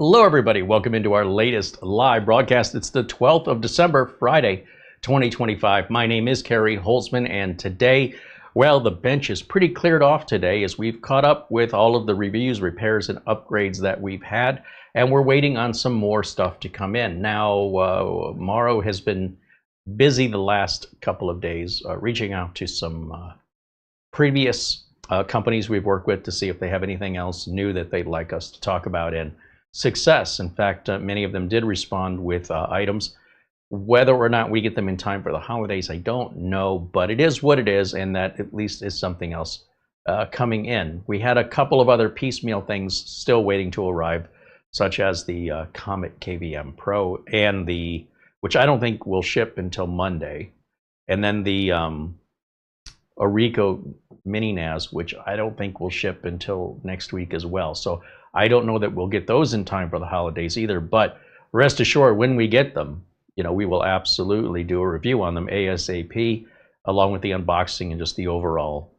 Hello, everybody. Welcome into our latest live broadcast. It's the 12th of December, Friday, 2025. My name is Carey Holzman, and today, well, the bench is pretty cleared off today as we've caught up with all of the reviews, repairs, and upgrades that we've had, and we're waiting on some more stuff to come in. Now, Morrow has been busy the last couple of days reaching out to some previous companies we've worked with to see if they have anything else new that they'd like us to talk about in success. In fact, many of them did respond with items. Whether or not we get them in time for the holidays, I don't know, but it is what it is, and that at least is something else coming in. We had a couple of other piecemeal things still waiting to arrive, such as the Comet KVM Pro and which I don't think will ship until Monday, and then the Orico Mini NAS, which I don't think will ship until next week as well. So I don't know that we'll get those in time for the holidays either, but rest assured, when we get them, we will absolutely do a review on them ASAP, along with the unboxing and just the overall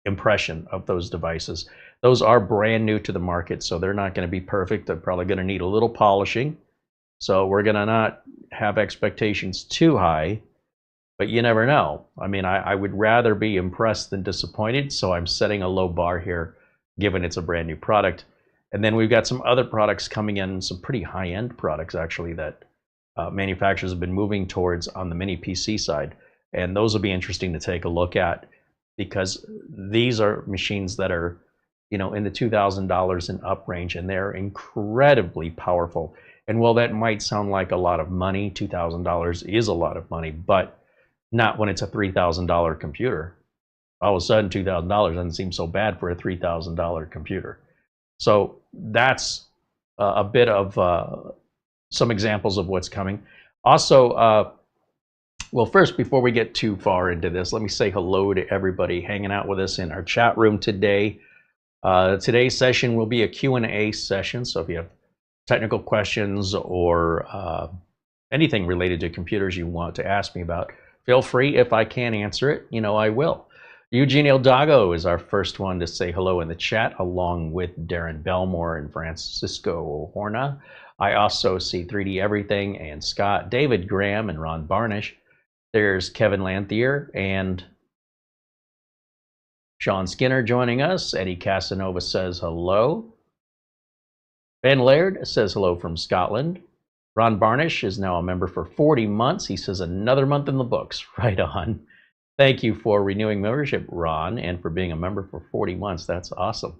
impression of those devices. Those are brand new to the market, so they're not going to be perfect. They're probably going to need a little polishing. So we're going to not have expectations too high, but you never know. I mean, I would rather be impressed than disappointed, so I'm setting a low bar here, given it's a brand new product. And then we've got some other products coming in, some pretty high-end products actually that manufacturers have been moving towards on the mini PC side. And those will be interesting to take a look at, because these are machines that are, in the $2,000 and up range, and they're incredibly powerful. And while that might sound like a lot of money, $2,000 is a lot of money, but not when it's a $3,000 computer. All of a sudden, $2,000 doesn't seem so bad for a $3,000 computer. So that's a bit of some examples of what's coming. Also, well, first, before we get too far into this, let me say hello to everybody hanging out with us in our chat room today. Today's session will be a Q&A session, so if you have technical questions or anything related to computers you want to ask me about, feel free. If I can't answer it, I will. Eugene Eldago is our first one to say hello in the chat, along with Darren Belmore and Francisco Horna. I also see 3D Everything and Scott, David Graham, and Ron Barnish. There's Kevin Lanthier and Sean Skinner joining us. Eddie Casanova says hello. Ben Laird says hello from Scotland. Ron Barnish is now a member for 40 months. He says another month in the books. Right on. Thank you for renewing membership, Ron, and for being a member for 40 months. That's awesome.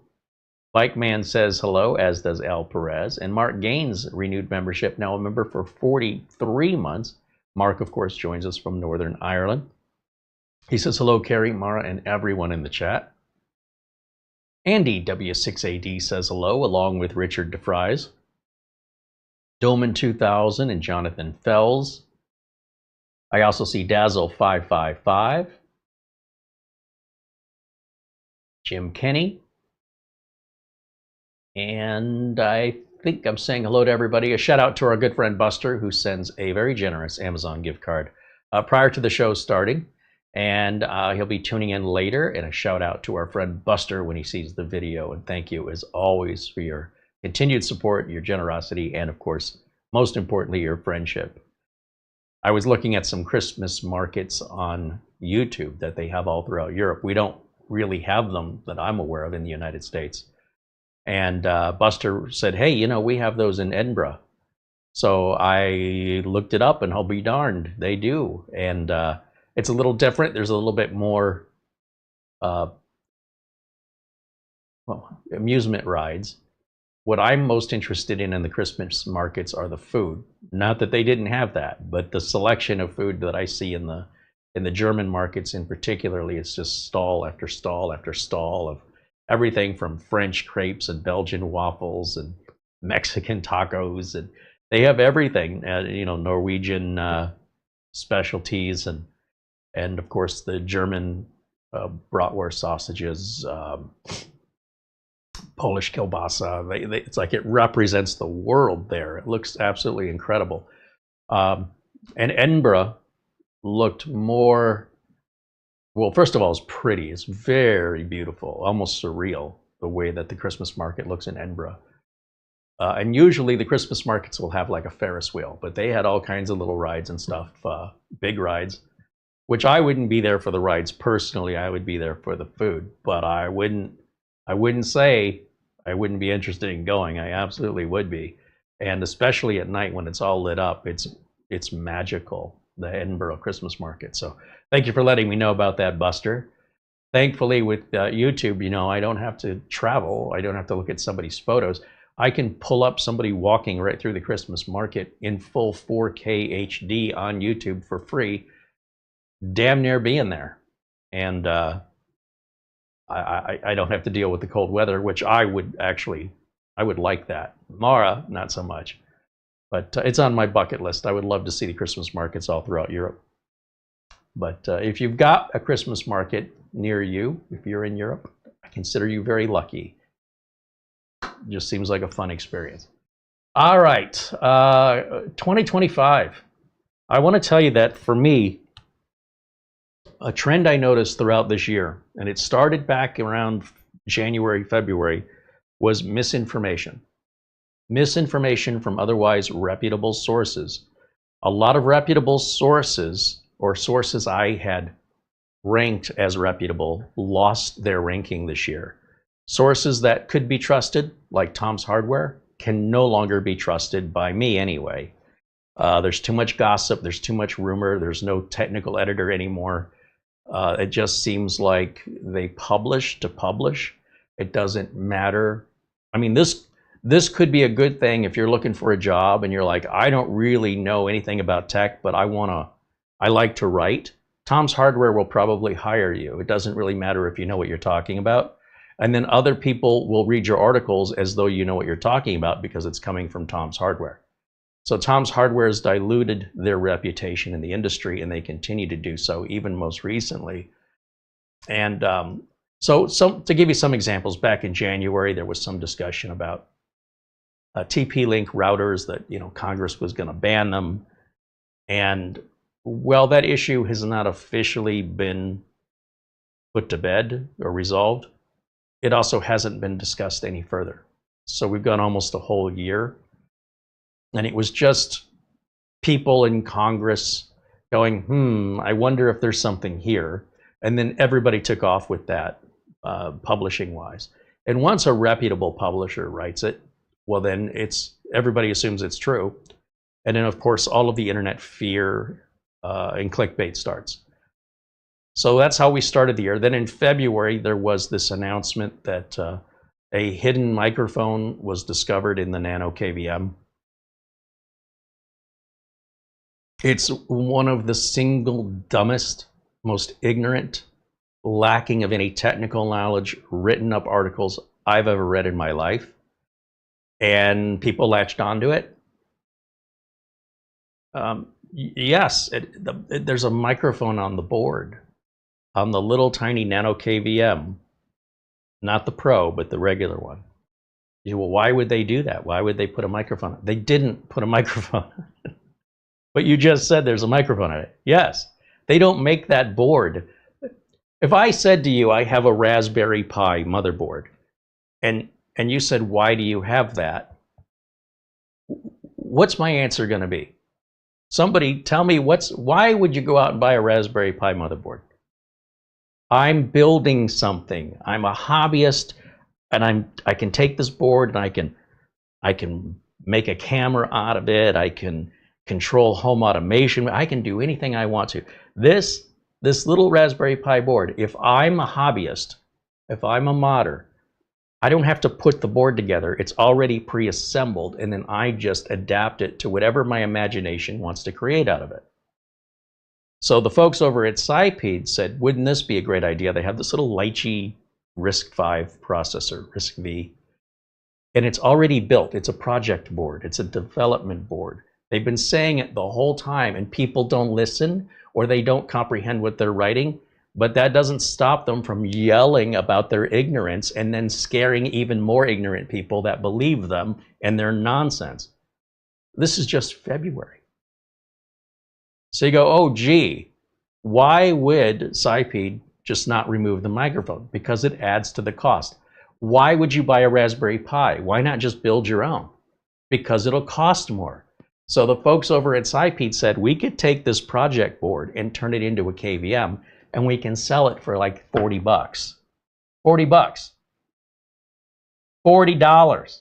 Bike Man says hello, as does Al Perez. And Mark Gaines renewed membership, now a member for 43 months. Mark, of course, joins us from Northern Ireland. He says hello, Carey, Mara, and everyone in the chat. Andy W6AD says hello, along with Richard DeFries. Doman 2000 and Jonathan Fells. I also see Dazzle 555, Jim Kenny, and I think I'm saying hello to everybody. A shout out to our good friend Buster, who sends a very generous Amazon gift card prior to the show starting, and he'll be tuning in later. And a shout out to our friend Buster when he sees the video, and thank you as always for your continued support, your generosity, and of course, most importantly, your friendship. I was looking at some Christmas markets on YouTube that they have all throughout Europe. We don't really have them that I'm aware of in the United States. And Buster said, hey, we have those in Edinburgh. So I looked it up, and I'll be darned, they do. And it's a little different. There's a little bit more amusement rides. What I'm most interested in the Christmas markets are the food. Not that they didn't have that, but the selection of food that I see in the German markets in particularly, it's just stall after stall after stall of everything from French crepes and Belgian waffles and Mexican tacos, and they have everything. Norwegian specialties and of course the German bratwurst sausages. Polish kielbasa. It's like it represents the world there. It looks absolutely incredible. And Edinburgh looked more, well, first of all, it's pretty. It's very beautiful, almost surreal, the way that the Christmas market looks in Edinburgh. And usually the Christmas markets will have like a Ferris wheel, but they had all kinds of little rides and stuff, big rides, which I wouldn't be there for the rides personally. I would be there for the food, but I wouldn't say I wouldn't be interested in going. I absolutely would be. And especially at night when it's all lit up, it's magical, the Edinburgh Christmas market. So thank you for letting me know about that, Buster. Thankfully with YouTube, you know, I don't have to travel. I don't have to look at somebody's photos. I can pull up somebody walking right through the Christmas market in full 4K HD on YouTube for free, damn near being there. And I don't have to deal with the cold weather, which I would like that. Mara, not so much. But it's on my bucket list. I would love to see the Christmas markets all throughout Europe. But if you've got a Christmas market near you, if you're in Europe, I consider you very lucky. Just seems like a fun experience. All right, 2025. I want to tell you that for me, a trend I noticed throughout this year, and it started back around January, February, was misinformation. Misinformation from otherwise reputable sources. A lot of reputable sources, or sources I had ranked as reputable, lost their ranking this year. Sources that could be trusted, like Tom's Hardware, can no longer be trusted by me anyway. There's too much gossip, there's too much rumor, there's no technical editor anymore. It just seems like they publish to publish. It doesn't matter. I mean, this could be a good thing if you're looking for a job and you're like, I don't really know anything about tech, but I like to write. Tom's Hardware will probably hire you. It doesn't really matter if you know what you're talking about. And then other people will read your articles as though you know what you're talking about because it's coming from Tom's Hardware. So Tom's Hardware has diluted their reputation in the industry, and they continue to do so, even most recently. And so to give you some examples, back in January, there was some discussion about TP-Link routers that, you know, Congress was going to ban them. And well, that issue has not officially been put to bed or resolved. It also hasn't been discussed any further. So we've gone almost a whole year. And it was just people in Congress going, I wonder if there's something here. And then everybody took off with that, publishing-wise. And once a reputable publisher writes it, well, then everybody assumes it's true. And then, of course, all of the internet fear and clickbait starts. So that's how we started the year. Then in February, there was this announcement that a hidden microphone was discovered in the Nano KVM. It's one of the single dumbest, most ignorant, lacking of any technical knowledge, written up articles I've ever read in my life. And people latched onto it. Yes, there's a microphone on the board, on the little tiny Nano KVM, not the Pro, but the regular one. You say, well, why would they do that? Why would they put a microphone on? They didn't put a microphone on it. But you just said there's a microphone on it. Yes, they don't make that board. If I said to you, I have a Raspberry Pi motherboard, and you said, why do you have that? What's my answer going to be? Somebody tell me why would you go out and buy a Raspberry Pi motherboard? I'm building something. I'm a hobbyist, and I can take this board and I can make a camera out of it. I can control home automation. I can do anything I want to. This little Raspberry Pi board, if I'm a hobbyist, if I'm a modder, I don't have to put the board together. It's already pre-assembled, and then I just adapt it to whatever my imagination wants to create out of it. So the folks over at SciPede said, wouldn't this be a great idea? They have this little Lychee RISC-V processor, RISC-V, and it's already built. It's a project board. It's a development board. They've been saying it the whole time, and people don't listen, or they don't comprehend what they're writing. But that doesn't stop them from yelling about their ignorance and then scaring even more ignorant people that believe them and their nonsense. This is just February. So you go, oh, gee, why would SciPede just not remove the microphone? Because it adds to the cost. Why would you buy a Raspberry Pi? Why not just build your own? because it'll cost more. So the folks over at SciPete said, we could take this project board and turn it into a KVM, and we can sell it for like 40 bucks. 40 bucks. $40.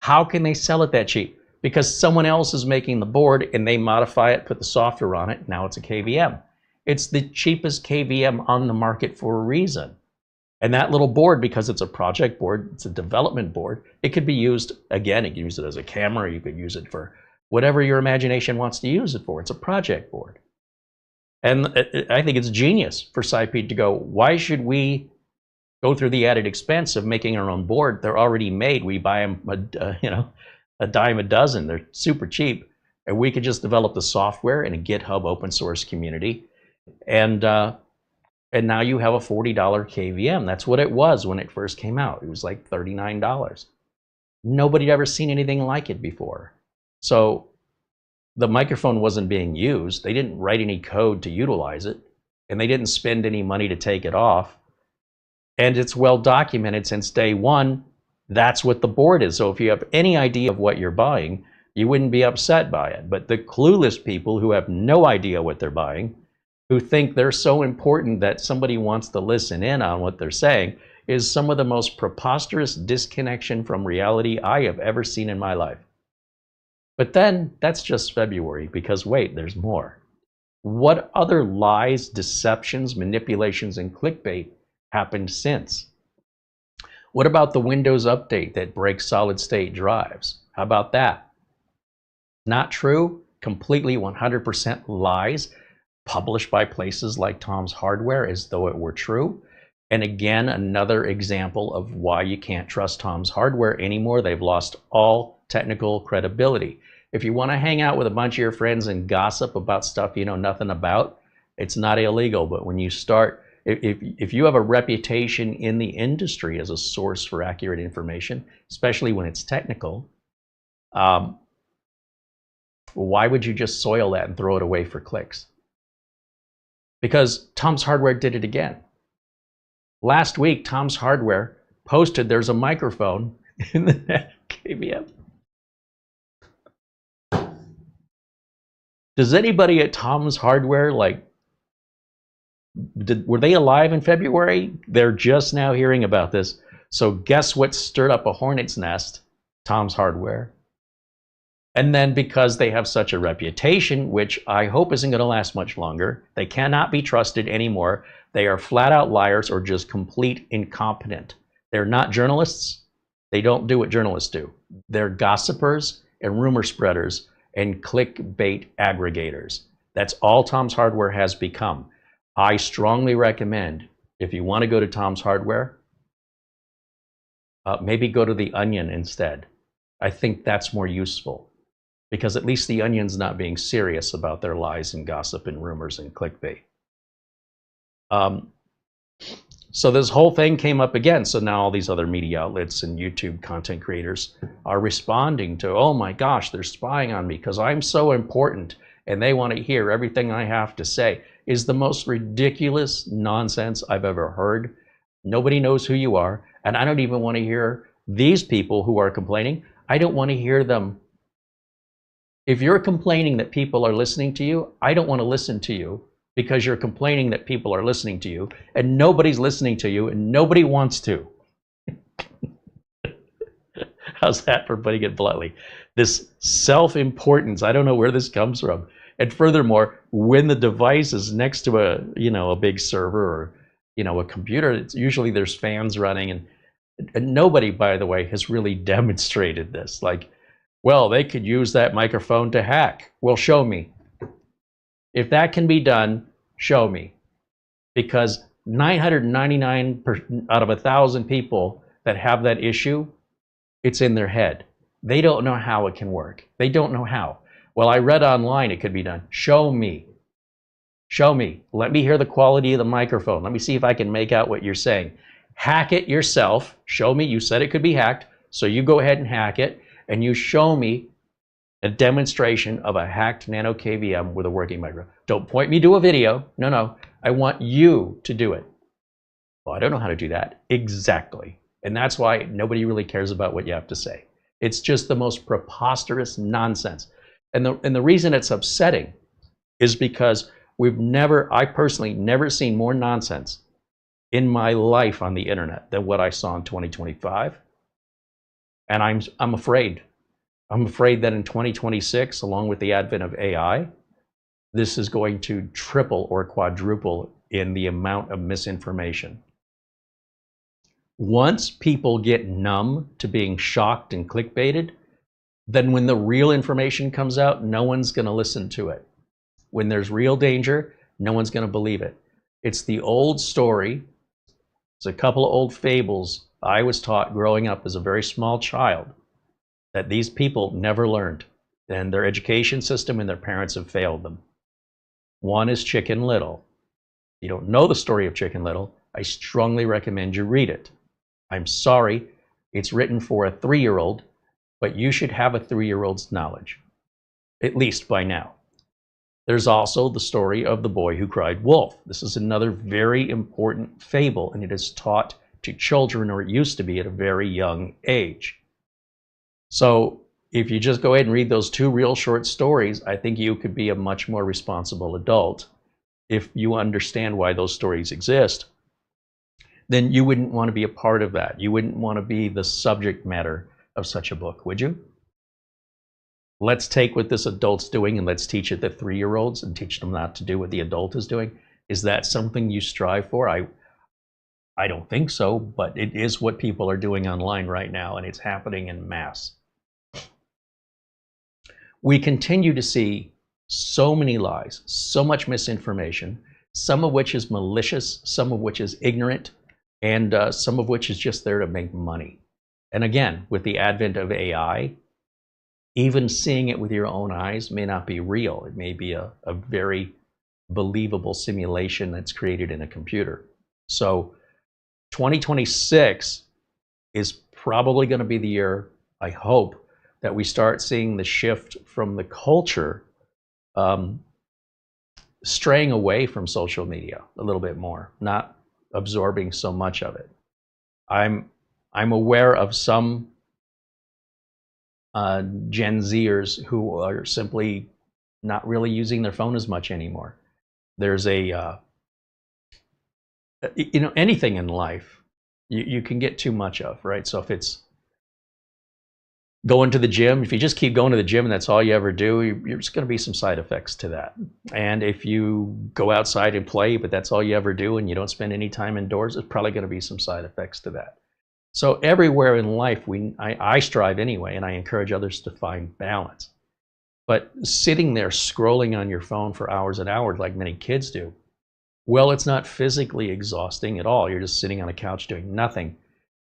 How can they sell it that cheap? Because someone else is making the board and they modify it, put the software on it, now it's a KVM. It's the cheapest KVM on the market for a reason. And that little board, because it's a project board, it's a development board, it could be used, again, you can use it as a camera, you could use it for whatever your imagination wants to use it for. It's a project board. And I think it's genius for SciPete to go, why should we go through the added expense of making our own board? They're already made. We buy them, a dime a dozen. They're super cheap. And we could just develop the software in a GitHub open source community. And now you have a $40 KVM. That's what it was when it first came out. It was like $39. Nobody had ever seen anything like it before. So the microphone wasn't being used. They didn't write any code to utilize it, and they didn't spend any money to take it off. And it's well documented since day one. That's what the board is. So if you have any idea of what you're buying, you wouldn't be upset by it. But the clueless people who have no idea what they're buying, who think they're so important that somebody wants to listen in on what they're saying, is some of the most preposterous disconnection from reality I have ever seen in my life. But then that's just February, because wait, there's more. What other lies, deceptions, manipulations, and clickbait happened since? What about the Windows update that breaks solid state drives? How about that? Not true, completely 100% lies, published by places like Tom's Hardware as though it were true. And again, another example of why you can't trust Tom's Hardware anymore. They've lost all technical credibility. If you want to hang out with a bunch of your friends and gossip about stuff you know nothing about, it's not illegal. But when you start, if you have a reputation in the industry as a source for accurate information, especially when it's technical, why would you just soil that and throw it away for clicks? Because Tom's Hardware did it again. Last week, Tom's Hardware posted there's a microphone in the KVM. Does anybody at Tom's Hardware, were they alive in February? They're just now hearing about this. So guess what stirred up a hornet's nest? Tom's Hardware. And then because they have such a reputation, which I hope isn't going to last much longer, they cannot be trusted anymore. They are flat out liars or just complete incompetent. They're not journalists. They don't do what journalists do. They're gossipers and rumor spreaders and clickbait aggregators. That's all Tom's Hardware has become. I strongly recommend, if you want to go to Tom's Hardware, maybe go to The Onion instead. I think that's more useful, because at least The Onion's not being serious about their lies and gossip and rumors and clickbait. So this whole thing came up again. So now all these other media outlets and YouTube content creators are responding to, oh my gosh, they're spying on me because I'm so important and they want to hear everything I have to say, is the most ridiculous nonsense I've ever heard. Nobody knows who you are, and I don't even want to hear these people who are complaining. I don't want to hear them. If you're complaining that people are listening to you, I don't want to listen to you, because you're complaining that people are listening to you, and nobody's listening to you, and nobody wants to. How's that for putting it bluntly? This self-importance, I don't know where this comes from. And furthermore, when the device is next to a big server or a computer, it's usually there's fans running, and nobody, by the way, has really demonstrated this. Like, well, they could use that microphone to hack. Well, show me. If that can be done, show me. Because 999 out of 1,000 people that have that issue, it's in their head. They don't know how it can work. They don't know how. Well, I read online it could be done. Show me. Show me. Let me hear the quality of the microphone. Let me see if I can make out what you're saying. Hack it yourself. Show me. You said it could be hacked, so you go ahead and hack it, and you show me a demonstration of a hacked nano KVM with a working microphone. Don't point me to a video. No, no. I want you to do it. Well, I don't know how to do that. Exactly. And that's why nobody really cares about what you have to say. It's just the most preposterous nonsense. And the reason it's upsetting is because I personally never seen more nonsense in my life on the internet than what I saw in 2025. And I'm afraid. I'm afraid that in 2026, along with the advent of AI, this is going to triple or quadruple in the amount of misinformation. Once people get numb to being shocked and clickbaited, then when the real information comes out, no one's going to listen to it. When there's real danger, no one's going to believe it. It's the old story. It's a couple of old fables I was taught growing up as a very small child that these people never learned, and their education system and their parents have failed them. One is Chicken Little. If you don't know the story of Chicken Little, I strongly recommend you read it. I'm sorry, it's written for a 3-year-old, but you should have a 3-year-old's knowledge, at least by now. There's also the story of the boy who cried wolf. This is another very important fable, and it is taught to children, or it used to be, at a very young age. So if you just go ahead and read those 2 real short stories, I think you could be a much more responsible adult. If you understand why those stories exist, then you wouldn't want to be a part of that. You wouldn't want to be the subject matter of such a book, would you? Let's take what this adult's doing and let's teach it to 3-year-olds and teach them not to do what the adult is doing. Is that something you strive for? I don't think so, but it is what people are doing online right now, and it's happening en masse. We continue to see so many lies, so much misinformation, some of which is malicious, some of which is ignorant, and some of which is just there to make money. And again, with the advent of AI, even seeing it with your own eyes may not be real. It may be a very believable simulation that's created in a computer. So 2026 is probably going to be the year, I hope, that we start seeing the shift from the culture straying away from social media a little bit more, not absorbing so much of it. I'm aware of some Gen Zers who are simply not really using their phone as much anymore. There's anything in life you can get too much of, right? So if it's going to the gym, if you just keep going to the gym and that's all you ever do, there's going to be some side effects to that. And if you go outside and play, but that's all you ever do and you don't spend any time indoors, there's probably going to be some side effects to that. So everywhere in life, I strive anyway, and I encourage others to find balance. But sitting there scrolling on your phone for hours and hours like many kids do, well, it's not physically exhausting at all. You're just sitting on a couch doing nothing.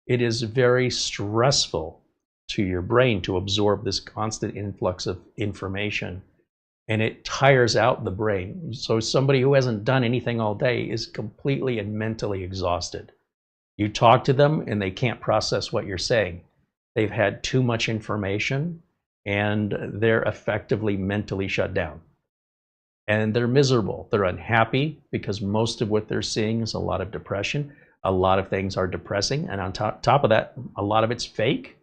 It is very stressful to your brain to absorb this constant influx of information, and it tires out the brain. So somebody who hasn't done anything all day is completely and mentally exhausted. You talk to them and they can't process what you're saying. They've had too much information and they're effectively mentally shut down. And they're miserable. They're unhappy because most of what they're seeing is a lot of depression. A lot of things are depressing, and on top of that, a lot of it's fake.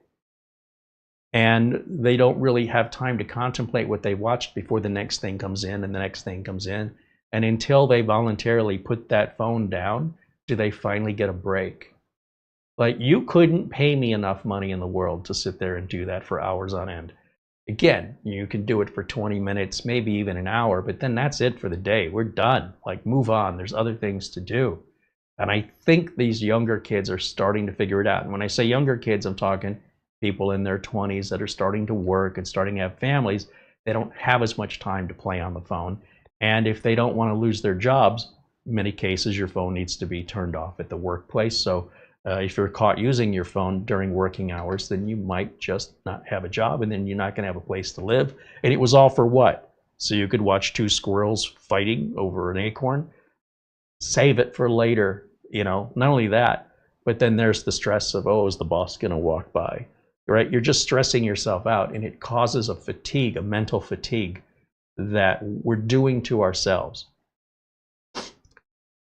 And they don't really have time to contemplate what they watched before the next thing comes in and the next thing comes in. And until they voluntarily put that phone down, do they finally get a break? Like, you couldn't pay me enough money in the world to sit there and do that for hours on end. Again, you can do it for 20 minutes, maybe even an hour, but then that's it for the day. We're done. Like, move on. There's other things to do. And I think these younger kids are starting to figure it out. And when I say younger kids, I'm talking people in their 20s that are starting to work and starting to have families. They don't have as much time to play on the phone. And if they don't want to lose their jobs, in many cases, your phone needs to be turned off at the workplace. So if you're caught using your phone during working hours, then you might just not have a job, and then you're not going to have a place to live. And it was all for what? So you could watch 2 squirrels fighting over an acorn? Save it for later, Not only that, but then there's the stress of, oh, is the boss going to walk by? Right? You're just stressing yourself out, and it causes a fatigue, a mental fatigue that we're doing to ourselves.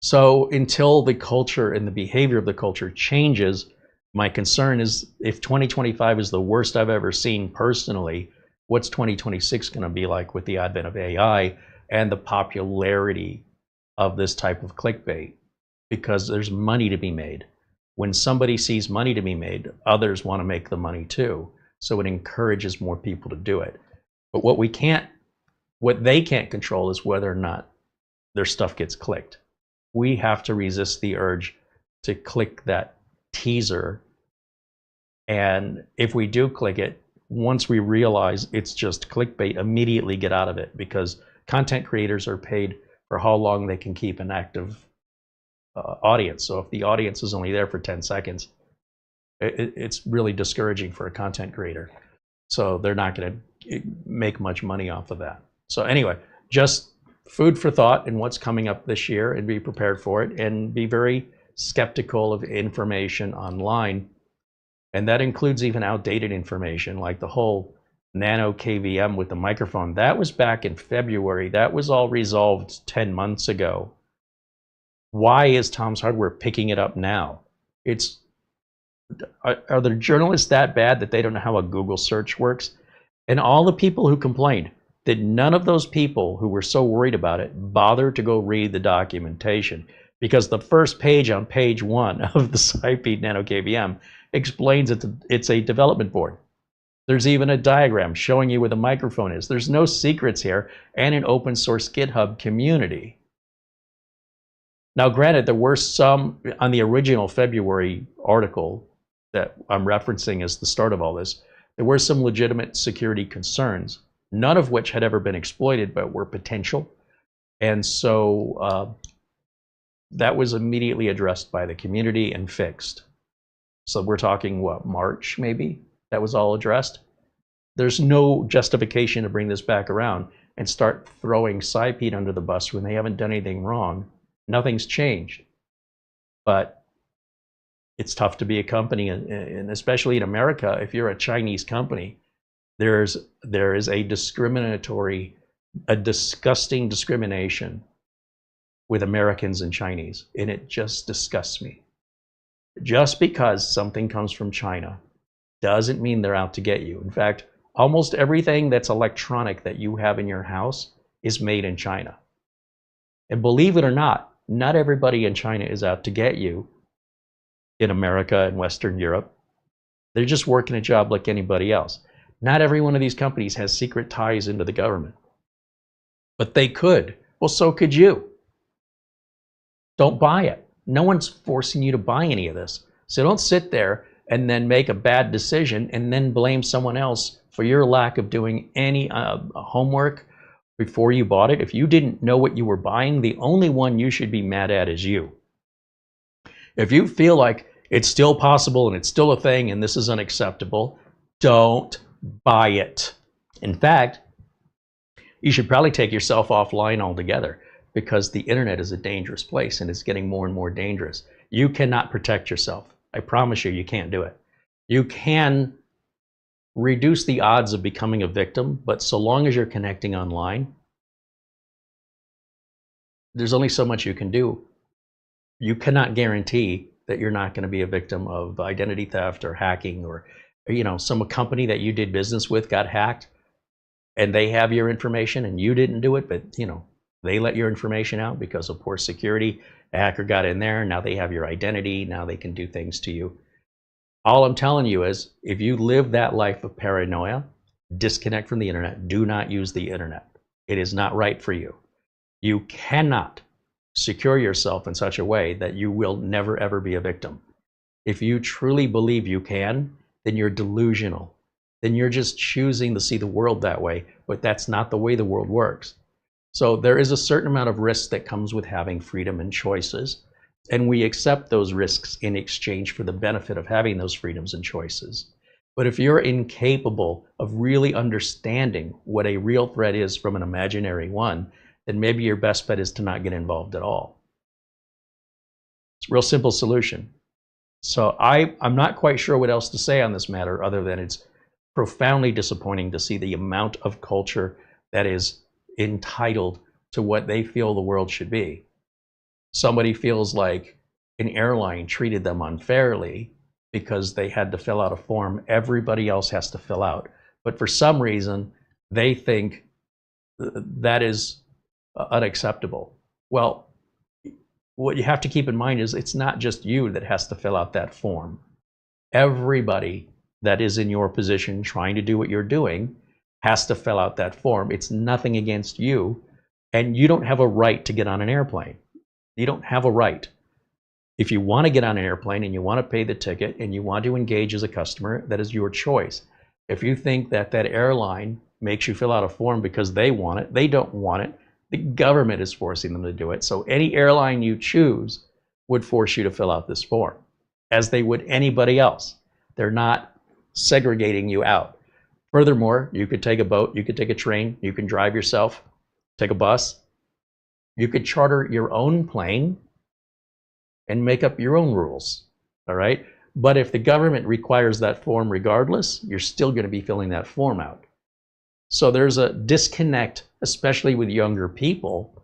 So until the culture and the behavior of the culture changes, My concern is if 2025 is the worst I've ever seen personally, what's 2026 going to be like with the advent of AI and the popularity of this type of clickbait? Because there's money to be made. When somebody sees money to be made, others want to make the money too. So it encourages more people to do it. But what they can't control is whether or not their stuff gets clicked. We have to resist the urge to click that teaser. And if we do click it, once we realize it's just clickbait, immediately get out of it, because content creators are paid for how long they can keep an active audience. So if the audience is only there for 10 seconds, it's really discouraging for a content creator. So they're not going to make much money off of that. So anyway, just food for thought in what's coming up this year, and be prepared for it, and be very skeptical of information online. And that includes even outdated information, like the whole nano KVM with the microphone. That was back in February. That was all resolved 10 months ago. Why is Tom's Hardware picking it up now? Are the journalists that bad that they don't know how a Google search works? And all the people who complained, did none of those people who were so worried about it bother to go read the documentation? Because the first page on page 1 of the SiPeed Nano KVM explains it's a development board. There's even a diagram showing you where the microphone is. There's no secrets here, and an open source GitHub community. Now, granted, there were some on the original February article that I'm referencing as the start of all this. There were some legitimate security concerns, none of which had ever been exploited, but were potential. And so that was immediately addressed by the community and fixed. So we're talking, what, March maybe? That was all addressed. There's no justification to bring this back around and start throwing SiPeed under the bus when they haven't done anything wrong. Nothing's changed. But it's tough to be a company, and especially in America, if you're a Chinese company, there is a disgusting discrimination with Americans and Chinese, and it just disgusts me. Just because something comes from China doesn't mean they're out to get you. In fact, almost everything that's electronic that you have in your house is made in China. And believe it or not everybody in China is out to get you in America and Western Europe. They're just working a job like anybody else. Not every one of these companies has secret ties into the government. But they could. Well, so could you. Don't buy it. No one's forcing you to buy any of this. So don't sit there and then make a bad decision and then blame someone else for your lack of doing any homework before you bought it. If you didn't know what you were buying, the only one you should be mad at is you. If you feel like it's still possible and it's still a thing and this is unacceptable, don't buy it. In fact, you should probably take yourself offline altogether, because the internet is a dangerous place and it's getting more and more dangerous. You cannot protect yourself. I promise you, you can't do it. You can reduce the odds of becoming a victim, but so long as you're connecting online, there's only so much you can do. You cannot guarantee that you're not going to be a victim of identity theft or hacking, or some company that you did business with got hacked and they have your information and you didn't do it, but they let your information out because of poor security. A hacker got in there, now they have your identity, now they can do things to you. All I'm telling you is, if you live that life of paranoia, disconnect from the internet. Do not use the internet. It is not right for you. You cannot secure yourself in such a way that you will never ever be a victim. If you truly believe you can, then you're delusional. Then you're just choosing to see the world that way, but that's not the way the world works. So there is a certain amount of risk that comes with having freedom and choices, and we accept those risks in exchange for the benefit of having those freedoms and choices. But if you're incapable of really understanding what a real threat is from an imaginary one, then maybe your best bet is to not get involved at all. It's a real simple solution. So I'm not quite sure what else to say on this matter, other than it's profoundly disappointing to see the amount of culture that is entitled to what they feel the world should be. Somebody feels like an airline treated them unfairly because they had to fill out a form everybody else has to fill out. But for some reason, they think that is unacceptable. Well, what you have to keep in mind is it's not just you that has to fill out that form. Everybody that is in your position trying to do what you're doing has to fill out that form. It's nothing against you, and you don't have a right to get on an airplane. You don't have a right. If you want to get on an airplane and you want to pay the ticket and you want to engage as a customer, that is your choice. If you think that that airline makes you fill out a form because they want it, they don't want it. The government is forcing them to do it. So any airline you choose would force you to fill out this form, as they would anybody else. They're not segregating you out. Furthermore, you could take a boat, you could take a train, you can drive yourself, take a bus. You could charter your own plane and make up your own rules, all right? But if the government requires that form regardless, you're still going to be filling that form out. So there's a disconnect, especially with younger people,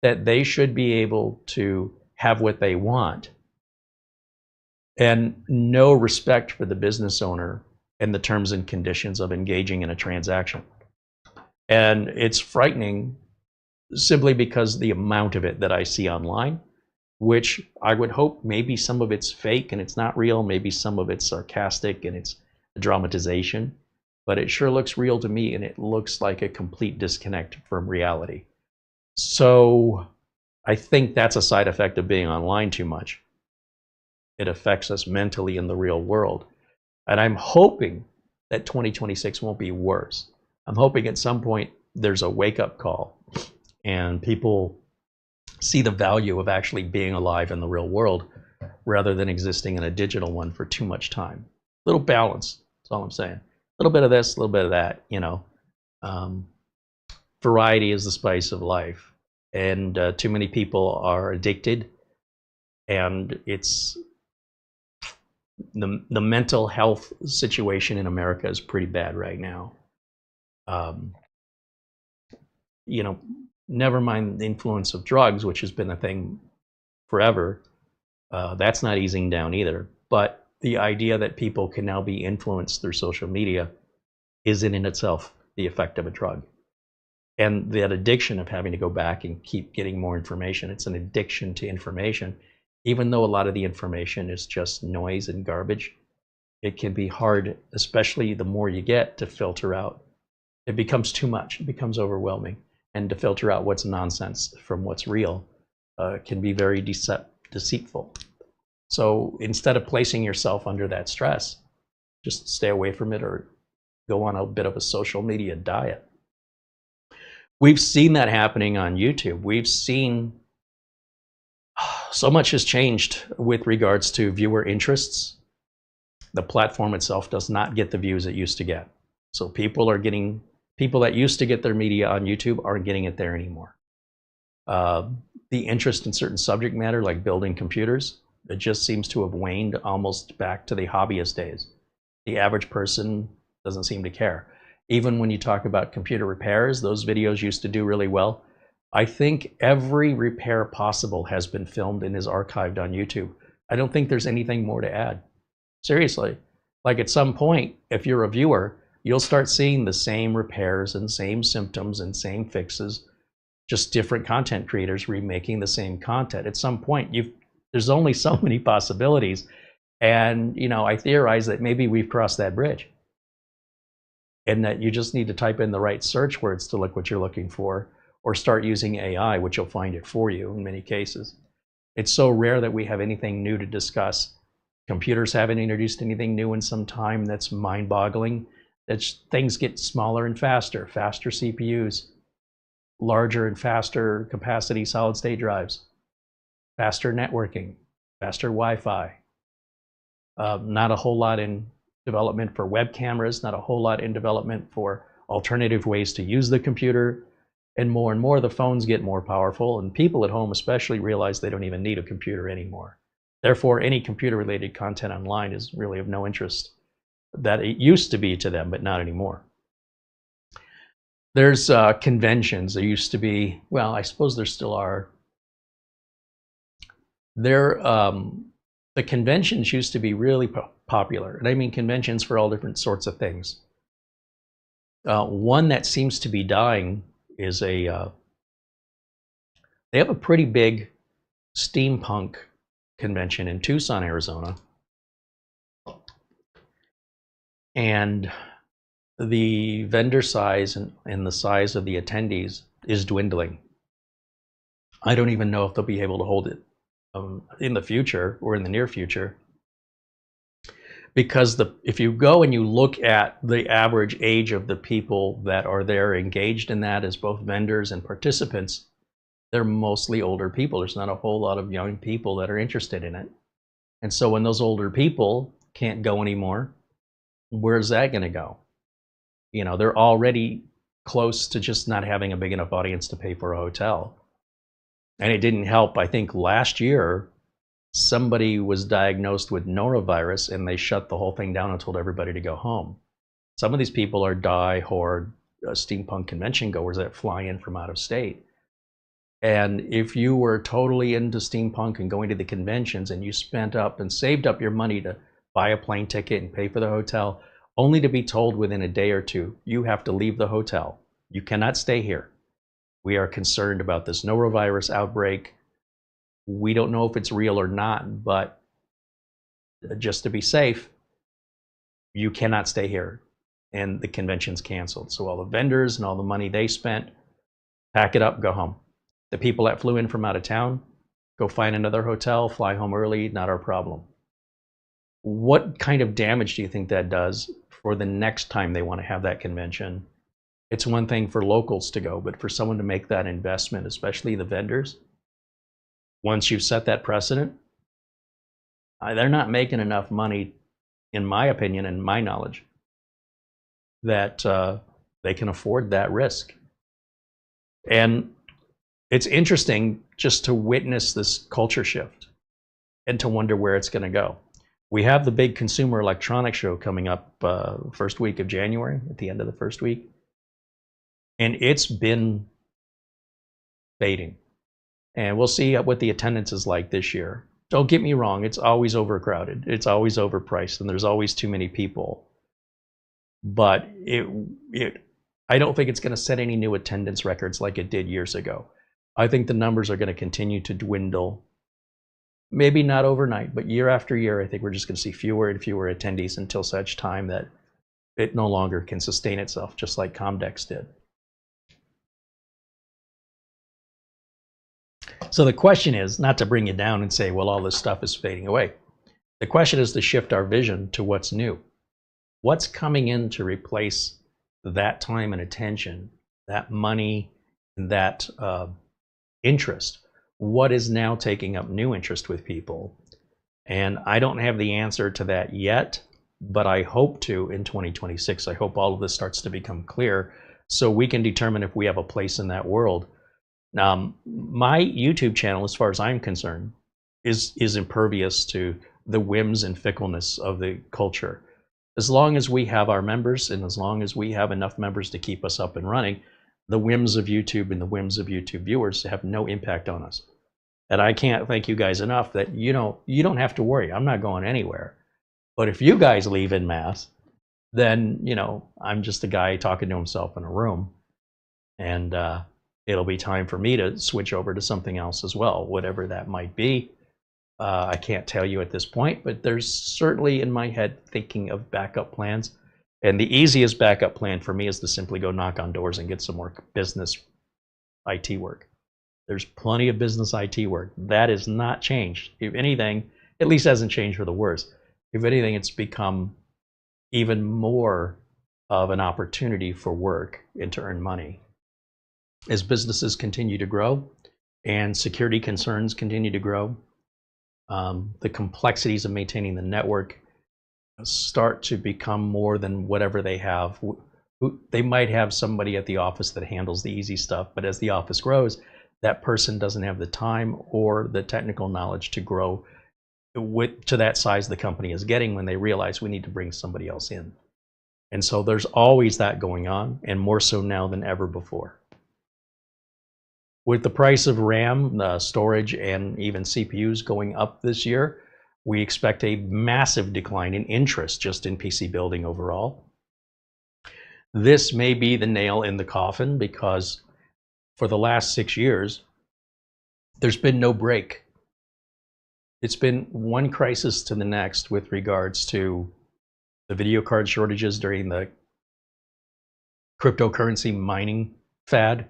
that they should be able to have what they want, and no respect for the business owner and the terms and conditions of engaging in a transaction. And it's frightening simply because the amount of it that I see online, which I would hope maybe some of it's fake and it's not real, maybe some of it's sarcastic and it's a dramatization, but it sure looks real to me, and it looks like a complete disconnect from reality. So I think that's a side effect of being online too much. It affects us mentally in the real world. And I'm hoping that 2026 won't be worse. I'm hoping at some point there's a wake-up call and people see the value of actually being alive in the real world rather than existing in a digital one for too much time. A little balance, that's all I'm saying. A little bit of this, a little bit of that, you know. Variety is the spice of life. And too many people are addicted, and it's the mental health situation in America is pretty bad right now. You know, never mind the influence of drugs, which has been a thing forever. That's not easing down either. But the idea that people can now be influenced through social media is in itself the effect of a drug. And that addiction of having to go back and keep getting more information, it's an addiction to information. Even though a lot of the information is just noise and garbage, it can be hard, especially the more you get, to filter out. It becomes too much, it becomes overwhelming. And to filter out what's nonsense from what's real can be very deceitful. So instead of placing yourself under that stress, just stay away from it or go on a bit of a social media diet. We've seen that happening on YouTube. We've seen so much has changed with regards to viewer interests. The platform itself does not get the views it used to get. So people that used to get their media on YouTube aren't getting it there anymore. The interest in certain subject matter, like building computers, it just seems to have waned almost back to the hobbyist days. The average person doesn't seem to care. Even when you talk about computer repairs, those videos used to do really well. I think every repair possible has been filmed and is archived on YouTube. I don't think there's anything more to add. Seriously. Like at some point, if you're a viewer, you'll start seeing the same repairs and same symptoms and same fixes, just different content creators remaking the same content. At some point, there's only so many possibilities. And, you know, I theorize that maybe we've crossed that bridge, and that you just need to type in the right search words to look what you're looking for, or start using AI, which will find it for you in many cases. It's so rare that we have anything new to discuss. Computers haven't introduced anything new in some time. That's mind-boggling. Things get smaller and faster CPUs, larger and faster capacity solid-state drives, faster networking, faster Wi-Fi. Not a whole lot in development for web cameras, not a whole lot in development for alternative ways to use the computer. And more the phones get more powerful, and people at home especially realize they don't even need a computer anymore. Therefore, any computer-related content online is really of no interest. That it used to be to them, but not anymore. There's conventions. There used to be, well, I suppose there still are. There the conventions used to be really popular. And I mean conventions for all different sorts of things. One that seems to be dying is they have a pretty big steampunk convention in Tucson, Arizona. And the vendor size and the size of the attendees is dwindling. I don't even know if they'll be able to hold it in the future or in the near future, because if you go and you look at the average age of the people that are there engaged in that as both vendors and participants, they're mostly older people. There's not a whole lot of young people that are interested in it. And so when those older people can't go anymore, where's that going to go? You know, they're already close to just not having a big enough audience to pay for a hotel. And it didn't help. I think last year, somebody was diagnosed with norovirus and they shut the whole thing down and told everybody to go home. Some of these people are die-hard steampunk convention goers that fly in from out of state. And if you were totally into steampunk and going to the conventions and you spent up and saved up your money to buy a plane ticket and pay for the hotel, only to be told within a day or two, you have to leave the hotel. You cannot stay here. We are concerned about this norovirus outbreak. We don't know if it's real or not, but just to be safe, you cannot stay here. And the convention's canceled. So all the vendors and all the money they spent, pack it up, go home. The people that flew in from out of town, go find another hotel, fly home early, not our problem. What kind of damage do you think that does for the next time they want to have that convention? It's one thing for locals to go, but for someone to make that investment, especially the vendors, once you've set that precedent, they're not making enough money, in my opinion and my knowledge, that they can afford that risk. And it's interesting just to witness this culture shift and to wonder where it's going to go. We have the big Consumer Electronics Show coming up first week of January, at the end of the first week. And it's been fading. And we'll see what the attendance is like this year. Don't get me wrong, it's always overcrowded. It's always overpriced, and there's always too many people. But I don't think it's going to set any new attendance records like it did years ago. I think the numbers are going to continue to dwindle. Maybe not overnight, but year after year, I think we're just going to see fewer and fewer attendees until such time that it no longer can sustain itself, just like Comdex did. So the question is not to bring you down and say, well, all this stuff is fading away. The question is to shift our vision to what's new. What's coming in to replace that time and attention, that money, and that interest? What is now taking up new interest with people? And I don't have the answer to that yet, but I hope to in 2026. I hope all of this starts to become clear so we can determine if we have a place in that world. My YouTube channel, as far as I'm concerned, is impervious to the whims and fickleness of the culture. As long as we have our members and as long as we have enough members to keep us up and running, the whims of YouTube and the whims of YouTube viewers have no impact on us. And I can't thank you guys enough that you don't have to worry. I'm not going anywhere. But if you guys leave en masse, then I'm just a guy talking to himself in a room, and it'll be time for me to switch over to something else as well, whatever that might be. I can't tell you at this point, but there's certainly in my head thinking of backup plans. And the easiest backup plan for me is to simply go knock on doors and get some more business IT work. There's plenty of business IT work. That has not changed. If anything, at least hasn't changed for the worse. If anything, it's become even more of an opportunity for work and to earn money. As businesses continue to grow and security concerns continue to grow, the complexities of maintaining the network start to become more than whatever they have. They might have somebody at the office that handles the easy stuff, but as the office grows, that person doesn't have the time or the technical knowledge to grow to that size the company is getting when they realize we need to bring somebody else in. And so there's always that going on, and more so now than ever before. With the price of RAM, storage, and even CPUs going up this year, We expect a massive decline in interest just in PC building overall. This may be the nail in the coffin because for the last 6 years, there's been no break. It's been one crisis to the next with regards to the video card shortages during the cryptocurrency mining fad.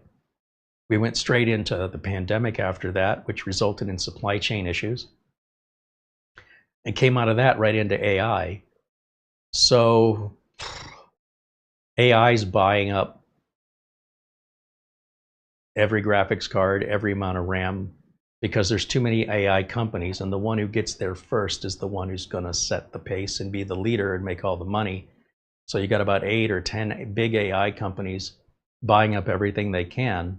We went straight into the pandemic after that, which resulted in supply chain issues. And came out of that right into AI. So AI is buying up every graphics card, every amount of RAM, because there's too many AI companies, and the one who gets there first is the one who's going to set the pace and be the leader and make all the money. So you got about 8 or 10 big AI companies buying up everything they can,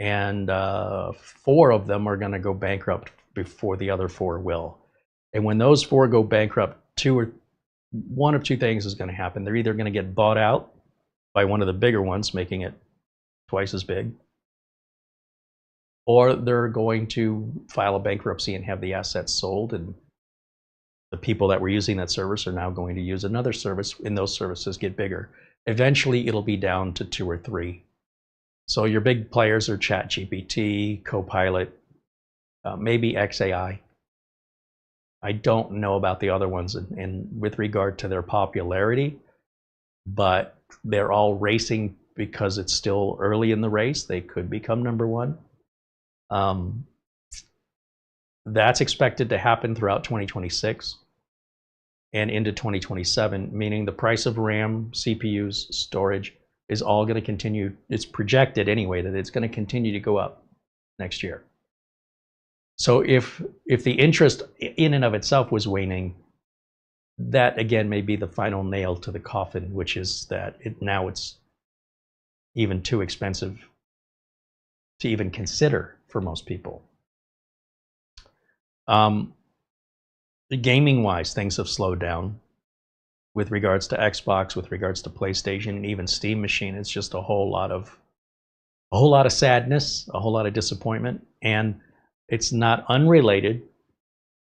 and 4 of them are going to go bankrupt before the other 4 will. And when those 4 go bankrupt, one of two things is going to happen. They're either going to get bought out by one of the bigger ones, making it twice as big, or they're going to file a bankruptcy and have the assets sold, and the people that were using that service are now going to use another service, and those services get bigger. Eventually, it'll be down to 2 or 3. So your big players are ChatGPT, Copilot, maybe XAI. I don't know about the other ones and with regard to their popularity, but they're all racing because it's still early in the race. They could become number one. That's expected to happen throughout 2026 and into 2027, meaning the price of RAM, CPUs, storage is all going to continue. It's projected anyway that it's going to continue to go up next year. So if the interest in and of itself was waning, that again may be the final nail to the coffin, which is that now it's even too expensive to even consider for most people. Gaming-wise, things have slowed down with regards to Xbox, with regards to PlayStation, and even Steam machine. It's just a whole lot of sadness, a whole lot of disappointment, and it's not unrelated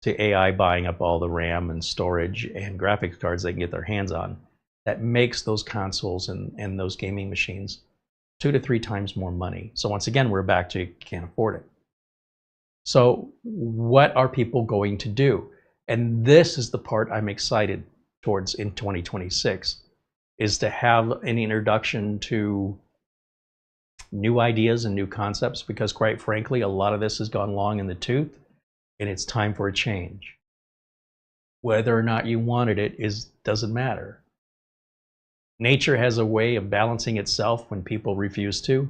to AI buying up all the RAM and storage and graphics cards they can get their hands on. That makes those consoles and those gaming machines 2 to 3 times more money. So once again, we're back to you can't afford it. So what are people going to do? And this is the part I'm excited towards in 2026, is to have an introduction to new ideas and new concepts, because quite frankly, a lot of this has gone long in the tooth and it's time for a change. Whether or not you wanted it doesn't matter. Nature has a way of balancing itself when people refuse to.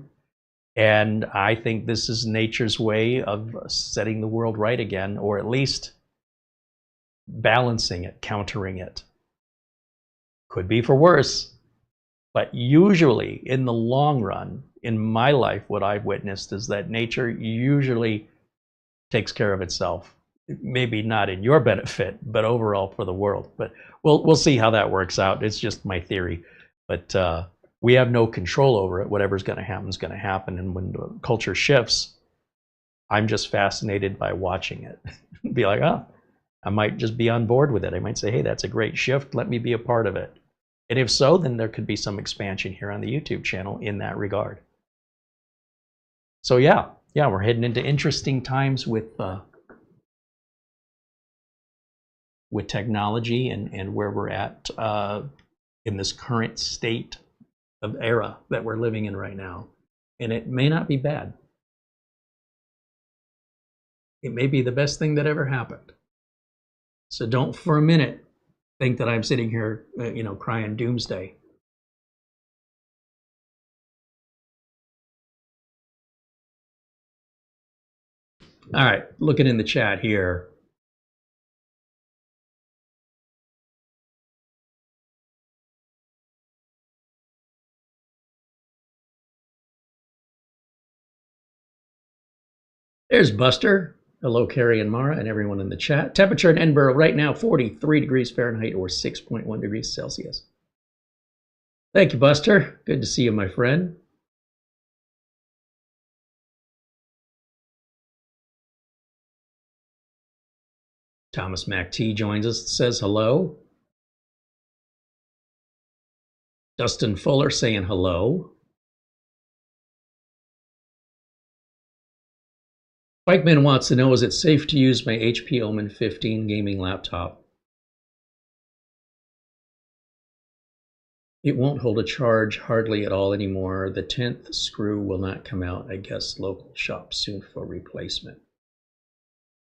And I think this is nature's way of setting the world right again, or at least balancing it, countering it. Could be for worse, but usually in the long run, in my life, what I've witnessed is that nature usually takes care of itself. Maybe not in your benefit, but overall for the world. But we'll see how that works out. It's just my theory. But we have no control over it. Whatever's going to happen is going to happen. And when the culture shifts, I'm just fascinated by watching it. Be like, oh, I might just be on board with it. I might say, hey, that's a great shift. Let me be a part of it. And if so, then there could be some expansion here on the YouTube channel in that regard. So yeah, we're heading into interesting times with technology and where we're at in this current state of era that we're living in right now. And it may not be bad. It may be the best thing that ever happened. So don't for a minute think that I'm sitting here, crying doomsday. All right, looking in the chat here. There's Buster. Hello, Carey and Mara and everyone in the chat. Temperature in Edinburgh right now, 43 degrees Fahrenheit or 6.1 degrees Celsius. Thank you, Buster. Good to see you, my friend. Thomas Mac T joins us, says hello. Dustin Fuller saying hello. Bikeman wants to know, is it safe to use my HP Omen 15 gaming laptop? It won't hold a charge hardly at all anymore. The 10th screw will not come out. I guess local shop soon for replacement.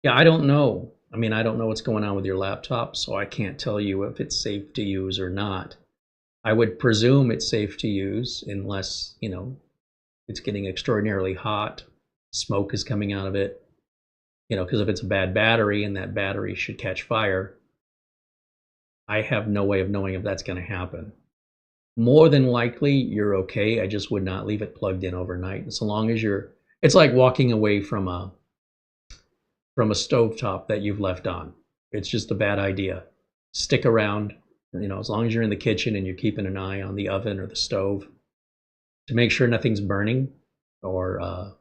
Yeah, I don't know. I mean, I don't know what's going on with your laptop, so I can't tell you if it's safe to use or not. I would presume it's safe to use unless, you know, it's getting extraordinarily hot, smoke is coming out of it, you know, because if it's a bad battery and that battery should catch fire, I have no way of knowing if that's going to happen. More than likely, you're okay. I just would not leave it plugged in overnight. So long as you're, it's like walking away from a stovetop that you've left on. It's just a bad idea. Stick around, you know, as long as you're in the kitchen and you're keeping an eye on the oven or the stove to make sure nothing's burning. Or,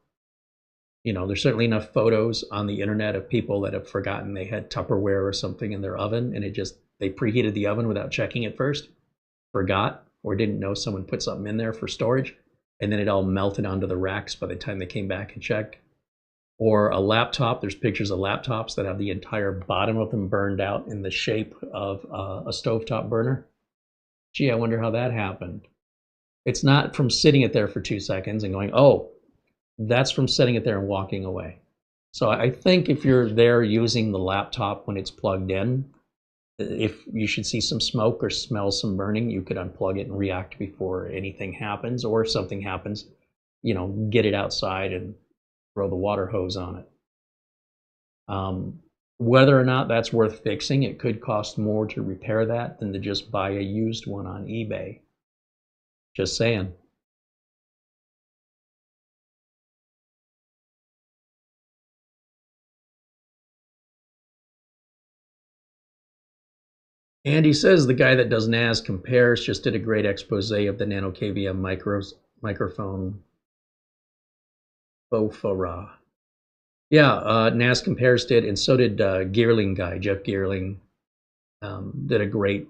you know, there's certainly enough photos on the internet of people that have forgotten they had Tupperware or something in their oven, and they preheated the oven without checking it first, forgot, or didn't know someone put something in there for storage, and then it all melted onto the racks by the time they came back and checked. Or a laptop, there's pictures of laptops that have the entire bottom of them burned out in the shape of a stovetop burner. Gee, I wonder how that happened. It's not from sitting it there for 2 seconds and going, oh, that's from setting it there and walking away. So I think if you're there using the laptop when it's plugged in, if you should see some smoke or smell some burning, you could unplug it and react before anything happens. Or if something happens, you know, get it outside and throw the water hose on it. Whether or not that's worth fixing, it could cost more to repair that than to just buy a used one on eBay. Just saying. And he says the guy that does NAS Compares just did a great expose of the Nano KVM microphone Bofara. Yeah, NAS Compares did, and so did Geerling guy, Jeff Geerling, did a great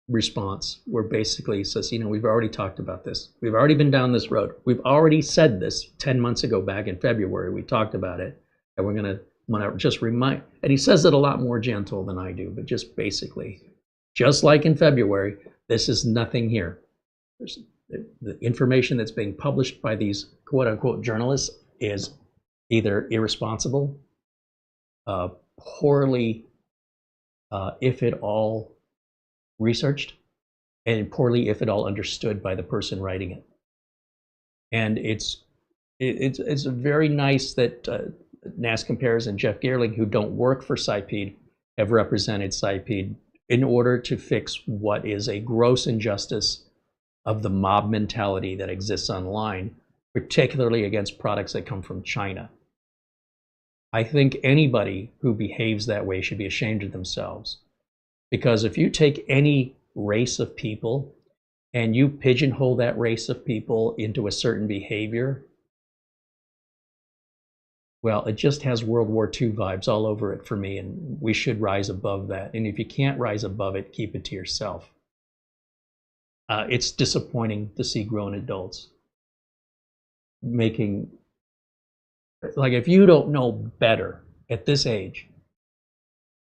response where basically he says, you know, we've already talked about this. We've already been down this road. We've already said this 10 months ago back in February. We talked about it, and we're going to want to just remind, and he says it a lot more gentle than I do, but just basically, just like in February, this is nothing here. The information that's being published by these quote-unquote journalists is either irresponsible, poorly, if at all, researched, and poorly, if at all, understood by the person writing it. And it's very nice that NAS Compares and Jeff Geerling, who don't work for SciPede, have represented SciPede in order to fix what is a gross injustice of the mob mentality that exists online, particularly against products that come from China. I think anybody who behaves that way should be ashamed of themselves. Because if you take any race of people and you pigeonhole that race of people into a certain behavior, well, it just has World War II vibes all over it for me, and we should rise above that. And if you can't rise above it, keep it to yourself. It's disappointing to see grown adults making, like, if you don't know better at this age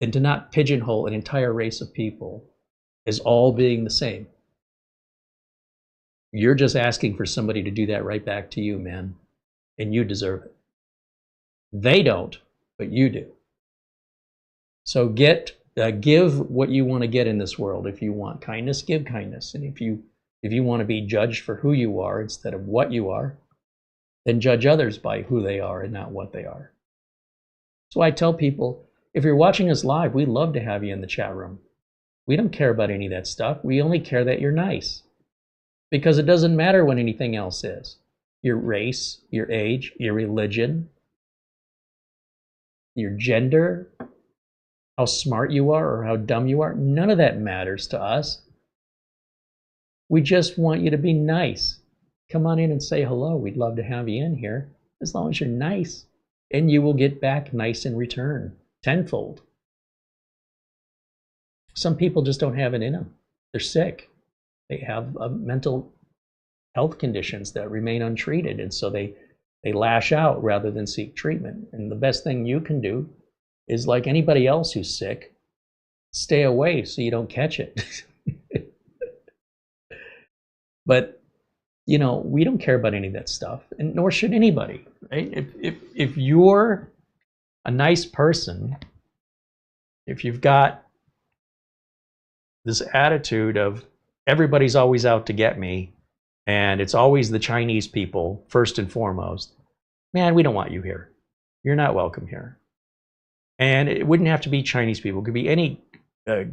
than to not pigeonhole an entire race of people as all being the same, you're just asking for somebody to do that right back to you, man, and you deserve it. They don't, but you do. So give what you want to get in this world. If you want kindness, give kindness. And if you want to be judged for who you are instead of what you are, then judge others by who they are and not what they are. So I tell people, if you're watching us live, we'd love to have you in the chat room. We don't care about any of that stuff. We only care that you're nice. Because it doesn't matter what anything else is. Your race, your age, your religion, your gender, how smart you are or how dumb you are, none of that matters to us. We just want you to be nice. Come on in and say hello. We'd love to have you in here, as long as you're nice. And you will get back nice in return, tenfold. Some people just don't have it in them. They're sick. They have mental health conditions that remain untreated, and so they lash out rather than seek treatment. And the best thing you can do is, like anybody else who's sick, stay away so you don't catch it. But you know, we don't care about any of that stuff, and nor should anybody, right? If you're a nice person, if you've got this attitude of everybody's always out to get me, and it's always the Chinese people first and foremost, man, we don't want you here. You're not welcome here. And it wouldn't have to be Chinese people. It could be any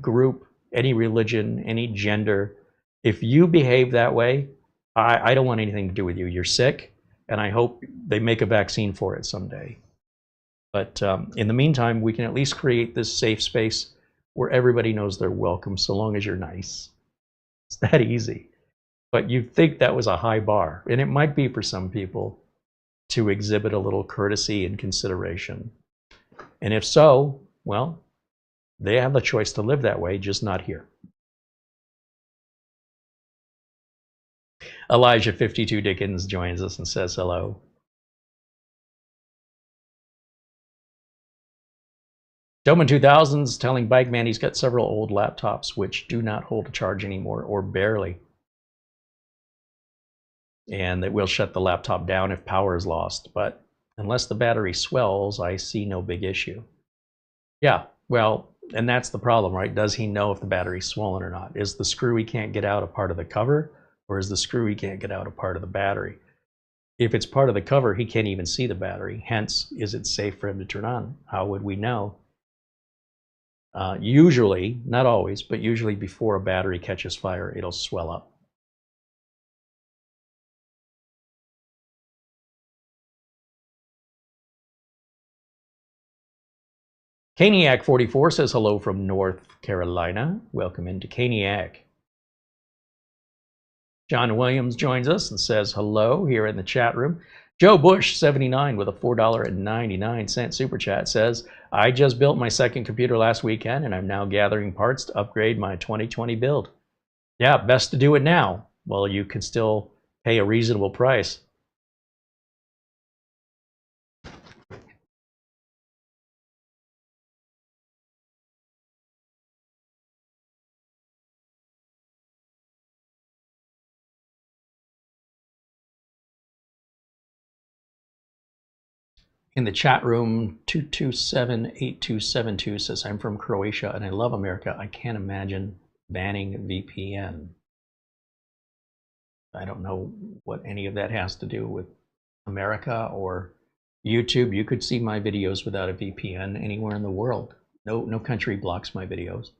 group, any religion, any gender. If you behave that way, I don't want anything to do with you. You're sick, and I hope they make a vaccine for it someday. But in the meantime, we can at least create this safe space where everybody knows they're welcome, so long as you're nice. It's that easy. But you'd think that was a high bar, and it might be for some people to exhibit a little courtesy and consideration. And if so, well, they have the choice to live that way, just not here. Elijah 52 Dickens joins us and says hello. Doman 2000's telling Bike Man he's got several old laptops which do not hold a charge anymore, or barely. And that will shut the laptop down if power is lost. But unless the battery swells, I see no big issue. Yeah, well, and that's the problem, right? Does he know if the battery's swollen or not? Is the screw he can't get out a part of the cover, or is the screw he can't get out a part of the battery? If it's part of the cover, he can't even see the battery. Hence, is it safe for him to turn on? How would we know? Usually, not always, but usually before a battery catches fire, it'll swell up. Caniac 44 says hello from North Carolina. Welcome into Caniac. John Williams joins us and says hello here in the chat room. Joe Bush 79 with a $4.99 super chat says, I just built my second computer last weekend and I'm now gathering parts to upgrade my 2020 build. Yeah, best to do it now while you can still pay a reasonable price. In the chat room, 2278272 says, I'm from Croatia and I love America. I can't imagine banning VPN. I don't know what any of that has to do with America or YouTube. You could see my videos without a VPN anywhere in the world. No country blocks my videos.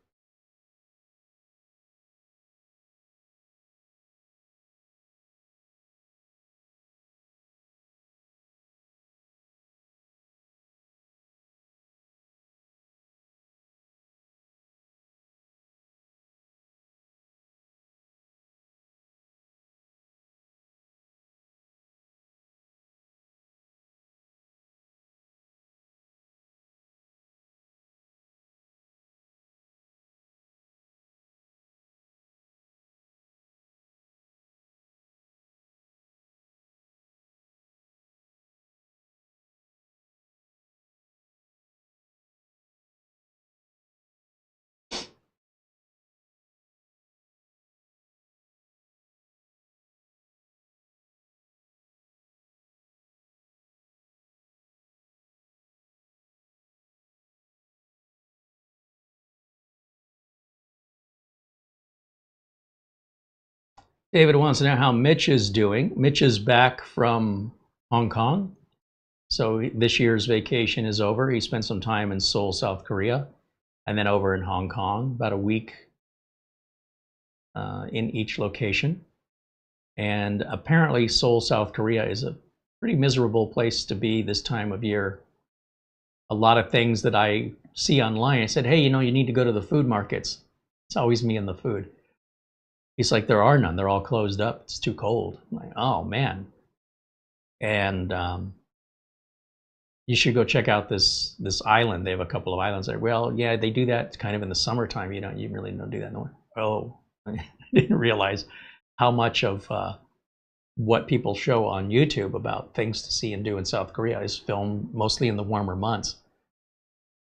David wants to know how Mitch is doing. Mitch is back from Hong Kong. So this year's vacation is over. He spent some time in Seoul, South Korea, and then over in Hong Kong, about a week in each location. And apparently Seoul, South Korea is a pretty miserable place to be this time of year. A lot of things that I see online, I said, hey, you know, you need to go to the food markets. It's always me and the food. He's like, there are none. They're all closed up. It's too cold. I'm like, oh, man. And you should go check out this island. They have a couple of islands there. Well, yeah, they do that kind of in the summertime. You really don't do that nowhere. Oh, I didn't realize how much of what people show on YouTube about things to see and do in South Korea is filmed mostly in the warmer months.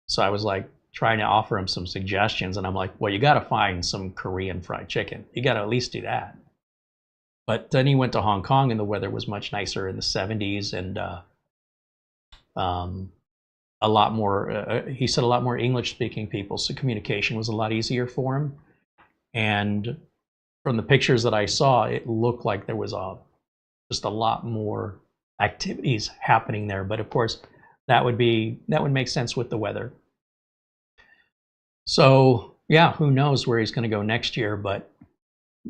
So I was like trying to offer him some suggestions, and I'm like, well, you got to find some Korean fried chicken. You got to at least do that. But then he went to Hong Kong, and the weather was much nicer in the 70s, and a lot more, he said a lot more English-speaking people, so communication was a lot easier for him. And from the pictures that I saw, it looked like there was just a lot more activities happening there. But of course, that would make sense with the weather. So yeah, who knows where he's going to go next year? But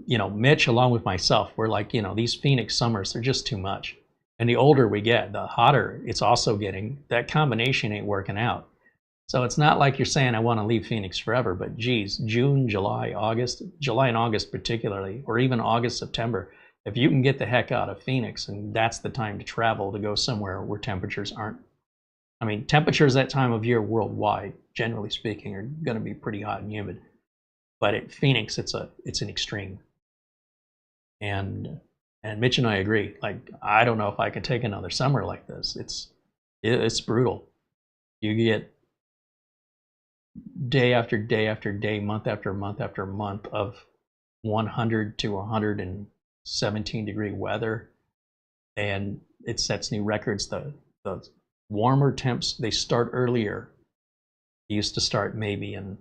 you know, Mitch, along with myself, we're like, you know, these Phoenix summers, they're just too much. And the older we get, the hotter it's also getting. That combination ain't working out. So it's not like you're saying I want to leave Phoenix forever, but geez, June, July, August, July and August particularly, or even August, September, if you can get the heck out of Phoenix, and that's the time to travel, to go somewhere where temperatures aren't. I mean, temperatures that time of year worldwide, generally speaking, are going to be pretty hot and humid. But at Phoenix, it's an extreme. And Mitch and I agree. Like, I don't know if I can take another summer like this. It's brutal. You get day after day after day, month after month after month of 100 to 117-degree weather, and it sets new records. The warmer temps, they start earlier. They used to start maybe in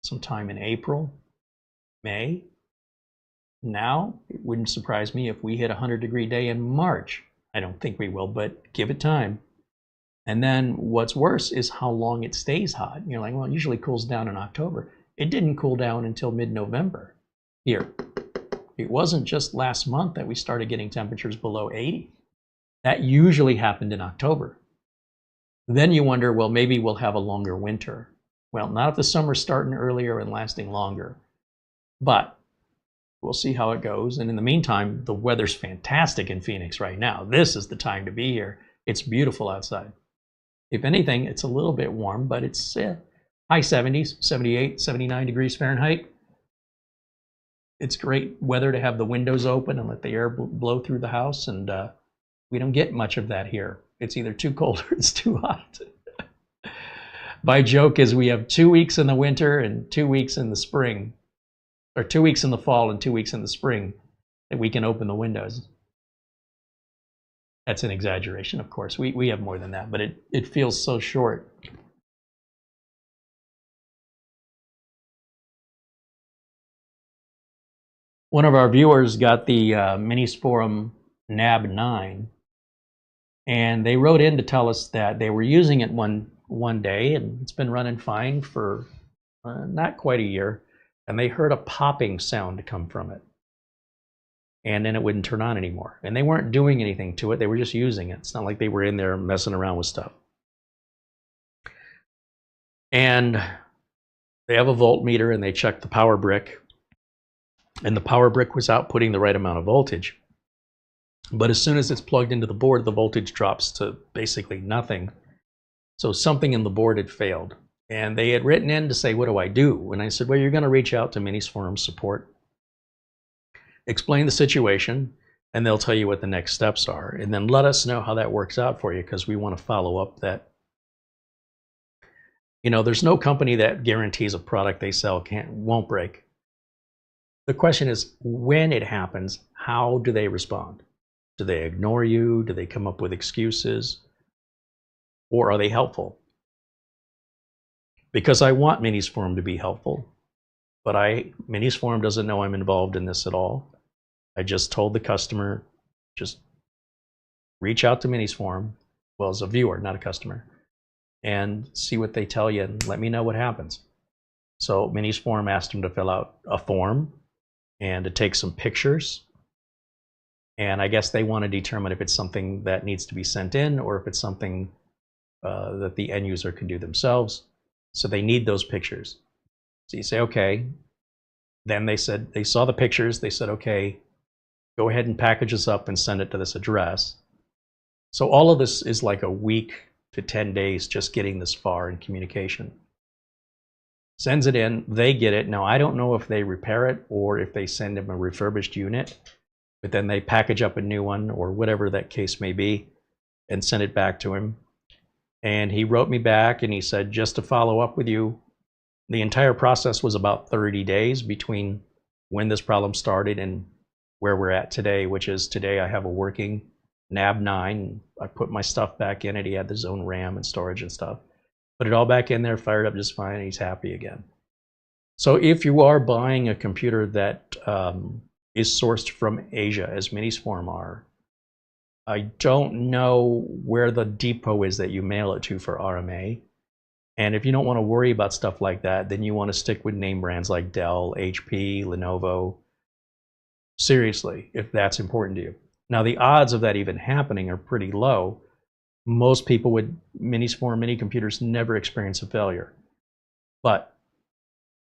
sometime in April, May. Now, it wouldn't surprise me if we hit a 100-degree day in March. I don't think we will, but give it time. And then what's worse is how long it stays hot. You're like, well, it usually cools down in October. It didn't cool down until mid-November here. It wasn't just last month that we started getting temperatures below 80. That usually happened in October. Then you wonder, well, maybe we'll have a longer winter. Well, not if the summer's starting earlier and lasting longer. But we'll see how it goes. And in the meantime, the weather's fantastic in Phoenix right now. This is the time to be here. It's beautiful outside. If anything, it's a little bit warm, but it's high 70s, 78, 79 degrees Fahrenheit. It's great weather to have the windows open and let the air blow through the house, and we don't get much of that here. It's either too cold or it's too hot. My joke is we have 2 weeks in the winter and 2 weeks in the spring, or 2 weeks in the fall and 2 weeks in the spring that we can open the windows. That's an exaggeration, of course. We have more than that, but it feels so short. One of our viewers got the Minisporum NAB 9, and they wrote in to tell us that they were using it one day, and it's been running fine for not quite a year, and they heard a popping sound come from it. And then it wouldn't turn on anymore. And they weren't doing anything to it. They were just using it. It's not like they were in there messing around with stuff. And they have a voltmeter, and they checked the power brick. And the power brick was outputting the right amount of voltage. But as soon as it's plugged into the board, the voltage drops to basically nothing. So something in the board had failed. And they had written in to say, what do I do? And I said, well, you're going to reach out to Minisporum support. Explain the situation, and they'll tell you what the next steps are. And then let us know how that works out for you, because we want to follow up that. You know, there's no company that guarantees a product they sell won't break. The question is, when it happens, how do they respond? Do they ignore you? Do they come up with excuses? Or are they helpful? Because I want Minisporum to be helpful, but Minisporum doesn't know I'm involved in this at all. I just told the customer, just reach out to Minisporum, well, as a viewer, not a customer, and see what they tell you and let me know what happens. So Minisporum asked them to fill out a form and to take some pictures. And I guess they want to determine if it's something that needs to be sent in or if it's something that the end user can do themselves. So they need those pictures. So you say, okay. Then they said, they saw the pictures. They said, okay, go ahead and package this up and send it to this address. So all of this is like a week to 10 days just getting this far in communication. Sends it in, they get it. Now, I don't know if they repair it or if they send him a refurbished unit, but then they package up a new one or whatever that case may be and send it back to him. And he wrote me back and he said, just to follow up with you, the entire process was about 30 days between when this problem started and where we're at today, which is today I have a working NAB9. I put my stuff back in it. He had his own RAM and storage and stuff. Put it all back in there, fired up just fine, and he's happy again. So if you are buying a computer that is sourced from Asia, as Minisform are, I don't know where the depot is that you mail it to for RMA. And if you don't want to worry about stuff like that, then you want to stick with name brands like Dell, HP, Lenovo. Seriously, if that's important to you. Now, the odds of that even happening are pretty low. Most people with Minisform mini computers never experience a failure. But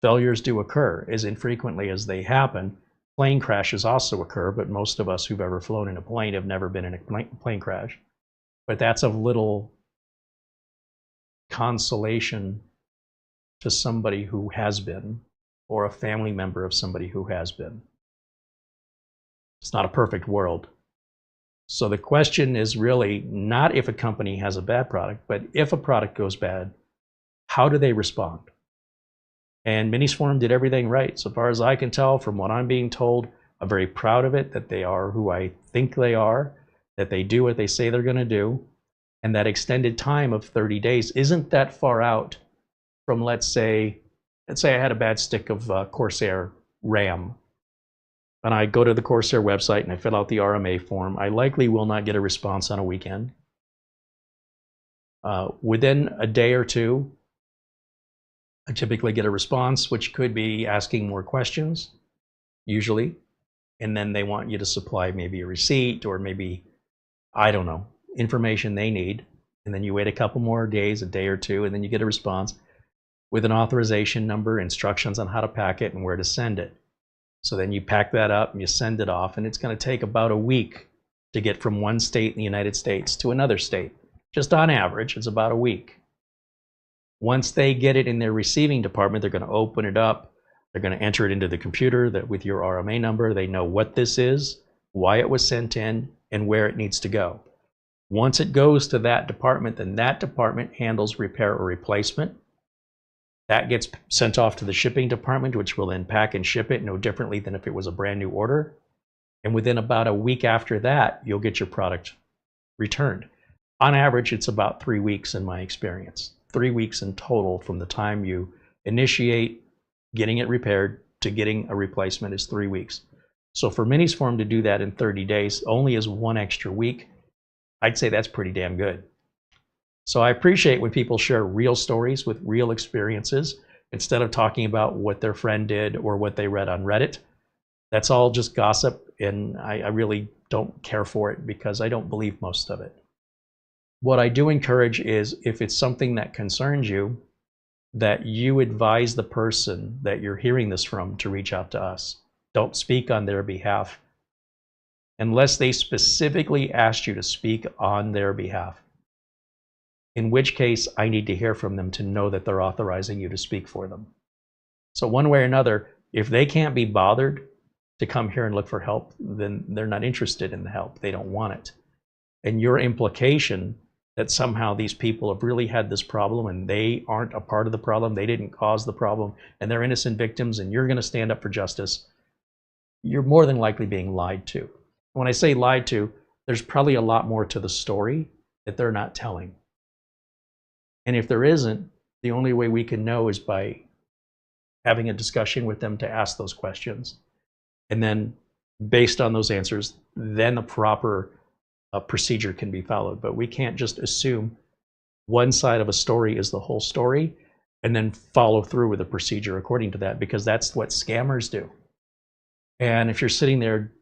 failures do occur as infrequently as they happen. Plane crashes also occur, but most of us who've ever flown in a plane have never been in a plane crash. But that's of little consolation to somebody who has been, or a family member of somebody who has been. It's not a perfect world. So the question is really not if a company has a bad product, but if a product goes bad, how do they respond? And Minisform did everything right. So far as I can tell from what I'm being told, I'm very proud of it, that they are who I think they are, that they do what they say they're going to do, and that extended time of 30 days isn't that far out from, let's say I had a bad stick of Corsair RAM, and I go to the Corsair website and I fill out the RMA form. I likely will not get a response on a weekend. Within a day or two, I typically get a response, which could be asking more questions, usually, and then they want you to supply maybe a receipt or maybe, I don't know, information they need, and then you wait a couple more days, a day or two, and then you get a response with an authorization number, instructions on how to pack it and where to send it. So then you pack that up and you send it off, and it's going to take about a week to get from one state in the United States to another state. Just on average, it's about a week. Once they get it in their receiving department, they're going to open it up. They're going to enter it into the computer that with your RMA number. They know what this is, why it was sent in, and where it needs to go. Once it goes to that department, then that department handles repair or replacement. That gets sent off to the shipping department, which will then pack and ship it no differently than if it was a brand new order. And within about a week after that, you'll get your product returned. On average, it's about 3 weeks in my experience. 3 weeks in total from the time you initiate getting it repaired to getting a replacement is 3 weeks. So for Minisform to do that in 30 days only is 1 extra week. I'd say that's pretty damn good. So I appreciate when people share real stories with real experiences instead of talking about what their friend did or what they read on Reddit. That's all just gossip, and I really don't care for it because I don't believe most of it. What I do encourage is if it's something that concerns you, that you advise the person that you're hearing this from to reach out to us. Don't speak on their behalf unless they specifically asked you to speak on their behalf. In which case, I need to hear from them to know that they're authorizing you to speak for them. So one way or another, if they can't be bothered to come here and look for help, then they're not interested in the help. They don't want it. And your implication that somehow these people have really had this problem and they aren't a part of the problem, they didn't cause the problem, and they're innocent victims, and you're going to stand up for justice, you're more than likely being lied to. When I say lied to, there's probably a lot more to the story that they're not telling. And if there isn't, the only way we can know is by having a discussion with them to ask those questions. And then based on those answers, then the proper procedure can be followed. But we can't just assume one side of a story is the whole story and then follow through with a procedure according to that, because that's what scammers do. And if you're sitting there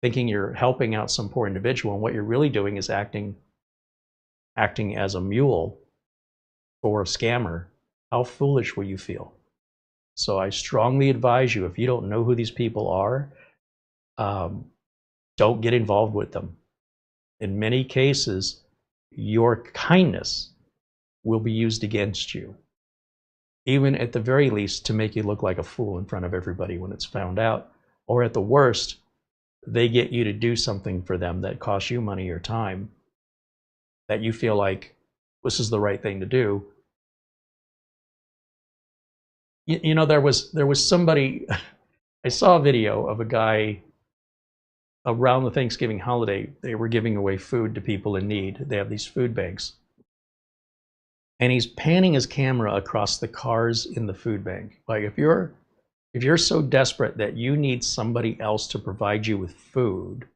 thinking you're helping out some poor individual, and what you're really doing is acting as a mule for a scammer, how foolish will you feel? So I strongly advise you, if you don't know who these people are, don't get involved with them. In many cases, your kindness will be used against you, even at the very least to make you look like a fool in front of everybody when it's found out, or at the worst, they get you to do something for them that costs you money or time that you feel like this is the right thing to do. You know, there was somebody, I saw a video of a guy around the Thanksgiving holiday. They were giving away food to people in need. They have these food banks. And he's panning his camera across the cars in the food bank. Like, if you're so desperate that you need somebody else to provide you with food,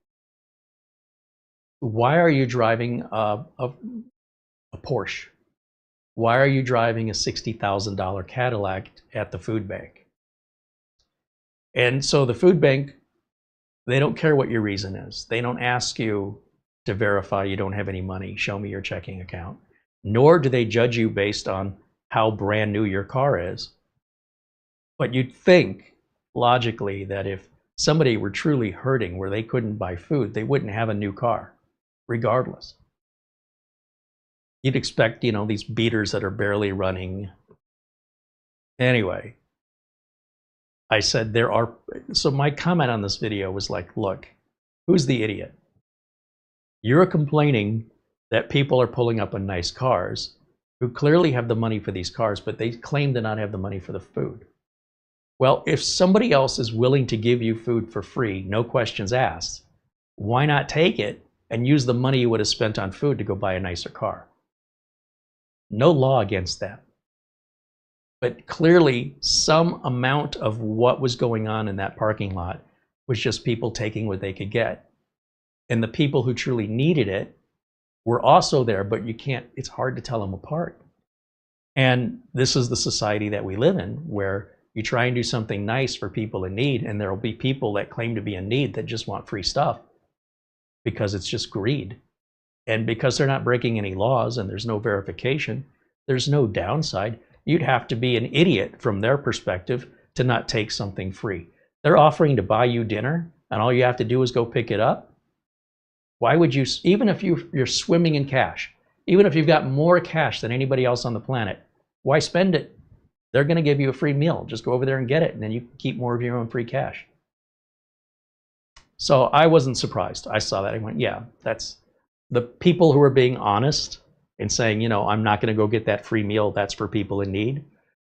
why are you driving a Porsche? Why are you driving a $60,000 Cadillac at the food bank? And so the food bank, they don't care what your reason is. They don't ask you to verify you don't have any money, show me your checking account. Nor do they judge you based on how brand new your car is. But you'd think, logically, that if somebody were truly hurting where they couldn't buy food, they wouldn't have a new car, regardless. You'd expect, you know, these beaters that are barely running. Anyway, I said so my comment on this video was like, look, who's the idiot? You're complaining that people are pulling up in nice cars who clearly have the money for these cars, but they claim to not have the money for the food. Well, if somebody else is willing to give you food for free, no questions asked, why not take it and use the money you would have spent on food to go buy a nicer car? No law against that. But clearly, some amount of what was going on in that parking lot was just people taking what they could get. And the people who truly needed it were also there, but it's hard to tell them apart. And this is the society that we live in, where you try and do something nice for people in need, and there will be people that claim to be in need that just want free stuff because it's just greed. And because they're not breaking any laws and there's no verification, there's no downside. You'd have to be an idiot from their perspective to not take something free. They're offering to buy you dinner and all you have to do is go pick it up. Why would you, even if you're swimming in cash, even if you've got more cash than anybody else on the planet, why spend it? They're going to give you a free meal. Just go over there and get it, and then you can keep more of your own free cash. So I wasn't surprised. I saw that. I went, yeah, that's the people who are being honest and saying, you know, I'm not going to go get that free meal, that's for people in need,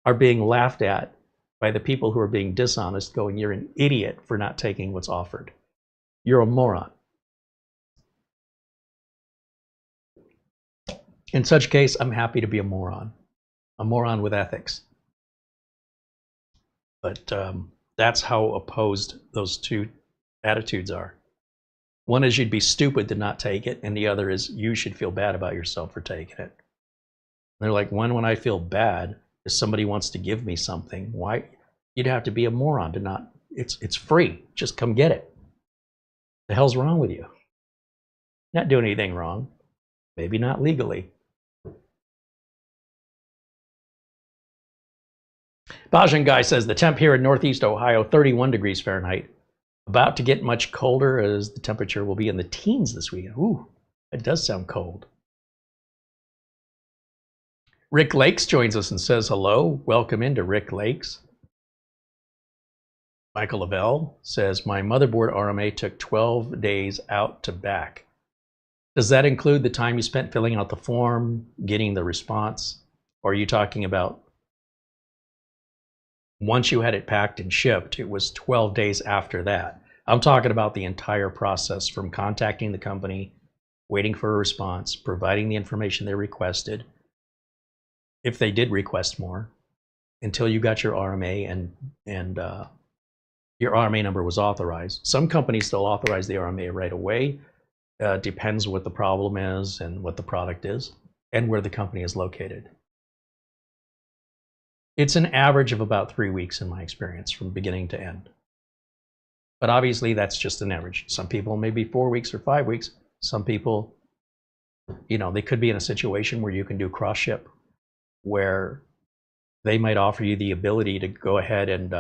are being laughed at by the people who are being dishonest, going, you're an idiot for not taking what's offered. You're a moron. In such case, I'm happy to be a moron with ethics. But that's how opposed those two attitudes are. One is you'd be stupid to not take it, and the other is you should feel bad about yourself for taking it. They're like, when I feel bad, if somebody wants to give me something, why? You'd have to be a moron to not, it's free, just come get it. The hell's wrong with you? Not doing anything wrong, maybe not legally. Bajan Guy says the temp here in Northeast Ohio, 31 degrees Fahrenheit. About to get much colder as the temperature will be in the teens this weekend. Ooh, it does sound cold. Rick Lakes joins us and says hello. Welcome into Rick Lakes. Michael Lavelle says, my motherboard RMA took 12 days out to back. Does that include the time you spent filling out the form, getting the response? Or are you talking about once you had it packed and shipped, it was 12 days after that? I'm talking about the entire process from contacting the company, waiting for a response, providing the information they requested, if they did request more, until you got your RMA and your RMA number was authorized. Some companies still authorize the RMA right away. Depends what the problem is and what the product is and where the company is located. It's an average of about 3 weeks in my experience from beginning to end. But obviously that's just an average. Some people maybe 4 weeks or 5 weeks. Some people, you know, they could be in a situation where you can do cross ship, where they might offer you the ability to go ahead and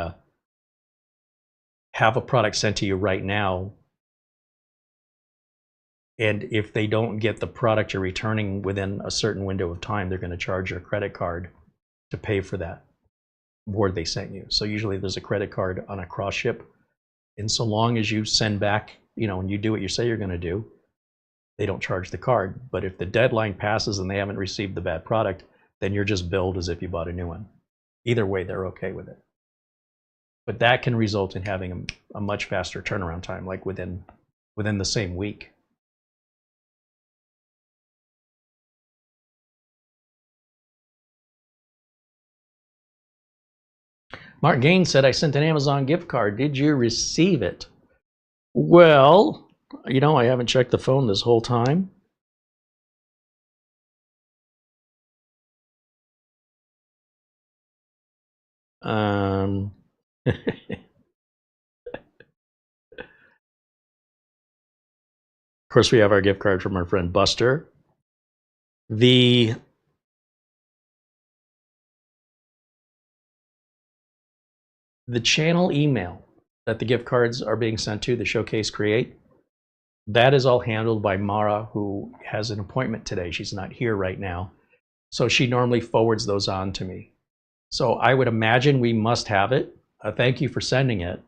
have a product sent to you right now And if they don't get the product you're returning within a certain window of time, they're going to charge your credit card to pay for that board they sent you. So usually there's a credit card on a cross ship. And so long as you send back, you know, and you do what you say you're going to do, they don't charge the card. But if the deadline passes and they haven't received the bad product, then you're just billed as if you bought a new one. Either way, they're okay with it. But that can result in having a much faster turnaround time, like within the same week. Mark Gaines said, I sent an Amazon gift card. Did you receive it? Well, you know, I haven't checked the phone this whole time. Of course, we have our gift card from our friend Buster. The channel email that the gift cards are being sent to, the Showcase Create, that is all handled by Mara, who has an appointment today. She's not here right now. So she normally forwards those on to me. So I would imagine we must have it. Thank you for sending it.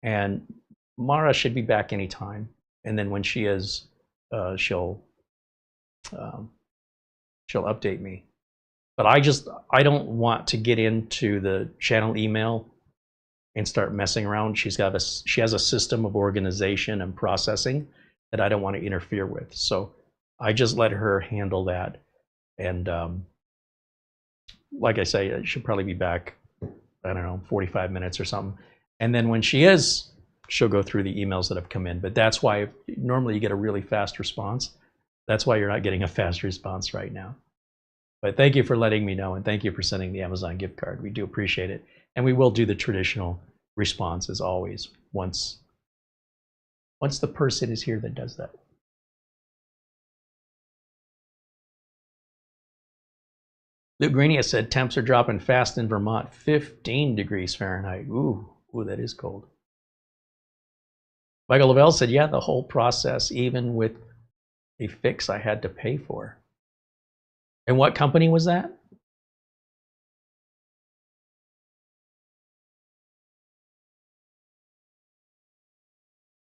And Mara should be back anytime. And then when she is, she'll update me. But I don't want to get into the channel email and start messing around. She has a system of organization and processing that I don't want to interfere with. So I just let her handle that. And like I say, she'll probably be back, I don't know, 45 minutes or something. And then when she is, she'll go through the emails that have come in. But that's why normally you get a really fast response. That's why you're not getting a fast response right now. But thank you for letting me know, and thank you for sending the Amazon gift card. We do appreciate it. And we will do the traditional response as always once the person is here that does that. Luke Greenia said temps are dropping fast in Vermont, 15 degrees Fahrenheit. Ooh, that is cold. Michael Lavelle said, yeah, the whole process, even with a fix I had to pay for. And what company was that?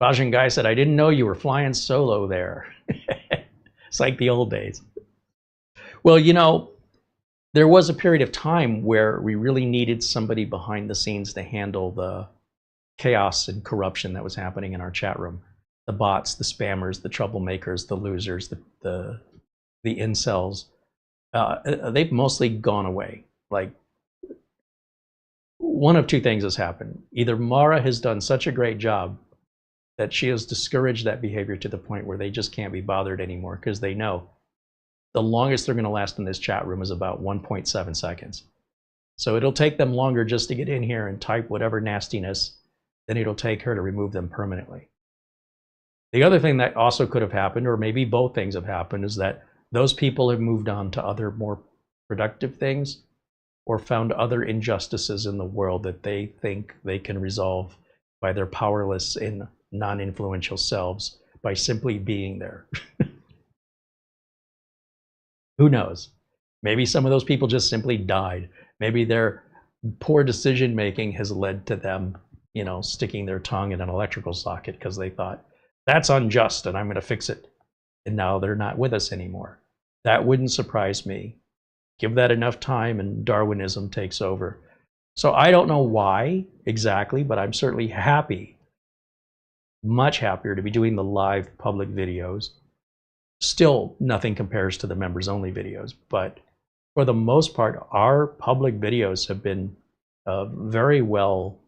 Rajan Guy said, I didn't know you were flying solo there. It's like the old days. Well, you know, there was a period of time where we really needed somebody behind the scenes to handle the chaos and corruption that was happening in our chat room. The bots, the spammers, the troublemakers, the losers, the incels. They've mostly gone away. Like, one of two things has happened. Either Mara has done such a great job that she has discouraged that behavior to the point where they just can't be bothered anymore, because they know the longest they're going to last in this chat room is about 1.7 seconds. So it'll take them longer just to get in here and type whatever nastiness than it'll take her to remove them permanently. The other thing that also could have happened, or maybe both things have happened, is that those people have moved on to other more productive things, or found other injustices in the world that they think they can resolve by their powerless and non-influential selves by simply being there. Who knows? Maybe some of those people just simply died. Maybe their poor decision making has led to them, you know, sticking their tongue in an electrical socket because they thought, that's unjust and I'm going to fix it. And now they're not with us anymore. That wouldn't surprise me. Give that enough time and Darwinism takes over. So I don't know why exactly, but I'm certainly happy, much happier to be doing the live public videos. Still, nothing compares to the members only videos, but for the most part, our public videos have been very well,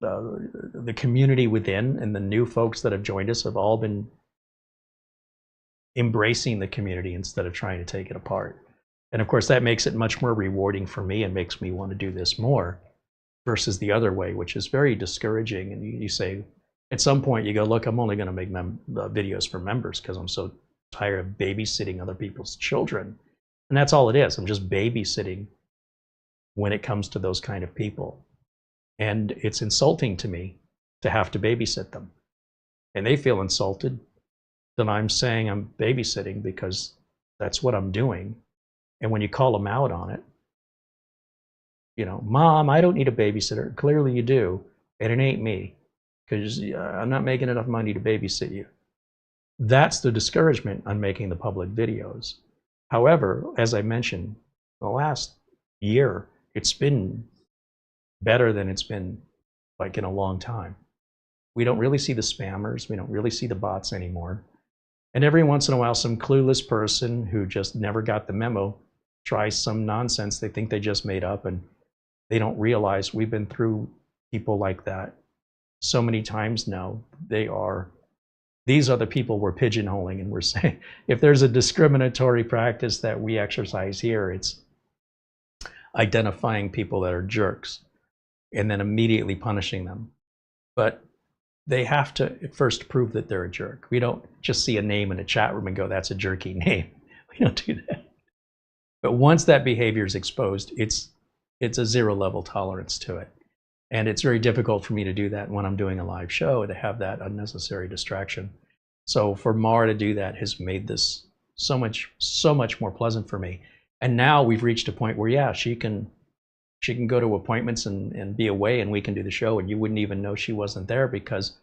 the community within and the new folks that have joined us have all been embracing the community instead of trying to take it apart. And of course, that makes it much more rewarding for me and makes me want to do this more versus the other way, which is very discouraging. And you say, at some point you go, look, I'm only going to make videos for members because I'm so tired of babysitting other people's children. And that's all it is. I'm just babysitting when it comes to those kind of people. And it's insulting to me to have to babysit them. and they feel insulted that I'm saying I'm babysitting because that's what I'm doing. And when you call them out on it, you know, Mom, I don't need a babysitter. Clearly you do, and it ain't me, because I'm not making enough money to babysit you. That's the discouragement on making the public videos. However, as I mentioned, the last year, it's been better than it's been like in a long time. We don't really see the spammers. We don't really see the bots anymore. And every once in a while, some clueless person who just never got the memo tries some nonsense they think they just made up, and they don't realize we've been through people like that so many times now. These are the people we're pigeonholing, and we're saying if there's a discriminatory practice that we exercise here, it's identifying people that are jerks and then immediately punishing them. But they have to first prove that they're a jerk. We don't just see a name in a chat room and go, that's a jerky name. We don't do that. But once that behavior is exposed, it's a zero level tolerance to it. And it's very difficult for me to do that when I'm doing a live show, to have that unnecessary distraction. So for Mara to do that has made this so much more pleasant for me. And now we've reached a point where, yeah, she can go to appointments and be away, and we can do the show, and you wouldn't even know she wasn't there because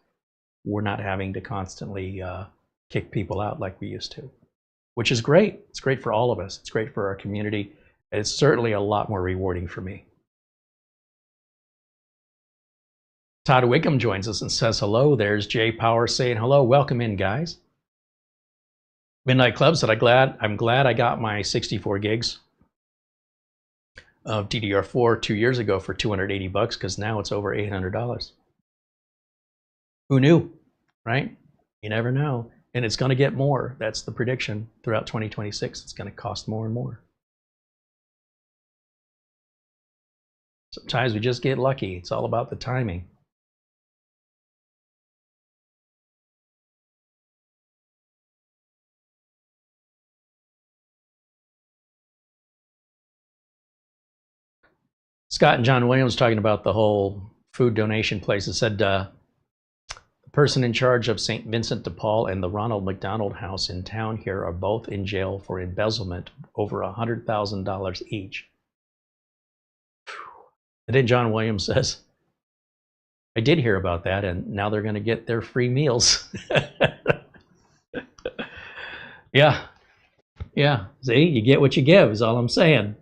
we're not having to constantly kick people out like we used to, which is great. It's great for all of us. It's great for our community. And it's certainly a lot more rewarding for me. Todd Wickham joins us and says hello. There's Jay Power saying hello. Welcome in, guys. Midnight Club said, I'm glad I got my 64 gigs of DDR4 2 years ago for $280 because now it's over $800. Who knew, right? You never know. And it's going to get more. That's the prediction throughout 2026. It's going to cost more and more. Sometimes we just get lucky. It's all about the timing. Scott and John Williams talking about the whole food donation place. It said the person in charge of St. Vincent de Paul and the Ronald McDonald House in town here are both in jail for embezzlement over $100,000 each. And then John Williams says, I did hear about that, and now they're going to get their free meals. Yeah. See, you get what you give is all I'm saying.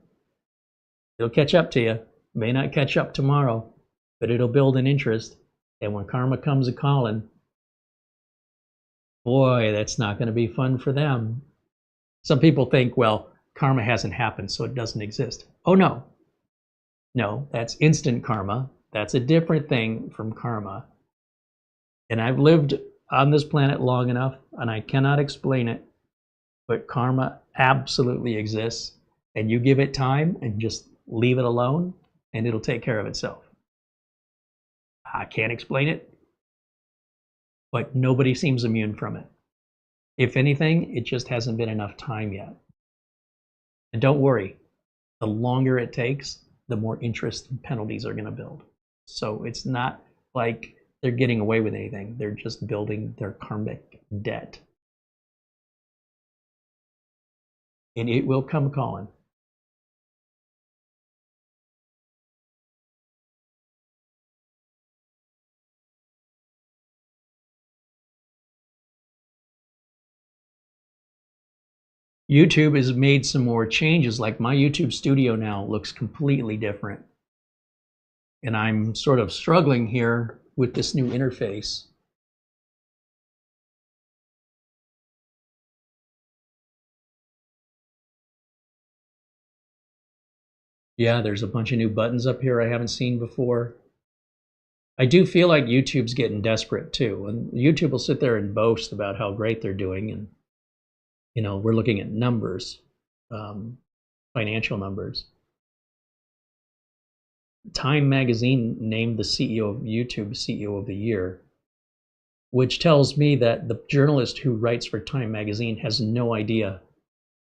It'll catch up to you. May not catch up tomorrow, but it'll build an interest. And when karma comes a calling, boy, that's not going to be fun for them. Some people think, well, karma hasn't happened, so it doesn't exist. Oh, no. No, that's instant karma. That's a different thing from karma. And I've lived on this planet long enough, and I cannot explain it, but karma absolutely exists. And you give it time and just leave it alone, and it'll take care of itself. I can't explain it, but nobody seems immune from it. If anything, it just hasn't been enough time yet. And don't worry, the longer it takes, the more interest and penalties are going to build. So it's not like they're getting away with anything. They're just building their karmic debt. And it will come calling. YouTube has made some more changes. Like my YouTube studio now looks completely different. And I'm sort of struggling here with this new interface. Yeah, there's a bunch of new buttons up here I haven't seen before. I do feel like YouTube's getting desperate too. And YouTube will sit there and boast about how great they're doing. And, you know, we're looking at numbers, financial numbers. Time magazine named the CEO of YouTube CEO of the Year, which tells me that the journalist who writes for Time magazine has no idea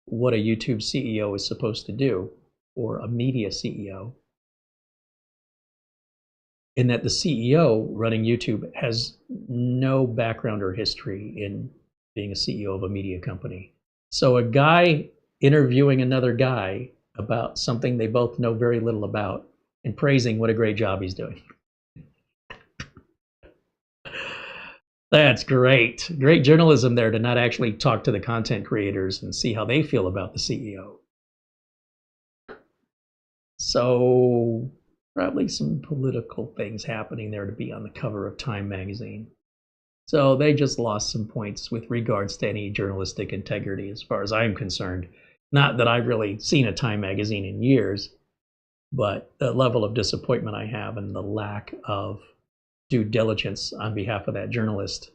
what a YouTube CEO is supposed to do, or a media CEO. in that the CEO running YouTube has no background or history in being a CEO of a media company. So a guy interviewing another guy about something they both know very little about and praising what a great job he's doing. That's great. Great journalism there to not actually talk to the content creators and see how they feel about the CEO. So probably some political things happening there to be on the cover of Time magazine. So they just lost some points with regards to any journalistic integrity as far as I'm concerned. Not that I've really seen a Time magazine in years, but the level of disappointment I have and the lack of due diligence on behalf of that journalist,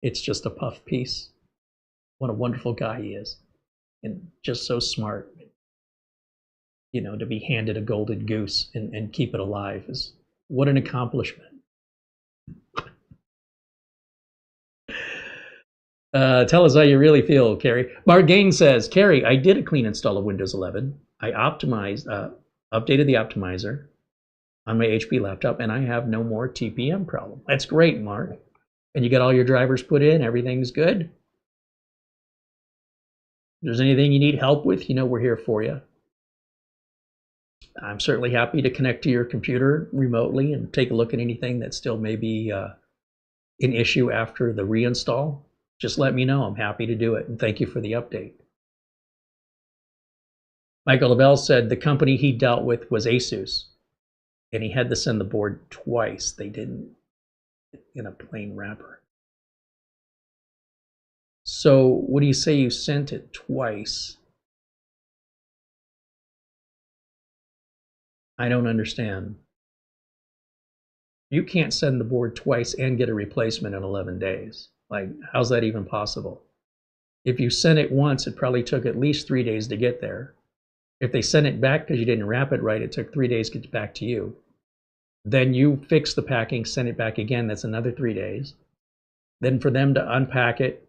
it's just a puff piece. What a wonderful guy he is, and just so smart. You know, to be handed a golden goose and keep it alive is what an accomplishment. Tell us how you really feel, Carey. Mark Gaines says, Carey, I did a clean install of Windows 11. I optimized, updated the optimizer on my HP laptop, and I have no more TPM problem. That's great, Mark. And you got all your drivers put in, everything's good. If there's anything you need help with, you know we're here for you. I'm certainly happy to connect to your computer remotely and take a look at anything that still may be an issue after the reinstall. Just let me know. I'm happy to do it, and thank you for the update. Michael Lavelle said the company he dealt with was Asus, and he had to send the board twice. They didn't in a plain wrapper. So what do you say you sent it twice? I don't understand. You can't send the board twice and get a replacement in 11 days. Like, how's that even possible? If you sent it once, it probably took at least 3 days to get there. If they sent it back because you didn't wrap it right, it took 3 days to get back to you. Then you fix the packing, send it back again, that's another 3 days. Then for them to unpack it,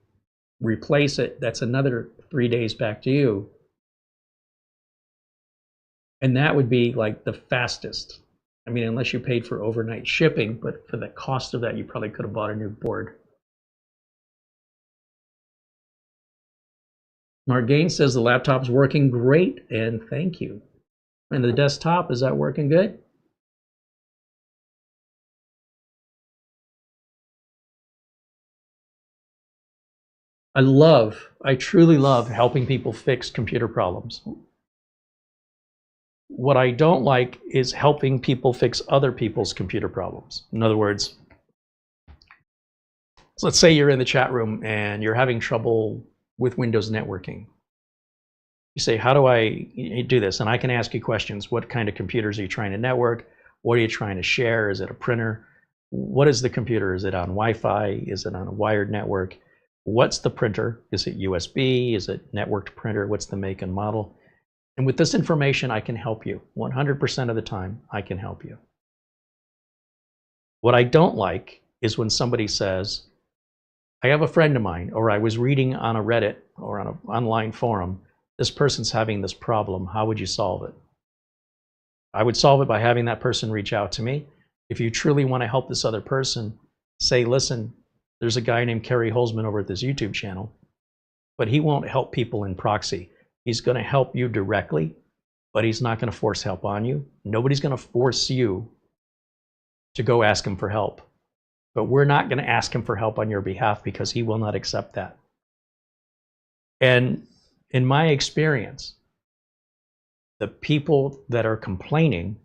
replace it, that's another 3 days back to you. And that would be like the fastest. I mean, unless you paid for overnight shipping, but for the cost of that, you probably could have bought a new board. Mark Gaines says the laptop's working great, and thank you. And the desktop, is that working good? I truly love helping people fix computer problems. What I don't like is helping people fix other people's computer problems. In other words, so let's say you're in the chat room and you're having trouble with Windows networking. You say, how do I do this? And I can ask you questions. What kind of computers are you trying to network? What are you trying to share? Is it a printer? What is the computer? Is it on Wi-Fi? Is it on a wired network? What's the printer? Is it USB? Is it networked printer? What's the make and model? And with this information, I can help you. 100% of the time, I can help you. What I don't like is when somebody says, I have a friend of mine, or I was reading on a Reddit or on an online forum, this person's having this problem. How would you solve it? I would solve it by having that person reach out to me. If you truly want to help this other person, say, listen, there's a guy named Carey Holzman over at this YouTube channel, but he won't help people in proxy. He's going to help you directly, but he's not going to force help on you. Nobody's going to force you to go ask him for help. But we're not going to ask him for help on your behalf because he will not accept that. And in my experience, the people that are complaining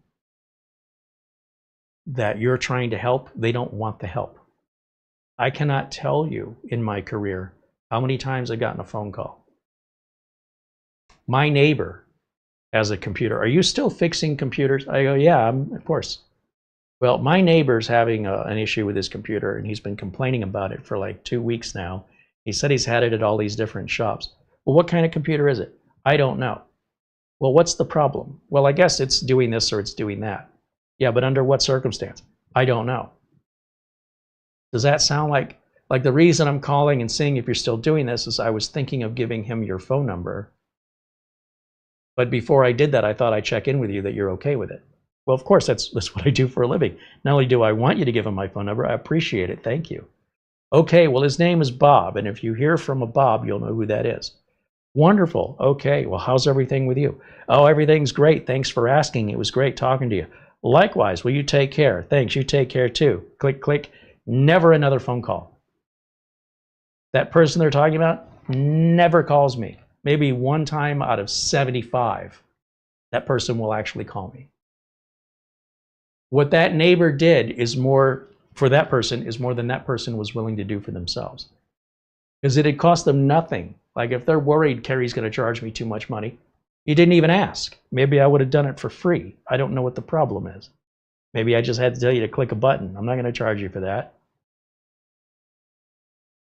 that you're trying to help, they don't want the help. I cannot tell you in my career how many times I've gotten a phone call. My neighbor has a computer. Are you still fixing computers? I go, yeah, of course. Well, my neighbor's having an issue with his computer, and he's been complaining about it for like 2 weeks now. He said he's had it at all these different shops. Well, what kind of computer is it? I don't know. Well, what's the problem? Well, I guess it's doing this or it's doing that. Yeah, but under what circumstance? I don't know. Does that sound like the reason I'm calling and seeing if you're still doing this is I was thinking of giving him your phone number. But before I did that, I thought I'd check in with you that you're okay with it. Well, of course, that's what I do for a living. Not only do I want you to give him my phone number, I appreciate it. Thank you. Okay, well, his name is Bob, and if you hear from a Bob, you'll know who that is. Wonderful. Okay, well, how's everything with you? Oh, everything's great. Thanks for asking. It was great talking to you. Likewise, will you take care? Thanks, you take care too. Click, click. Never another phone call. That person they're talking about never calls me. Maybe one time out of 75, that person will actually call me. What that neighbor did is more for that person is more than that person was willing to do for themselves. Because it had cost them nothing. Like if they're worried Carey's going to charge me too much money, he didn't even ask. Maybe I would have done it for free. I don't know what the problem is. Maybe I just had to tell you to click a button. I'm not going to charge you for that.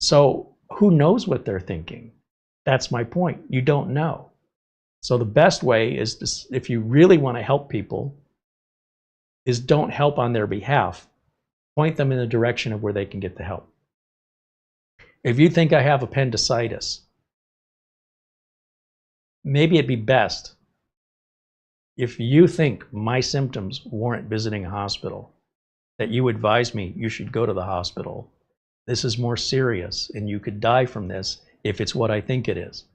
So who knows what they're thinking? That's my point. You don't know. So the best way is to, if you really want to help people, is don't help on their behalf. Point them in the direction of where they can get the help. If you think I have appendicitis, maybe it'd be best if you think my symptoms warrant visiting a hospital, that you advise me you should go to the hospital. This is more serious and you could die from this if it's what I think it is.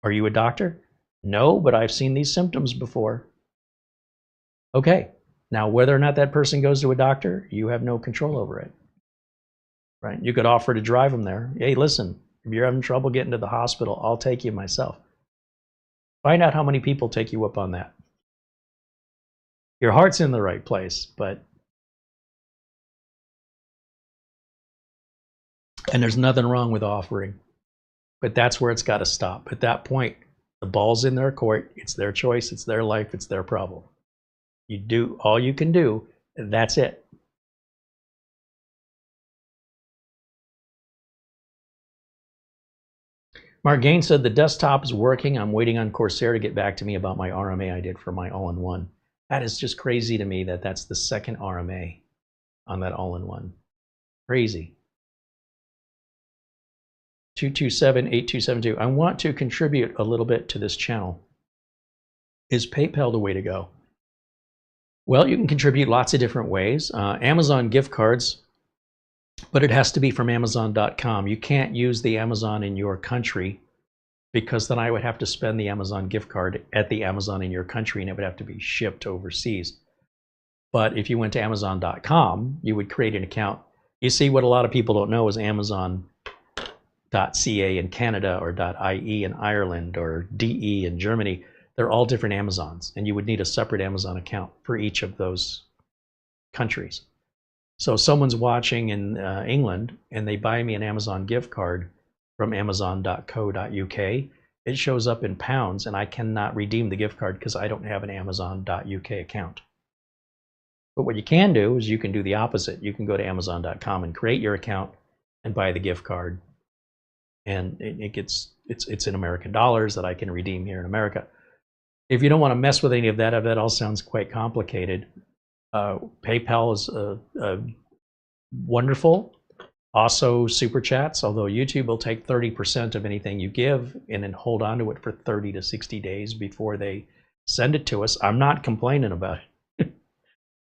Are you a doctor? No, but I've seen these symptoms before. Okay, now whether or not that person goes to a doctor, you have no control over it. Right? You could offer to drive them there. Hey, listen, if you're having trouble getting to the hospital, I'll take you myself. Find out how many people take you up on that. Your heart's in the right place, and there's nothing wrong with offering, but that's where it's got to stop. At that point, the ball's in their court. It's their choice. It's their life. It's their problem. You do all you can do, and that's it. Mark Gaines said, the desktop is working. I'm waiting on Corsair to get back to me about my RMA I did for my all-in-one. That is just crazy to me that that's the second RMA on that all-in-one. Crazy. 227-8272. I want to contribute a little bit to this channel. Is PayPal the way to go? Well, you can contribute lots of different ways. Amazon gift cards, but it has to be from Amazon.com. You can't use the Amazon in your country, because then I would have to spend the Amazon gift card at the Amazon in your country and it would have to be shipped overseas. But if you went to Amazon.com, you would create an account. You see, what a lot of people don't know is Amazon.ca in Canada, or .ie in Ireland, or DE in Germany. They're all different Amazons, and you would need a separate Amazon account for each of those countries. So someone's watching in England and they buy me an Amazon gift card from amazon.co.uk. It shows up in pounds and I cannot redeem the gift card because I don't have an amazon.uk account. But what you can do is you can do the opposite. You can go to amazon.com and create your account and buy the gift card. And it's in American dollars that I can redeem here in America. If you don't want to mess with any of that, if that all sounds quite complicated, PayPal is wonderful. Also, super chats, although YouTube will take 30% of anything you give and then hold on to it for 30 to 60 days before they send it to us. I'm not complaining about it.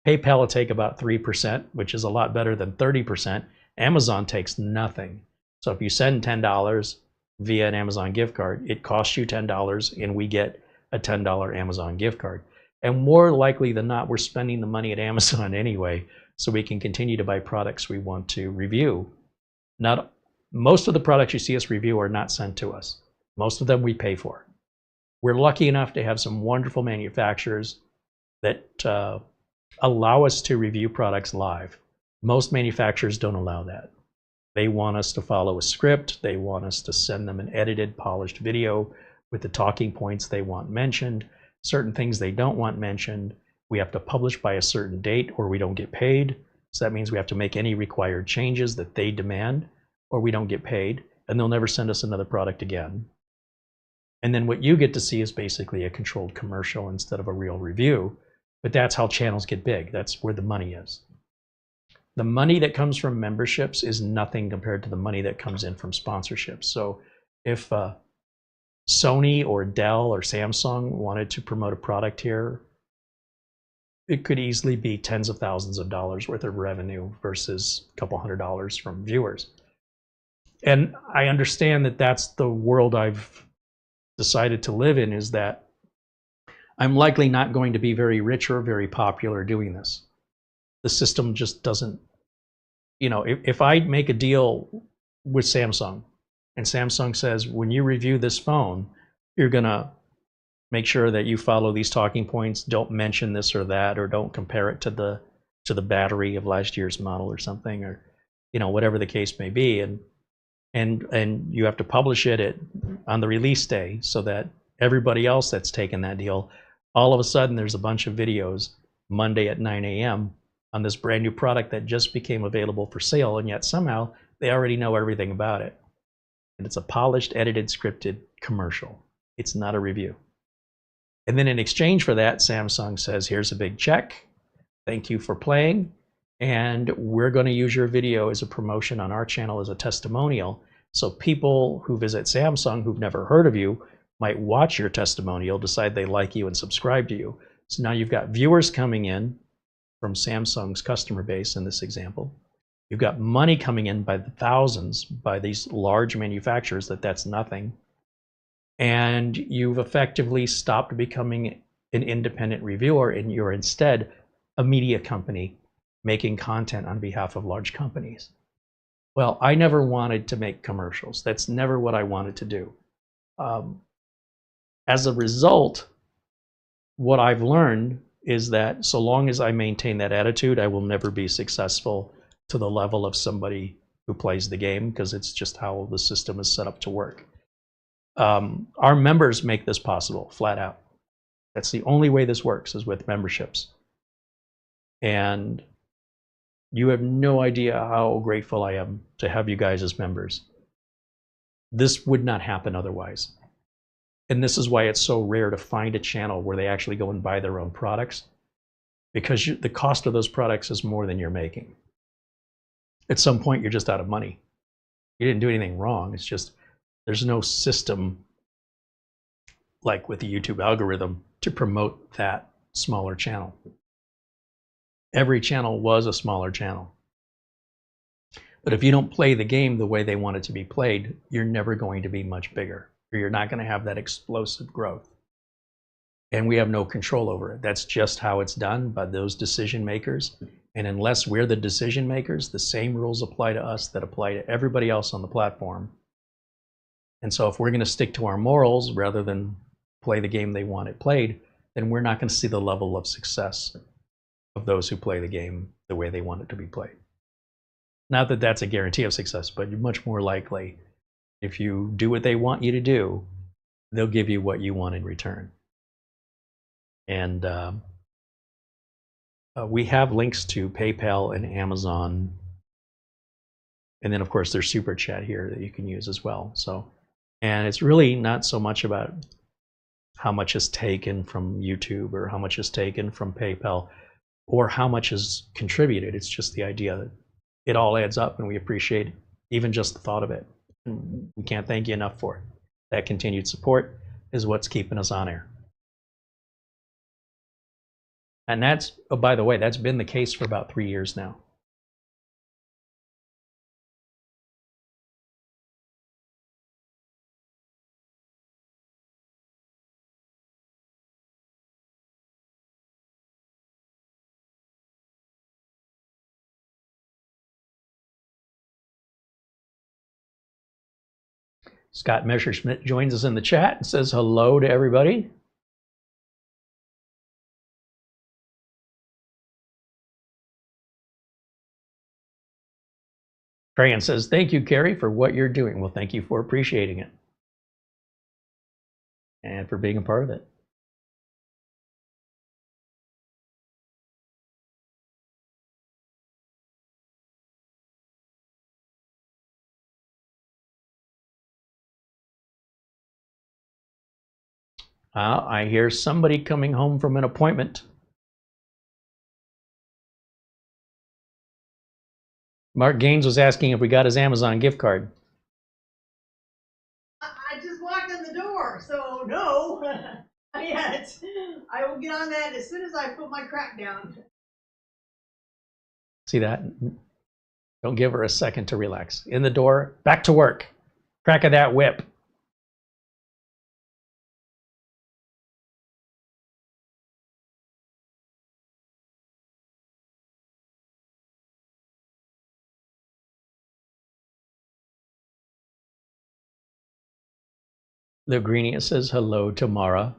PayPal will take about 3%, which is a lot better than 30%. Amazon takes nothing. So if you send $10 via an Amazon gift card, it costs you $10 and we get a $10 Amazon gift card. And more likely than not, we're spending the money at Amazon anyway, so we can continue to buy products we want to review. Most of the products you see us review are not sent to us. Most of them we pay for. We're lucky enough to have some wonderful manufacturers that allow us to review products live. Most manufacturers don't allow that. They want us to follow a script. They want us to send them an edited, polished video with the talking points they want mentioned. Certain things they don't want mentioned. We have to publish by a certain date or we don't get paid. So that means we have to make any required changes that they demand or we don't get paid, and they'll never send us another product again. And then what you get to see is basically a controlled commercial instead of a real review. But that's how channels get big. That's where the money is. The money that comes from memberships is nothing compared to the money that comes in from sponsorships. So if Sony or Dell or Samsung wanted to promote a product here, it could easily be tens of thousands of dollars worth of revenue versus a couple $100 from viewers. And I understand that that's the world I've decided to live in, is that I'm likely not going to be very rich or very popular doing this. The system just doesn't, you know, if I make a deal with Samsung and Samsung says, when you review this phone, you're going to make sure that you follow these talking points, don't mention this or that, or don't compare it to the battery of last year's model or something, or, you know, whatever the case may be. And you have to publish it on the release day so that everybody else that's taken that deal, all of a sudden there's a bunch of videos Monday at 9 a.m. on this brand new product that just became available for sale, and yet somehow they already know everything about it. And it's a polished, edited, scripted commercial. It's not a review. And then in exchange for that, Samsung says, here's a big check. Thank you for playing. And we're going to use your video as a promotion on our channel as a testimonial. So people who visit Samsung who've never heard of you might watch your testimonial, decide they like you, and subscribe to you. So now you've got viewers coming in from Samsung's customer base in this example. You've got money coming in by the thousands by these large manufacturers that's nothing. And you've effectively stopped becoming an independent reviewer, and you're instead a media company making content on behalf of large companies. Well, I never wanted to make commercials. That's never what I wanted to do. As a result, what I've learned is that so long as I maintain that attitude, I will never be successful to the level of somebody who plays the game, because it's just how the system is set up to work. Our members make this possible, flat out. That's the only way this works, is with memberships. And you have no idea how grateful I am to have you guys as members. This would not happen otherwise. And this is why it's so rare to find a channel where they actually go and buy their own products, because the cost of those products is more than you're making. At some point, you're just out of money. You didn't do anything wrong. It's just there's no system like with the YouTube algorithm to promote that smaller channel. Every channel was a smaller channel. But if you don't play the game the way they want it to be played, you're never going to be much bigger, or you're not going to have that explosive growth. And we have no control over it. That's just how it's done by those decision makers. And unless we're the decision makers, the same rules apply to us that apply to everybody else on the platform. And so if we're going to stick to our morals rather than play the game they want it played, then we're not going to see the level of success of those who play the game the way they want it to be played. Not that that's a guarantee of success, but you're much more likely, if you do what they want you to do, they'll give you what you want in return. And we have links to PayPal and Amazon. And then, of course, there's Super Chat here that you can use as well. So, and it's really not so much about how much is taken from YouTube or how much is taken from PayPal or how much is contributed. It's just the idea that it all adds up, and we appreciate even just the thought of it. And we can't thank you enough for it. That continued support is what's keeping us on air. And that's, oh, by the way, that's been the case for about 3 years now. Scott Messerschmidt joins us in the chat and says hello to everybody. Crayon says, thank you, Carey, for what you're doing. Well, thank you for appreciating it and for being a part of it. I hear somebody coming home from an appointment. Mark Gaines was asking if we got his Amazon gift card. I just walked in the door, so no, not yet. I will get on that as soon as I put my crack down. See that? Don't give her a second to relax. In the door, back to work. Crack of that whip. The greenie says hello to Mara.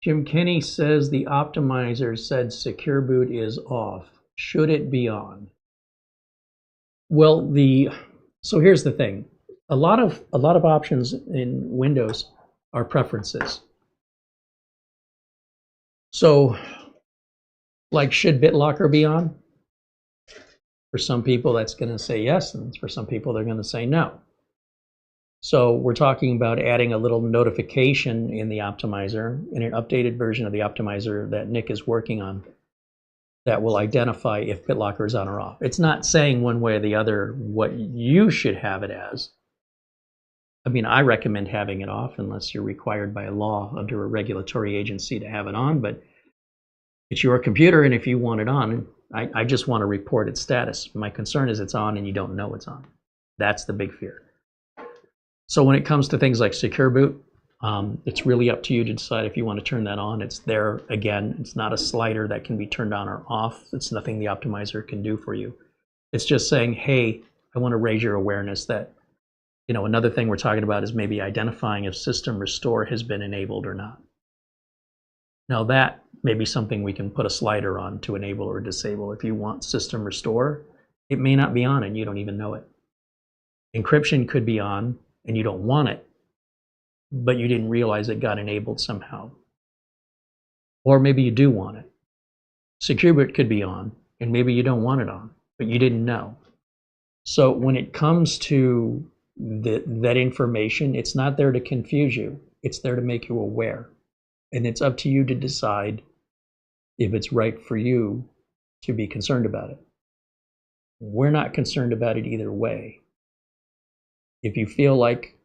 Jim Kenny says the optimizer said secure boot is off. Should it be on? Well, so here's the thing. A lot of options in Windows are preferences. So, like, should BitLocker be on? For some people, that's going to say yes, and for some people, they're going to say no. So we're talking about adding a little notification in the optimizer, in an updated version of the optimizer that Nick is working on, that will identify if BitLocker is on or off. It's not saying one way or the other what you should have it as. I mean, I recommend having it off unless you're required by law under a regulatory agency to have it on, but it's your computer, and if you want it on, I just want to report its status. My concern is it's on and you don't know it's on. That's the big fear. So when it comes to things like secure boot, it's really up to you to decide if you want to turn that on. It's there again. It's not a slider that can be turned on or off. It's nothing the optimizer can do for you. It's just saying, hey, I want to raise your awareness that, you know, another thing we're talking about is maybe identifying if system restore has been enabled or not. Now that may be something we can put a slider on to enable or disable. If you want system restore, it may not be on and you don't even know it. Encryption could be on and you don't want it, but you didn't realize it got enabled somehow. Or maybe you do want it. Secure boot could be on, and maybe you don't want it on, but you didn't know. So when it comes to that information, it's not there to confuse you. It's there to make you aware. And it's up to you to decide if it's right for you to be concerned about it. We're not concerned about it either way. If you feel like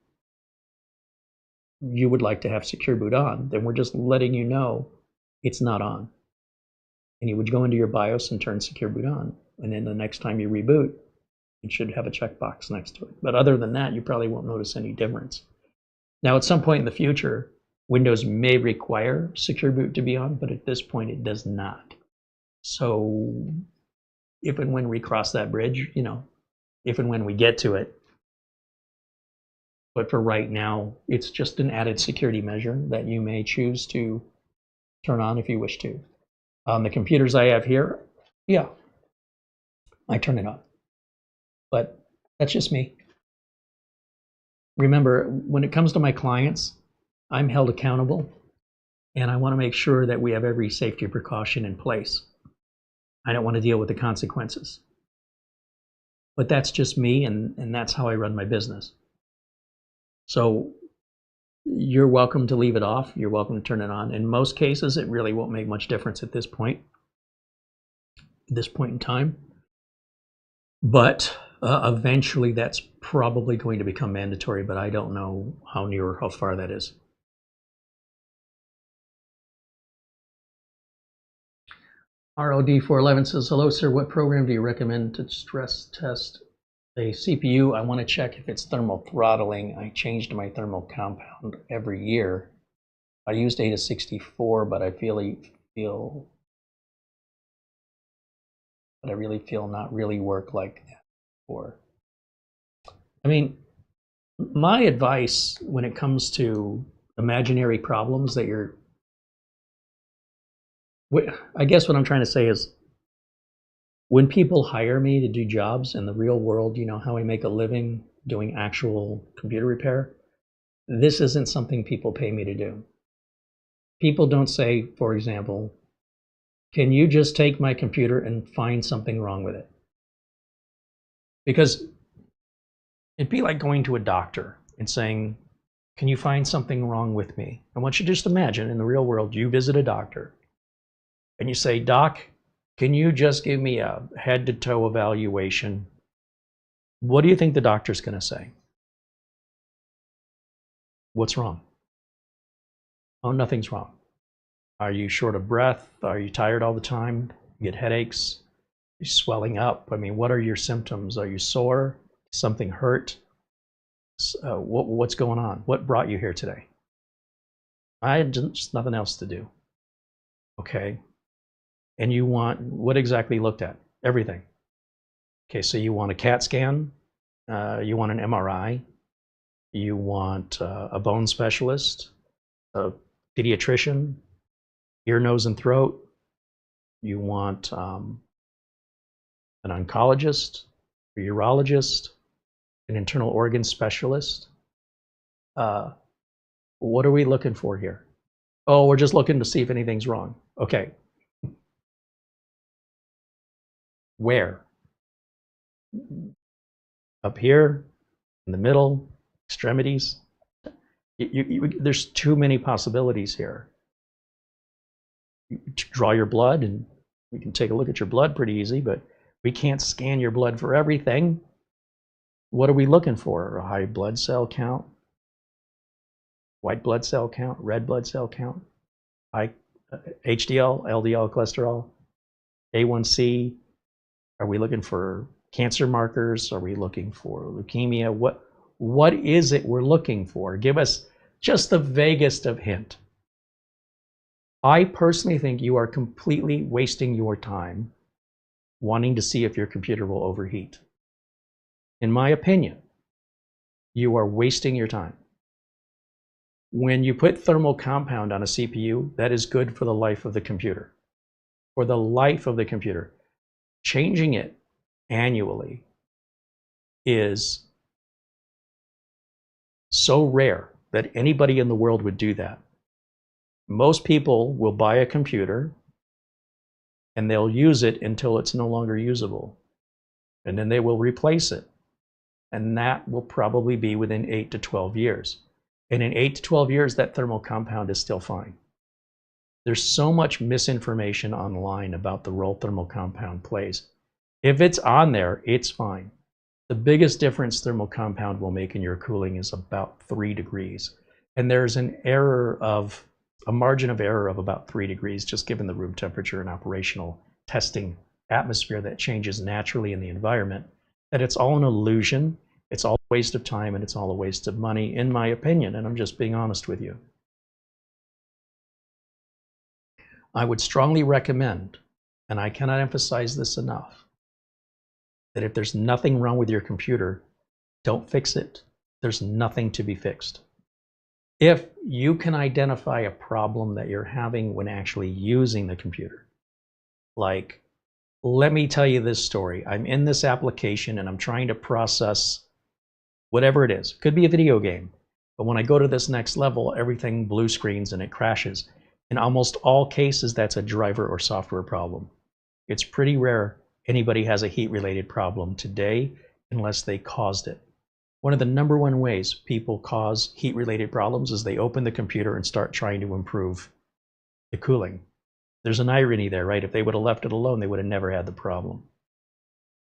you would like to have secure boot on, then we're just letting you know it's not on. And you would go into your BIOS and turn secure boot on. And then the next time you reboot, it should have a checkbox next to it. But other than that, you probably won't notice any difference. Now, at some point in the future, Windows may require secure boot to be on, but at this point it does not. So if and when we cross that bridge, you know, if and when we get to it. But for right now, it's just an added security measure that you may choose to turn on if you wish to. On the computers I have here, yeah, I turn it on. But that's just me. Remember, when it comes to my clients, I'm held accountable, and I want to make sure that we have every safety precaution in place. I don't want to deal with the consequences. But that's just me, and that's how I run my business. So you're welcome to leave it off. You're welcome to turn it on. In most cases, it really won't make much difference at this point in time. But eventually that's probably going to become mandatory, but I don't know how near or how far that is. ROD411 says, hello, sir. What program do you recommend to stress test a CPU? I want to check if it's thermal throttling. I changed my thermal compound every year. I used ATA64, but I really feel not really work like that before. I mean, my advice when it comes to imaginary problems that I guess what I'm trying to say is, when people hire me to do jobs in the real world, you know, how I make a living doing actual computer repair, this isn't something people pay me to do. People don't say, for example, can you just take my computer and find something wrong with it? Because it'd be like going to a doctor and saying, can you find something wrong with me? I want you to just imagine in the real world, you visit a doctor and you say, Doc, can you just give me a head to toe evaluation? What do you think the doctor's going to say? What's wrong? Oh, nothing's wrong. Are you short of breath? Are you tired all the time? You get headaches? Are you swelling up? I mean, what are your symptoms? Are you sore? Something hurt? What's going on? What brought you here today? I had just nothing else to do. Okay. And you want, what exactly looked at? Everything. Okay, so you want a CAT scan, you want an MRI, you want a bone specialist, a pediatrician, ear, nose, and throat, you want an oncologist, a urologist, an internal organ specialist. What are we looking for here? Oh, we're just looking to see if anything's wrong. Okay. Where? Up here, in the middle, extremities. There's too many possibilities here. You draw your blood and we can take a look at your blood pretty easy, but we can't scan your blood for everything. What are we looking for? A high blood cell count, white blood cell count, red blood cell count, high HDL, LDL cholesterol, A1C. Are we looking for cancer markers? Are we looking for leukemia? What is it we're looking for? Give us just the vaguest of hint. I personally think you are completely wasting your time wanting to see if your computer will overheat. In my opinion, you are wasting your time. When you put thermal compound on a CPU, that is good for the life of the computer. For the life of the computer. Changing it annually is so rare that anybody in the world would do that. Most people will buy a computer and they'll use it until it's no longer usable. And then they will replace it. And that will probably be within 8 to 12 years. And in 8 to 12 years, that thermal compound is still fine. There's so much misinformation online about the role thermal compound plays. If it's on there, it's fine. The biggest difference thermal compound will make in your cooling is about 3 degrees. And there's a margin of error of about 3 degrees, just given the room temperature and operational testing atmosphere that changes naturally in the environment, that it's all an illusion, it's all a waste of time, and it's all a waste of money, in my opinion, and I'm just being honest with you. I would strongly recommend, and I cannot emphasize this enough, that if there's nothing wrong with your computer, don't fix it. There's nothing to be fixed. If you can identify a problem that you're having when actually using the computer, like, let me tell you this story. I'm in this application and I'm trying to process whatever it is. It could be a video game, but when I go to this next level, everything blue screens and it crashes. In almost all cases, that's a driver or software problem. It's pretty rare anybody has a heat-related problem today unless they caused it. One of the #1 ways people cause heat-related problems is they open the computer and start trying to improve the cooling. There's an irony there, right? If they would have left it alone, they would have never had the problem.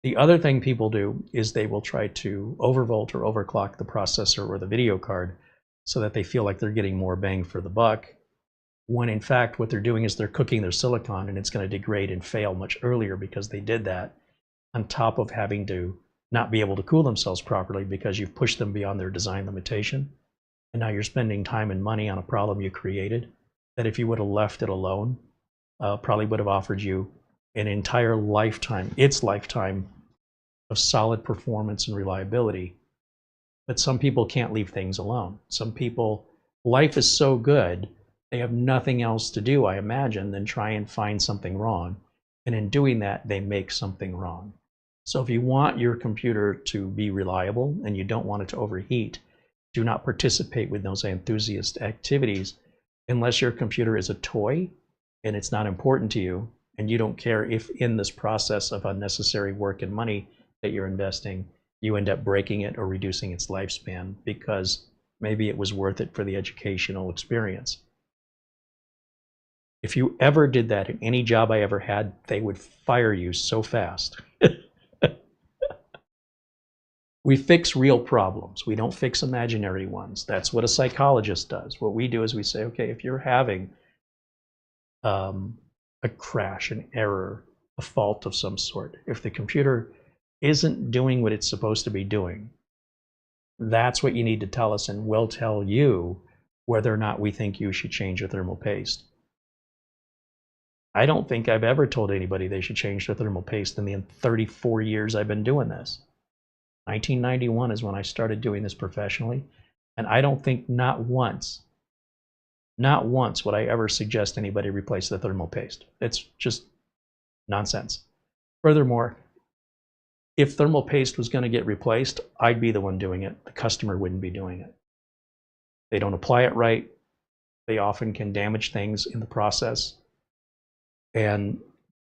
The other thing people do is they will try to overvolt or overclock the processor or the video card so that they feel like they're getting more bang for the buck, when in fact what they're doing is they're cooking their silicon and it's going to degrade and fail much earlier because they did that, on top of having to not be able to cool themselves properly because you've pushed them beyond their design limitation. And now you're spending time and money on a problem you created that if you would have left it alone, probably would have offered you an entire lifetime, its lifetime of solid performance and reliability. But some people can't leave things alone. Some people, life is so good, they have nothing else to do, I imagine, than try and find something wrong. And in doing that, they make something wrong. So if you want your computer to be reliable and you don't want it to overheat, do not participate with those enthusiast activities unless your computer is a toy and it's not important to you and you don't care if in this process of unnecessary work and money that you're investing, you end up breaking it or reducing its lifespan because maybe it was worth it for the educational experience. If you ever did that in any job I ever had, they would fire you so fast. We fix real problems. We don't fix imaginary ones. That's what a psychologist does. What we do is we say, okay, if you're having a crash, an error, a fault of some sort, if the computer isn't doing what it's supposed to be doing, that's what you need to tell us, and we'll tell you whether or not we think you should change your thermal paste. I don't think I've ever told anybody they should change their thermal paste in the 34 years I've been doing this. 1991 is when I started doing this professionally, and I don't think not once would I ever suggest anybody replace the thermal paste. It's just nonsense. Furthermore, if thermal paste was going to get replaced, I'd be the one doing it. The customer wouldn't be doing it. They don't apply it right. They often can damage things in the process. And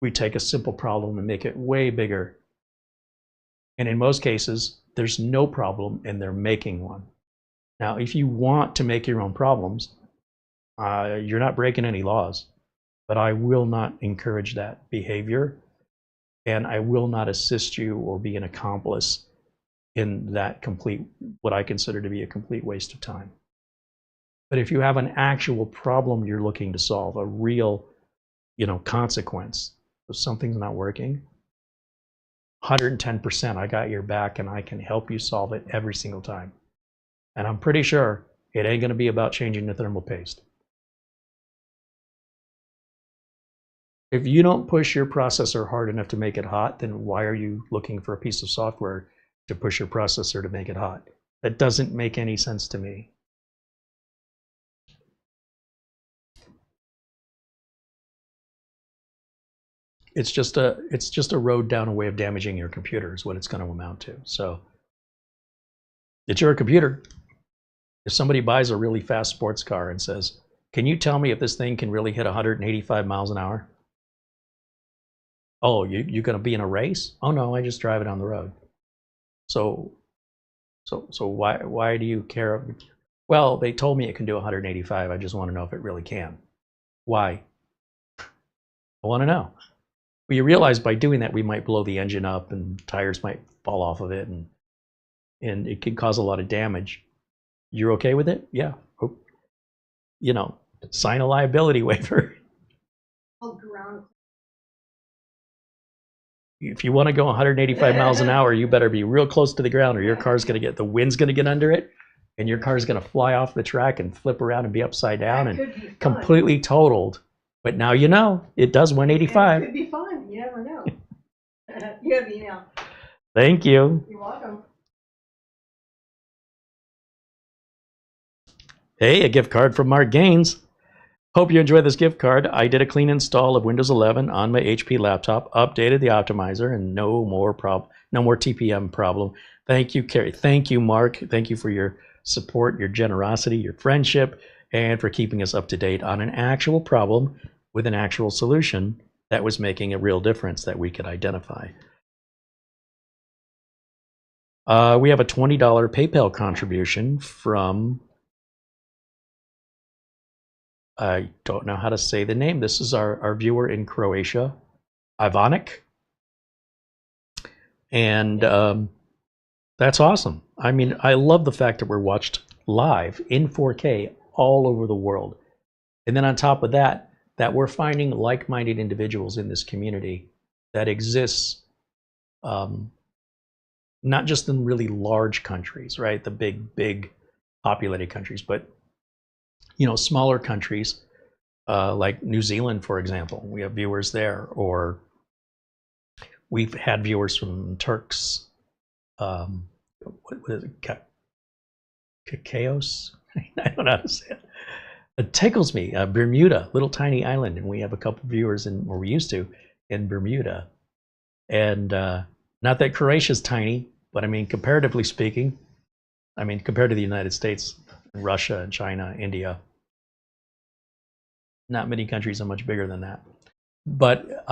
we take a simple problem and make it way bigger. And in most cases, there's no problem and they're making one. Now, if you want to make your own problems, you're not breaking any laws, but I will not encourage that behavior, and I will not assist you or be an accomplice in that what I consider to be a complete waste of time. But if you have an actual problem you're looking to solve, a real, consequence of something's not working, 110%, I got your back and I can help you solve it every single time. And I'm pretty sure it ain't going to be about changing the thermal paste. If you don't push your processor hard enough to make it hot, then why are you looking for a piece of software to push your processor to make it hot? That doesn't make any sense to me. It's just a road down a way of damaging your computer is what it's going to amount to. So it's your computer. If somebody buys a really fast sports car and says, can you tell me if this thing can really hit 185 miles an hour? Oh, you're going to be in a race? Oh no, I just drive it on the road. So why do you care? Well, they told me it can do 185. I just want to know if it really can. Why? I want to know. Well, you realize by doing that, we might blow the engine up and tires might fall off of it, and it can cause a lot of damage. You're okay with it? Yeah. Sign a liability waiver. If you want to go 185 miles an hour, you better be real close to the ground, or your car's going to the wind's going to get under it, and your car's going to fly off the track and flip around and be upside down and completely totaled. But now it does 185. It could be fun. You never know. You have email. Thank you. You're welcome. Hey, a gift card from Mark Gaines. Hope you enjoy this gift card. I did a clean install of Windows 11 on my HP laptop, updated the optimizer, and no more TPM problem. Thank you, Carey. Thank you, Mark. Thank you for your support, your generosity, your friendship, and for keeping us up to date on an actual problem with an actual solution that was making a real difference that we could identify. We have a $20 PayPal contribution from, I don't know how to say the name. This is our viewer in Croatia, Ivanik. And that's awesome. I mean, I love the fact that we're watched live in 4K all over the world. And then on top of that, we're finding like-minded individuals in this community that exists not just in really large countries, right? The big populated countries, but smaller countries like New Zealand, for example. We have viewers there, or we've had viewers from Turks. What is it? Cacaos? I don't know how to say it. It tickles me. Bermuda, little tiny island, and we have a couple viewers or we used to, in Bermuda. And not that Croatia's tiny, but I mean, comparatively speaking, compared to the United States, Russia, and China, India, not many countries are much bigger than that. But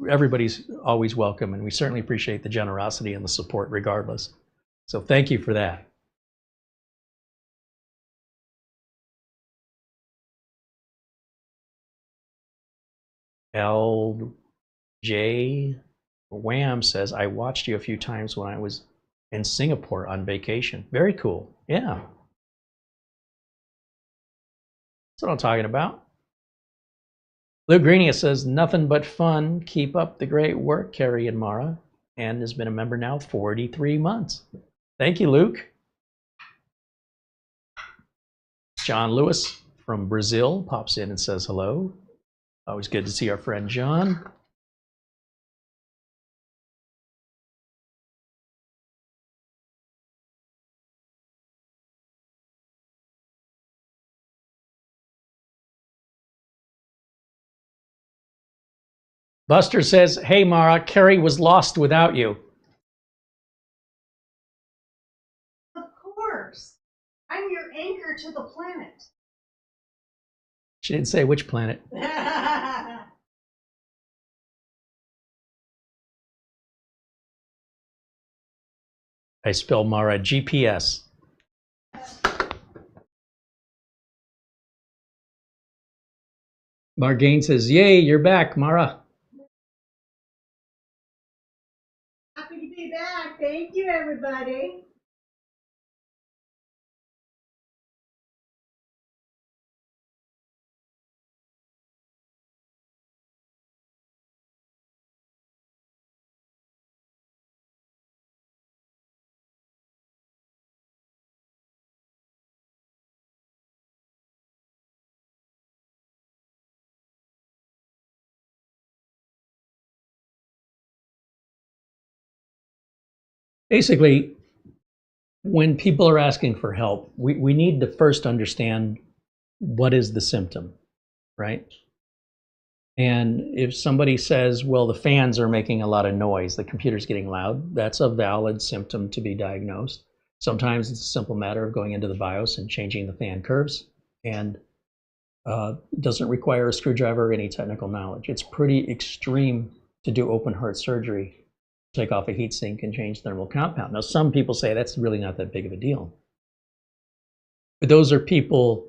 everybody's always welcome, and we certainly appreciate the generosity and the support regardless. So thank you for that. LJ Wham says, I watched you a few times when I was in Singapore on vacation. Very cool. Yeah. That's what I'm talking about. Lou Greenia says, nothing but fun. Keep up the great work, Carey and Mara. And has been a member now 43 months. Thank you, Luke. John Lewis from Brazil pops in and says hello. Always good to see our friend John. Buster says, hey, Mara, Carey was lost without you. Of course. I'm your anchor to the planet. She didn't say which planet. I spell Mara GPS. Margain says, yay, you're back, Mara. Happy to be back. Thank you, everybody. Basically, when people are asking for help, we need to first understand what is the symptom, right? And if somebody says, well, the fans are making a lot of noise, the computer's getting loud, that's a valid symptom to be diagnosed. Sometimes it's a simple matter of going into the BIOS and changing the fan curves, and doesn't require a screwdriver or any technical knowledge. It's pretty extreme to do open heart surgery, take off a heatsink and change thermal compound. Now, some people say that's really not that big of a deal. But those are people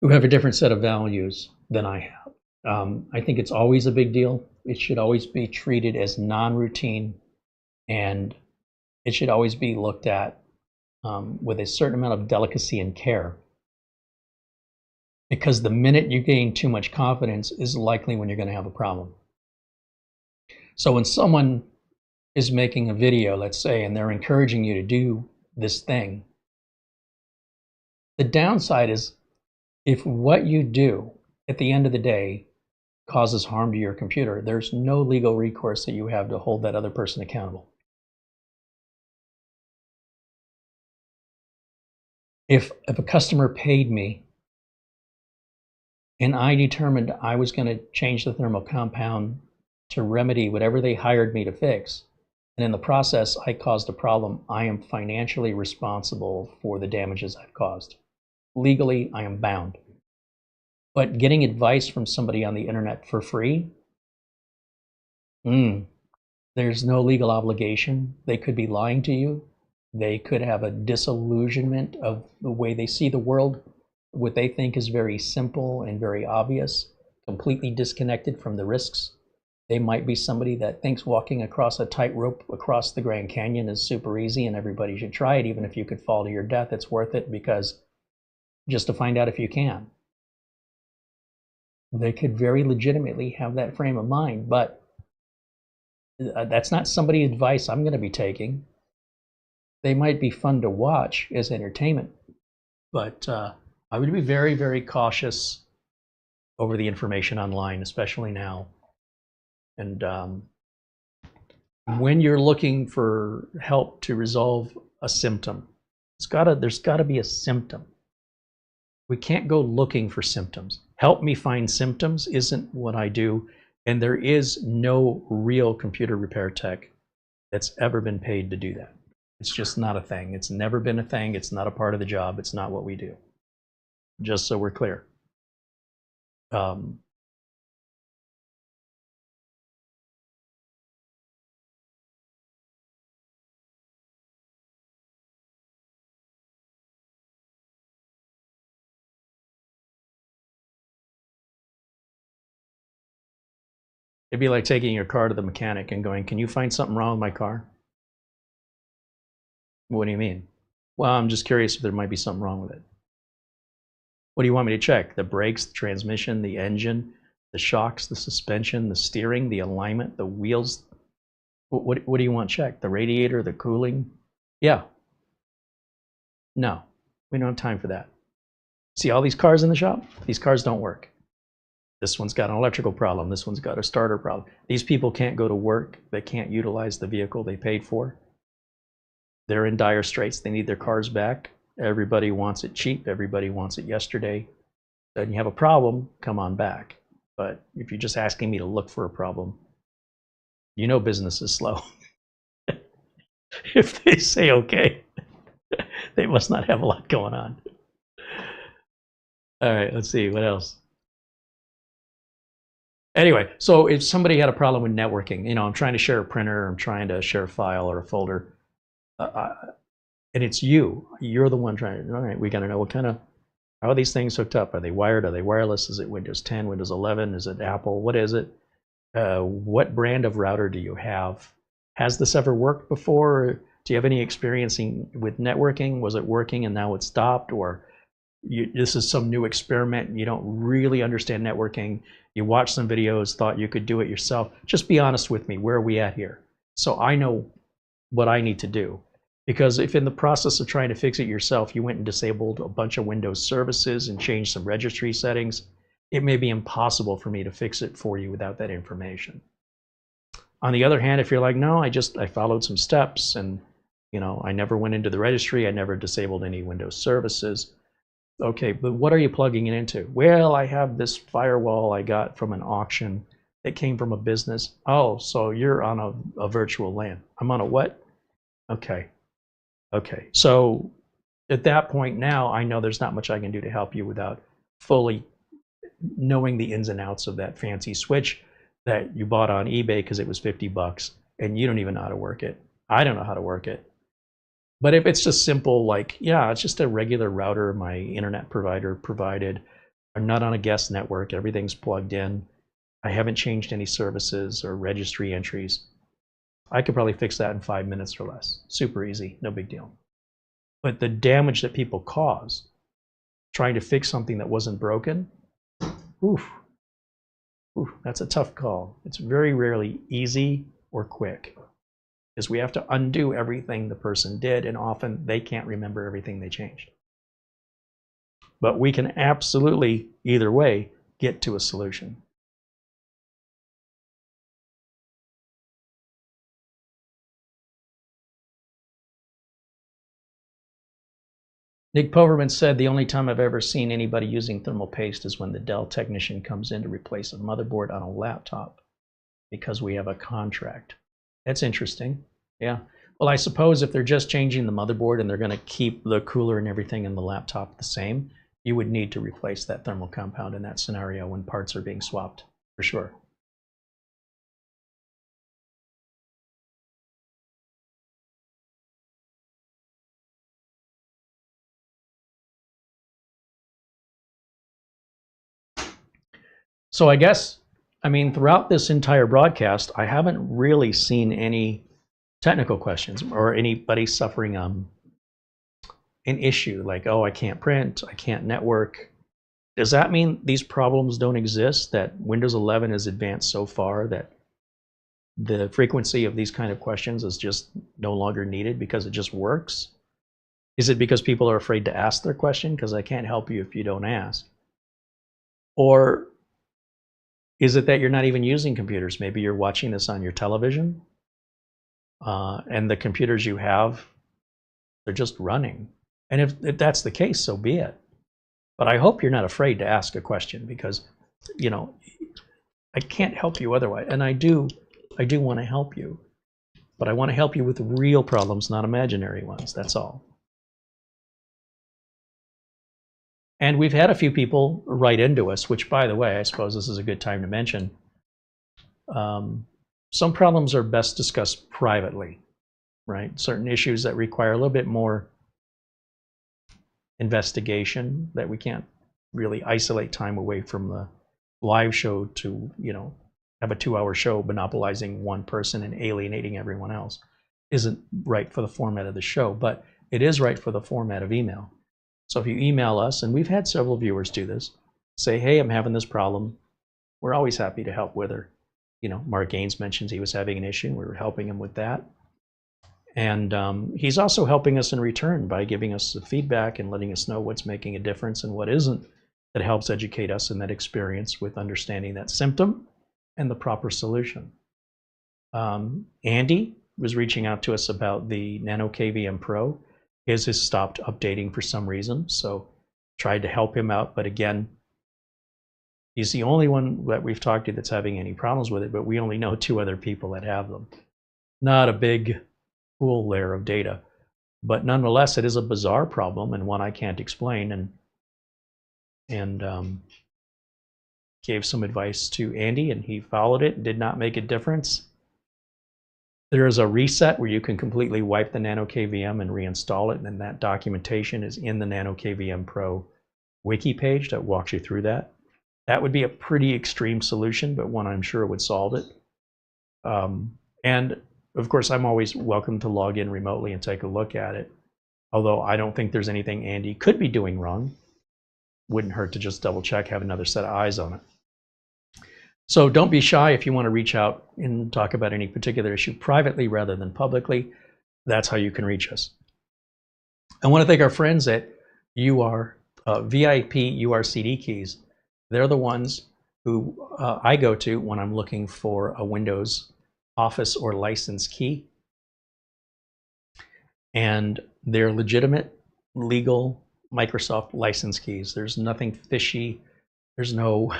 who have a different set of values than I have. I think it's always a big deal. It should always be treated as non-routine, and it should always be looked at with a certain amount of delicacy and care. Because the minute you gain too much confidence is likely when you're going to have a problem. So when someone is making a video, let's say, and they're encouraging you to do this thing, the downside is if what you do at the end of the day causes harm to your computer, there's no legal recourse that you have to hold that other person accountable. If a customer paid me and I determined I was going to change the thermal compound to remedy whatever they hired me to fix, and in the process I caused a problem, I am financially responsible for the damages I've caused. Legally, I am bound. But getting advice from somebody on the internet for free, there's no legal obligation. They could be lying to you. They could have a disillusionment of the way they see the world, what they think is very simple and very obvious, completely disconnected from the risks. They might be somebody that thinks walking across a tightrope across the Grand Canyon is super easy and everybody should try it. Even if you could fall to your death, it's worth it, because just to find out if you can. They could very legitimately have that frame of mind, but that's not somebody's advice I'm going to be taking. They might be fun to watch as entertainment, but I would be very, very cautious over the information online, especially now. And when you're looking for help to resolve a symptom, there's got to be a symptom. We can't go looking for symptoms. Help me find symptoms isn't what I do, and there is no real computer repair tech that's ever been paid to do that. It's just not a thing. It's never been a thing. It's not a part of the job. It's not what we do. Just so we're clear. It'd be like taking your car to the mechanic and going, can you find something wrong with my car? What do you mean? Well, I'm just curious if there might be something wrong with it. What do you want me to check? The brakes, the transmission, the engine, the shocks, the suspension, the steering, the alignment, the wheels? What do you want checked? The radiator, the cooling? Yeah. No, we don't have time for that. See all these cars in the shop? These cars don't work. This one's got an electrical problem. This one's got a starter problem. These people can't go to work. They can't utilize the vehicle they paid for. They're in dire straits. They need their cars back. Everybody wants it cheap. Everybody wants it yesterday. Then you have a problem, come on back. But if you're just asking me to look for a problem, you know business is slow. If they say okay, they must not have a lot going on. All right, let's see, what else? Anyway, so if somebody had a problem with networking, you know, I'm trying to share a printer, I'm trying to share a file or a folder, and it's you're the one trying to, all right, we got to know what kind of, how are these things hooked up? Are they wired? Are they wireless? Is it Windows 10, Windows 11? Is it Apple? What is it? What brand of router do you have? Has this ever worked before? Do you have any experience with networking? Was it working and now it's stopped? Or this is some new experiment and you don't really understand networking? You watched some videos, thought you could do it yourself. Just be honest with me. Where are we at here? So I know what I need to do. Because if in the process of trying to fix it yourself, you went and disabled a bunch of Windows services and changed some registry settings, it may be impossible for me to fix it for you without that information. On the other hand, if you're like, no, I followed some steps and, you know, I never went into the registry, I never disabled any Windows services. Okay, but what are you plugging it into? Well, I have this firewall I got from an auction that came from a business. Oh, so you're on a virtual LAN. I'm on a what? Okay. Okay, so at that point now, I know there's not much I can do to help you without fully knowing the ins and outs of that fancy switch that you bought on eBay because it was 50 bucks and you don't even know how to work it. I don't know how to work it. But if it's just simple, like, yeah, it's just a regular router my internet provider provided. I'm not on a guest network. Everything's plugged in. I haven't changed any services or registry entries. I could probably fix that in 5 minutes or less. Super easy, no big deal. But the damage that people cause trying to fix something that wasn't broken, oof, that's a tough call. It's very rarely easy or quick, because we have to undo everything the person did, and often they can't remember everything they changed. But we can absolutely, either way, get to a solution. Nick Poverman said, the only time I've ever seen anybody using thermal paste is when the Dell technician comes in to replace a motherboard on a laptop because we have a contract. That's interesting. Yeah. Well, I suppose if they're just changing the motherboard and they're going to keep the cooler and everything in the laptop the same, you would need to replace that thermal compound in that scenario when parts are being swapped, for sure. So I guess, I mean, throughout this entire broadcast, I haven't really seen any technical questions or anybody suffering an issue like, oh, I can't print, I can't network. Does that mean these problems don't exist, that Windows 11 has advanced so far that the frequency of these kind of questions is just no longer needed because it just works? Is it because people are afraid to ask their question because I can't help you if you don't ask? Or is it that you're not even using computers? Maybe you're watching this on your television and the computers you have, they're just running. And if that's the case, so be it. But I hope you're not afraid to ask a question because, you know, I can't help you otherwise. And I do want to help you. But I want to help you with real problems, not imaginary ones. That's all. And we've had a few people write into us, which, by the way, I suppose this is a good time to mention. Some problems are best discussed privately, right? Certain issues that require a little bit more investigation that we can't really isolate time away from the live show to, you know, have a 2-hour show monopolizing one person and alienating everyone else isn't right for the format of the show, but it is right for the format of email. So if you email us, and we've had several viewers do this, say, hey, I'm having this problem. We're always happy to help with her. You know, Mark Gaines mentions he was having an issue. We were helping him with that. And he's also helping us in return by giving us the feedback and letting us know what's making a difference and what isn't. That helps educate us in that experience with understanding that symptom and the proper solution. Andy was reaching out to us about the Nano KVM Pro. His has stopped updating for some reason, so tried to help him out. But again, he's the only one that we've talked to that's having any problems with it, but we only know 2 other people that have them. Not a big pool there of data, but nonetheless, it is a bizarre problem and one I can't explain. And gave some advice to Andy, and he followed it, did not make a difference. There is a reset where you can completely wipe the Nano KVM and reinstall it, and then that documentation is in the Nano KVM Pro wiki page that walks you through that. That would be a pretty extreme solution, but one I'm sure would solve it. And of course, I'm always welcome to log in remotely and take a look at it, although I don't think there's anything Andy could be doing wrong. Wouldn't hurt to just double check, have another set of eyes on it. So don't be shy if you want to reach out and talk about any particular issue privately rather than publicly. That's how you can reach us. I want to thank our friends at VIP-URCDKEYs. They're the ones who I go to when I'm looking for a Windows Office or license key. And they're legitimate, legal Microsoft license keys. There's nothing fishy. There's no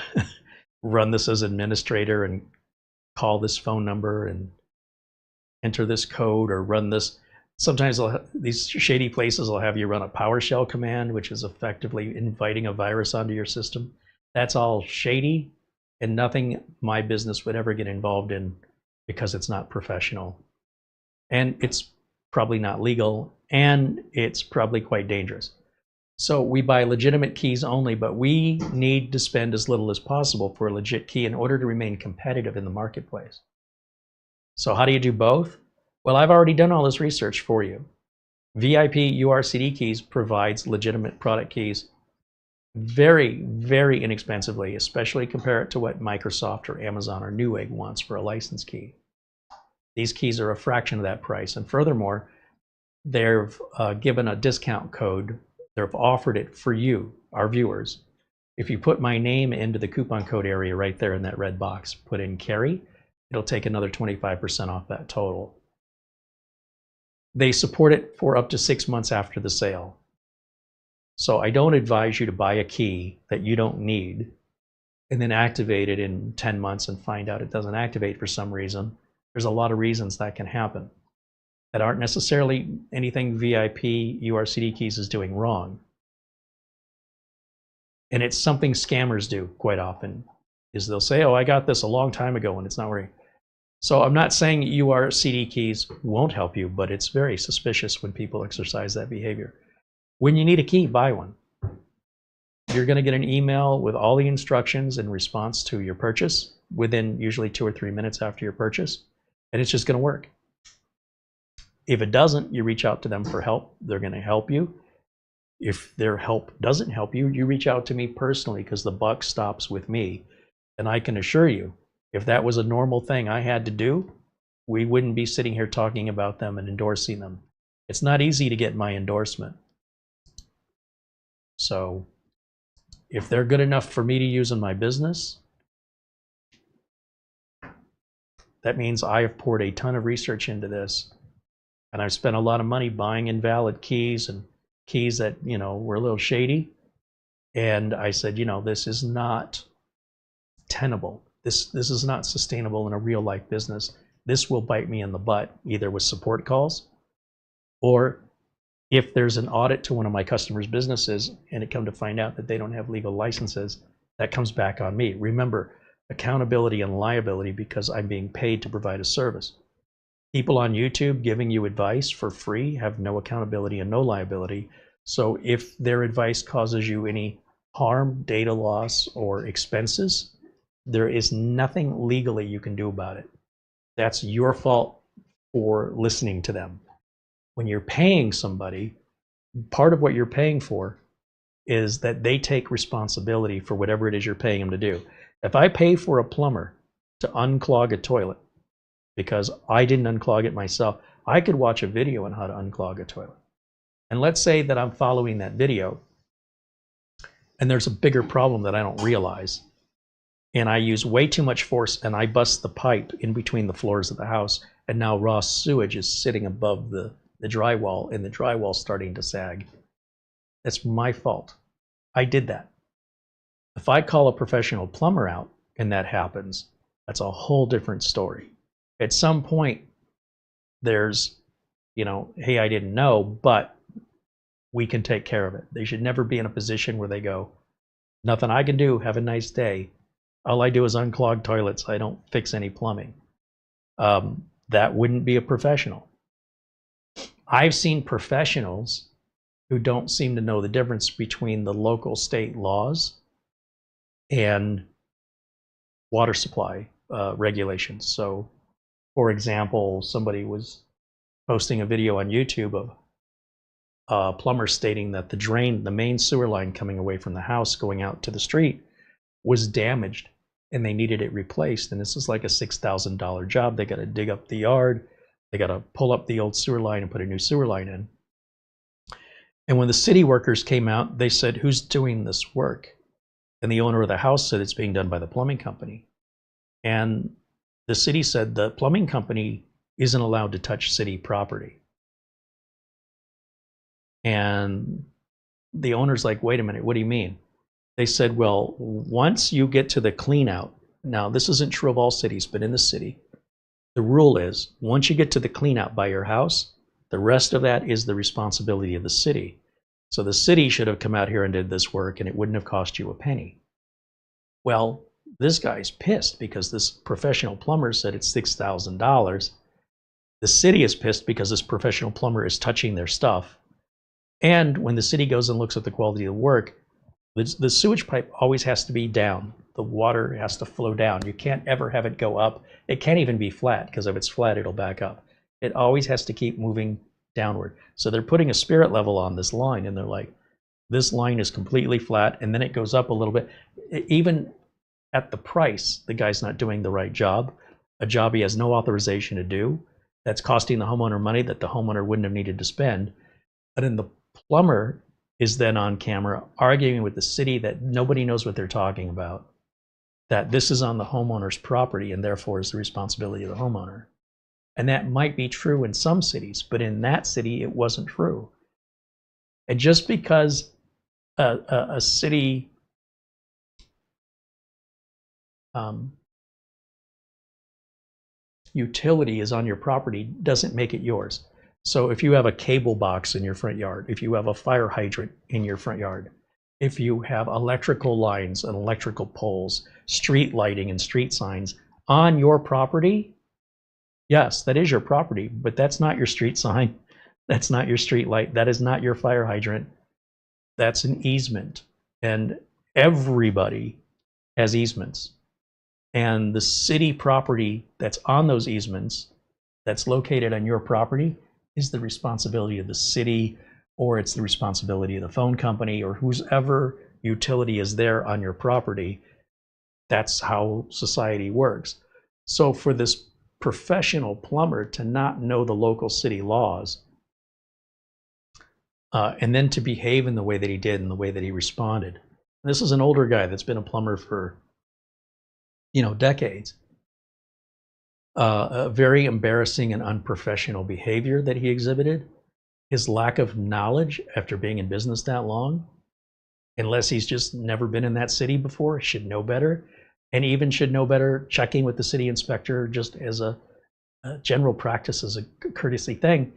run this as administrator and call this phone number and enter this code or run this. Sometimes these shady places will have you run a PowerShell command, which is effectively inviting a virus onto your system. That's all shady and nothing my business would ever get involved in because it's not professional. And it's probably not legal, and it's probably quite dangerous. So we buy legitimate keys only, but we need to spend as little as possible for a legit key in order to remain competitive in the marketplace. So how do you do both? Well, I've already done all this research for you. VIP-URCDKEYs provides legitimate product keys very, very inexpensively, especially compare it to what Microsoft or Amazon or Newegg wants for a license key. These keys are a fraction of that price. And furthermore, they've given a discount code. They've offered it for you, our viewers. If you put my name into the coupon code area right there in that red box, put in Carey, it'll take another 25% off that total. They support it for up to 6 months after the sale. So I don't advise you to buy a key that you don't need and then activate it in 10 months and find out it doesn't activate for some reason. There's a lot of reasons that can happen that aren't necessarily anything VIP-URCDKEYs is doing wrong. And it's something scammers do quite often, is they'll say, oh, I got this a long time ago and it's not working. So I'm not saying URCDKEYs won't help you, but it's very suspicious when people exercise that behavior. When you need a key, buy one. You're going to get an email with all the instructions in response to your purchase within usually 2 or 3 minutes after your purchase, and it's just going to work. If it doesn't, you reach out to them for help. They're going to help you. If their help doesn't help you, you reach out to me personally because the buck stops with me. And I can assure you, if that was a normal thing I had to do, we wouldn't be sitting here talking about them and endorsing them. It's not easy to get my endorsement. So if they're good enough for me to use in my business, that means I have poured a ton of research into this. And I've spent a lot of money buying invalid keys and keys that, you know, were a little shady. And I said, you know, this is not tenable. This is not sustainable in a real life business. This will bite me in the butt, either with support calls or if there's an audit to one of my customers' businesses and it come to find out that they don't have legal licenses, that comes back on me. Remember, accountability and liability because I'm being paid to provide a service. People on YouTube giving you advice for free have no accountability and no liability. So if their advice causes you any harm, data loss, or expenses, There is nothing legally you can do about it. That's your fault for listening to them. When you're paying somebody, part of what you're paying for is that they take responsibility for whatever it is you're paying them to do. If I pay for a plumber to unclog a toilet because I didn't unclog it myself, I could watch a video on how to unclog a toilet. And let's say that I'm following that video and there's a bigger problem that I don't realize. And I use way too much force and I bust the pipe in between the floors of the house. And now raw sewage is sitting above the drywall and the drywall's starting to sag. That's my fault. I did that. If I call a professional plumber out and that happens, that's a whole different story. At some point, there's, you know, hey, I didn't know, but we can take care of it. They should never be in a position where they go, nothing I can do, have a nice day. All I do is unclog toilets. I don't fix any plumbing. That wouldn't be a professional. I've seen professionals who don't seem to know the difference between the local state laws and water supply regulations. So, for example, somebody was posting a video on YouTube of a plumber stating that the main sewer line coming away from the house going out to the street was damaged and they needed it replaced. And this is like a $6,000 job. They got to dig up the yard. They got to pull up the old sewer line and put a new sewer line in. And when the city workers came out, they said, who's doing this work? And the owner of the house said it's being done by the plumbing company. And the city said the plumbing company isn't allowed to touch city property. And the owner's like, wait a minute, what do you mean? They said, well, once you get to the clean out, now this isn't true of all cities, but in the city, the rule is once you get to the clean out by your house, the rest of that is the responsibility of the city. So the city should have come out here and did this work and it wouldn't have cost you a penny. Well, this guy's pissed because this professional plumber said it's $6,000. The city is pissed because this professional plumber is touching their stuff. And when the city goes and looks at the quality of the work, the sewage pipe always has to be down. The water has to flow down. You can't ever have it go up. It can't even be flat because if it's flat, it'll back up. It always has to keep moving downward. So they're putting a spirit level on this line and they're like, this line is completely flat and then it goes up a little bit. Even at the price, the guy's not doing the right job, a job he has no authorization to do. That's costing the homeowner money that the homeowner wouldn't have needed to spend. But then the plumber is then on camera arguing with the city that nobody knows what they're talking about, that this is on the homeowner's property and therefore is the responsibility of the homeowner. And that might be true in some cities, but in that city, it wasn't true. And just because a city utility is on your property doesn't make it yours. So if you have a cable box in your front yard, if you have a fire hydrant in your front yard, if you have electrical lines and electrical poles, street lighting and street signs on your property, yes, that is your property, but that's not your street sign. That's not your street light. That is not your fire hydrant. That's an easement. And everybody has easements. And the city property that's on those easements, that's located on your property, is the responsibility of the city, or it's the responsibility of the phone company, or whoever utility is there on your property. That's how society works. So for this professional plumber to not know the local city laws, and then to behave in the way that he did and the way that he responded. And this is an older guy that's been a plumber for, decades. A very embarrassing and unprofessional behavior that he exhibited. His lack of knowledge after being in business that long, unless he's just never been in that city before, should know better. And even should know better checking with the city inspector just as a general practice, as a courtesy thing,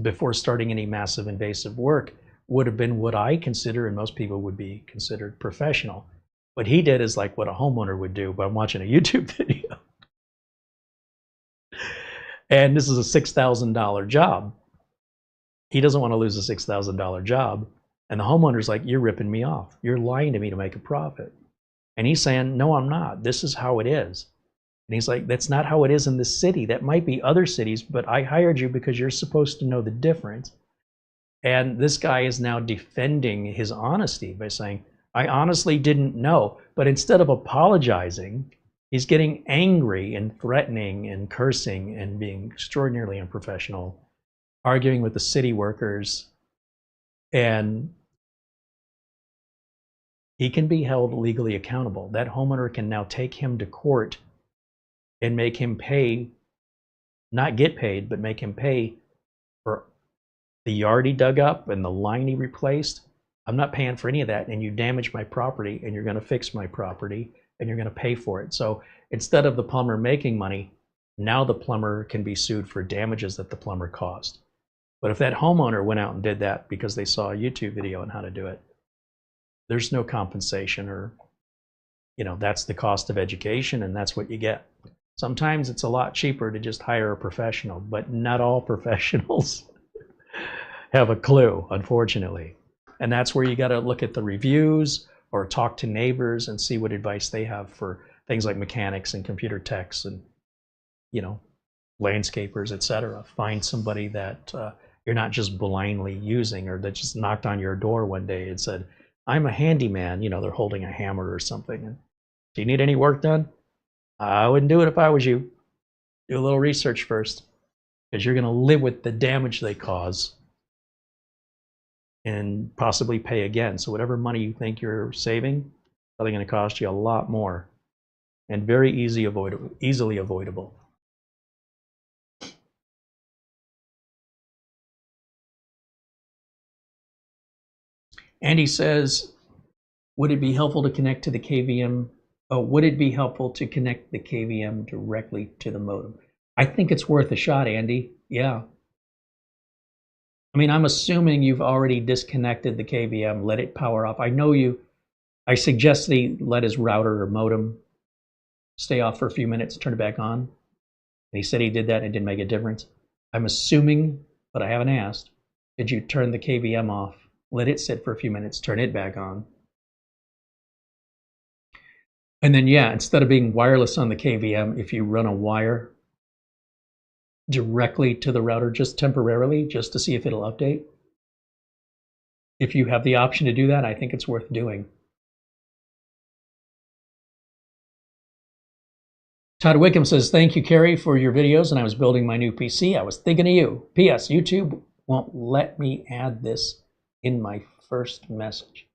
before starting any massive invasive work would have been what I consider, and most people would be considered, professional. What he did is like what a homeowner would do, but I'm watching a YouTube video. And this is a $6,000 job. He doesn't want to lose a $6,000 job. And the homeowner's like, you're ripping me off. You're lying to me to make a profit. And he's saying, no, I'm not. This is how it is. And he's like, that's not how it is in this city. That might be other cities, but I hired you because you're supposed to know the difference. And this guy is now defending his honesty by saying, I honestly didn't know. But instead of apologizing, he's getting angry and threatening and cursing and being extraordinarily unprofessional, arguing with the city workers. And he can be held legally accountable. That homeowner can now take him to court and make him pay, not get paid, but make him pay for the yard he dug up and the line he replaced. I'm not paying for any of that, and you damaged my property, and you're going to fix my property, and you're going to pay for it. So instead of the plumber making money, now the plumber can be sued for damages that the plumber caused. But if that homeowner went out and did that because they saw a YouTube video on how to do it, there's no compensation, or, you know, that's the cost of education, and that's what you get. Sometimes it's a lot cheaper to just hire a professional, but not all professionals have a clue, unfortunately. And that's where you got to look at the reviews or talk to neighbors and see what advice they have for things like mechanics and computer techs and, you know, landscapers, etc. Find somebody that you're not just blindly using, or that just knocked on your door one day and said, I'm a handyman. You know, they're holding a hammer or something. And, do you need any work done? I wouldn't do it if I was you. Do a little research first, because you're going to live with the damage they cause and possibly pay again. So whatever money you think you're saving, probably going to cost you a lot more, and very easily avoidable. Andy says, would it be helpful to connect to the KVM? Oh, would it be helpful to connect the KVM directly to the modem? I think it's worth a shot, Andy. Yeah. I mean, I'm assuming you've already disconnected the KVM, let it power off. I know you, I suggest that he let his router or modem stay off for a few minutes, turn it back on. And he said he did that and it didn't make a difference. I'm assuming, but I haven't asked, did you turn the KVM off, let it sit for a few minutes, turn it back on? And then, yeah, instead of being wireless on the KVM, if you run a wire directly to the router, just temporarily, just to see if it'll update. If you have the option to do that, I think it's worth doing. Todd Wickham says, thank you, Carey, for your videos. And I was building my new PC. I was thinking of you. P.S. YouTube won't let me add this in my first message.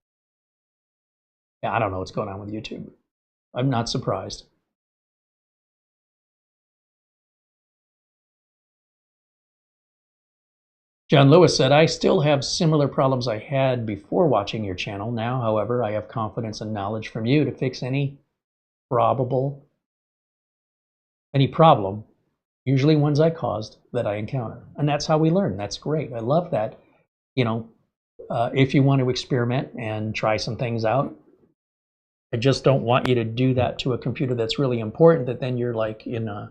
Yeah, I don't know what's going on with YouTube. I'm not surprised. John Lewis said, I still have similar problems I had before watching your channel. Now, however, I have confidence and knowledge from you to fix any problem, usually ones I caused, that I encounter. And that's how we learn. That's great. I love that. You know, if you want to experiment and try some things out, I just don't want you to do that to a computer that's really important, that then you're like in a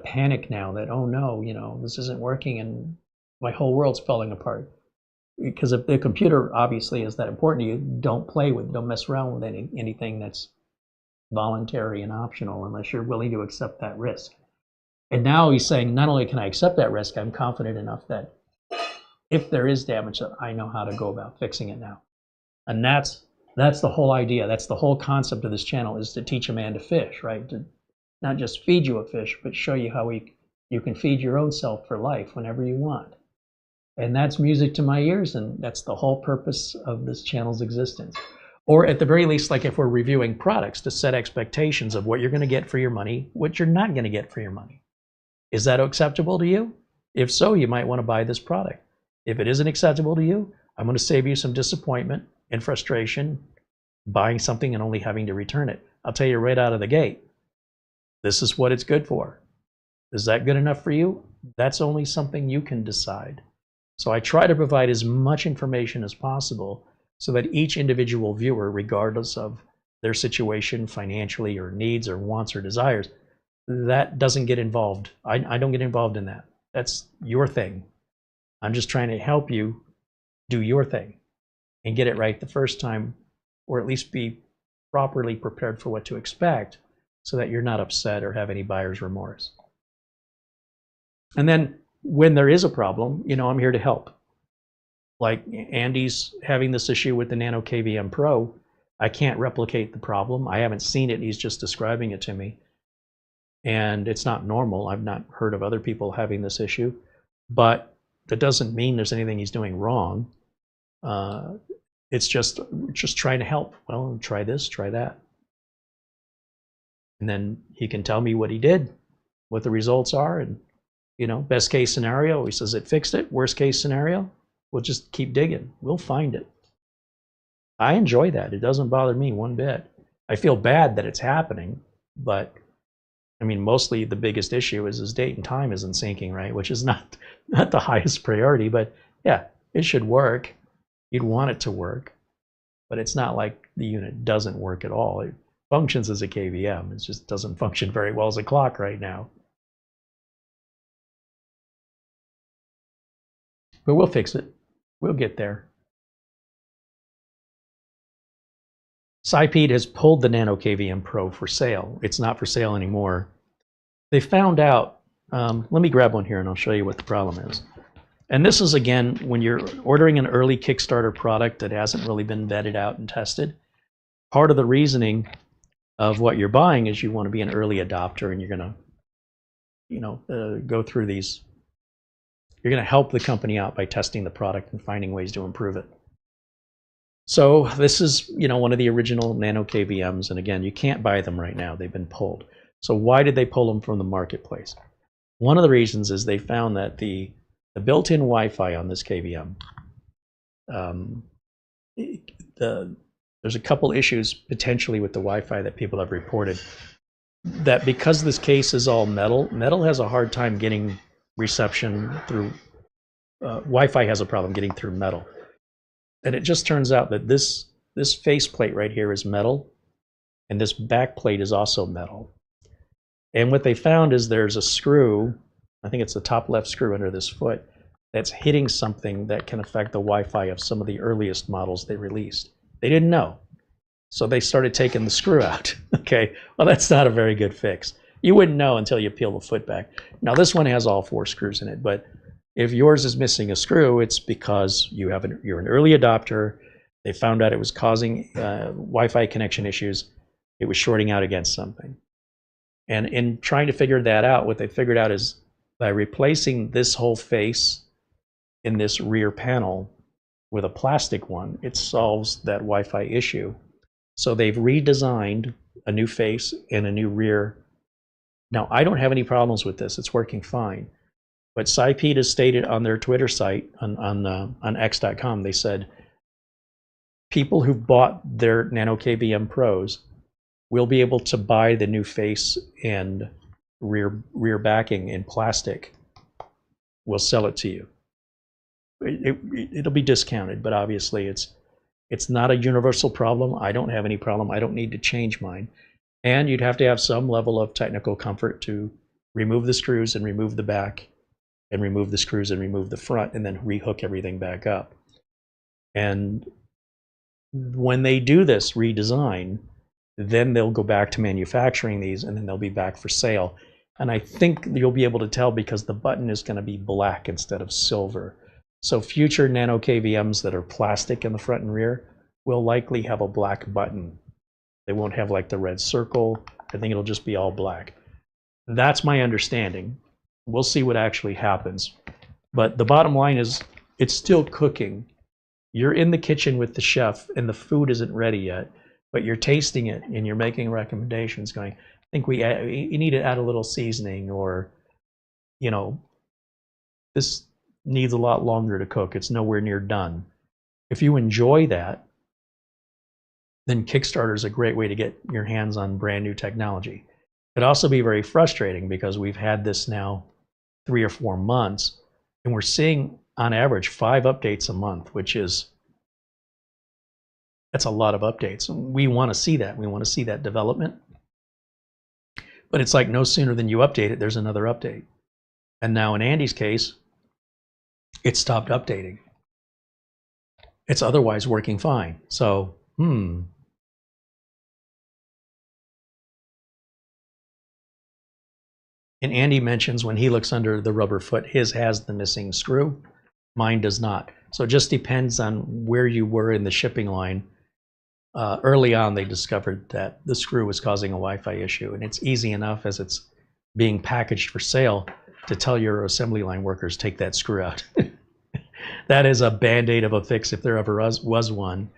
panic now that, oh no, you know, this isn't working and my whole world's falling apart. Because if the computer obviously is that important to you, don't play with, don't mess around with anything that's voluntary and optional unless you're willing to accept that risk. And now he's saying, not only can I accept that risk, I'm confident enough that if there is damage, that I know how to go about fixing it now. And that's the whole idea. That's the whole concept of this channel, is to teach a man to fish, right? To not just feed you a fish, but show you how you can feed your own self for life whenever you want. And that's music to my ears, and that's the whole purpose of this channel's existence. Or at the very least, like if we're reviewing products, to set expectations of what you're going to get for your money, what you're not going to get for your money. Is that acceptable to you? If so, you might want to buy this product. If it isn't acceptable to you, I'm going to save you some disappointment and frustration buying something and only having to return it. I'll tell you right out of the gate, this is what it's good for. Is that good enough for you? That's only something you can decide. So I try to provide as much information as possible so that each individual viewer, regardless of their situation financially or needs or wants or desires, that doesn't get involved. I don't get involved in that. That's your thing. I'm just trying to help you do your thing and get it right the first time or at least be properly prepared for what to expect so that you're not upset or have any buyer's remorse. And then when there is a problem, you know, I'm here to help. Like Andy's having this issue with the Nano KVM Pro. I can't replicate the problem. I haven't seen it. He's just describing it to me. And it's not normal. I've not heard of other people having this issue. But that doesn't mean there's anything he's doing wrong. It's just trying to help. Well, try this, try that. And then he can tell me what he did, what the results are, and, you know, best case scenario, he says it fixed it. Worst case scenario, we'll just keep digging. We'll find it. I enjoy that. It doesn't bother me one bit. I feel bad that it's happening, but I mean, mostly the biggest issue is his date and time isn't syncing right, which is not the highest priority, but yeah, it should work. You'd want it to work, but it's not like the unit doesn't work at all. It functions as a KVM. It just doesn't function very well as a clock right now. But we'll fix it. We'll get there. SciPede has pulled the Nano KVM Pro for sale. It's not for sale anymore. They found out, let me grab one here and I'll show you what the problem is. And this is, again, when you're ordering an early Kickstarter product that hasn't really been vetted out and tested. Part of the reasoning of what you're buying is you want to be an early adopter, and you're going to, you know, go through these. You're going to help the company out by testing the product and finding ways to improve it. So this is, you know, one of the original Nano KVMs, and again, you can't buy them right now. They've been pulled. So why did they pull them from the marketplace? One of the reasons is they found that the built-in Wi-Fi on this KVM, there's a couple issues potentially with the Wi-Fi that people have reported. That because this case is all metal, metal has a hard time getting reception through, Wi-Fi has a problem getting through metal. And it just turns out that this faceplate right here is metal, and this back plate is also metal. And what they found is there's a screw, I think it's the top left screw under this foot, that's hitting something that can affect the Wi-Fi of some of the earliest models they released. They didn't know. So they started taking the screw out. Okay, well, that's not a very good fix. You wouldn't know until you peel the foot back. Now this one has all 4 screws in it, but if yours is missing a screw, it's because you're an early adopter. They found out it was causing Wi-Fi connection issues. It was shorting out against something. And in trying to figure that out, what they figured out is by replacing this whole face in this rear panel with a plastic one, it solves that Wi-Fi issue. So they've redesigned a new face and a new rear. Now, I don't have any problems with this. It's working fine. But SciPede has stated on their Twitter site, on x.com, they said, people who bought their Nano KVM Pros will be able to buy the new face and rear backing in plastic. We'll sell it to you. It'll be discounted, but obviously it's not a universal problem. I don't have any problem. I don't need to change mine. And you'd have to have some level of technical comfort to remove the screws and remove the back, and remove the screws and remove the front, and then rehook everything back up. And when they do this redesign, then they'll go back to manufacturing these, and then they'll be back for sale. And I think you'll be able to tell because the button is going to be black instead of silver. So future Nano KVMs that are plastic in the front and rear will likely have a black button. They won't have like the red circle. I think it'll just be all black. That's my understanding. We'll see what actually happens. But the bottom line is it's still cooking. You're in the kitchen with the chef and the food isn't ready yet, but you're tasting it and you're making recommendations going, I think you need to add a little seasoning, or, you know, this needs a lot longer to cook. It's nowhere near done. If you enjoy that, then Kickstarter is a great way to get your hands on brand new technology. It could also be very frustrating because we've had this now 3 or 4 months, and we're seeing on average 5 updates a month, that's a lot of updates. We want to see that. We want to see that development. But it's like no sooner than you update it, there's another update. And now in Andy's case, it stopped updating. It's otherwise working fine. So, And Andy mentions when he looks under the rubber foot, his has the missing screw. Mine does not. So it just depends on where you were in the shipping line. Early on, they discovered that the screw was causing a Wi-Fi issue. And it's easy enough as it's being packaged for sale to tell your assembly line workers, take that screw out. That is a Band-Aid of a fix if there ever was one.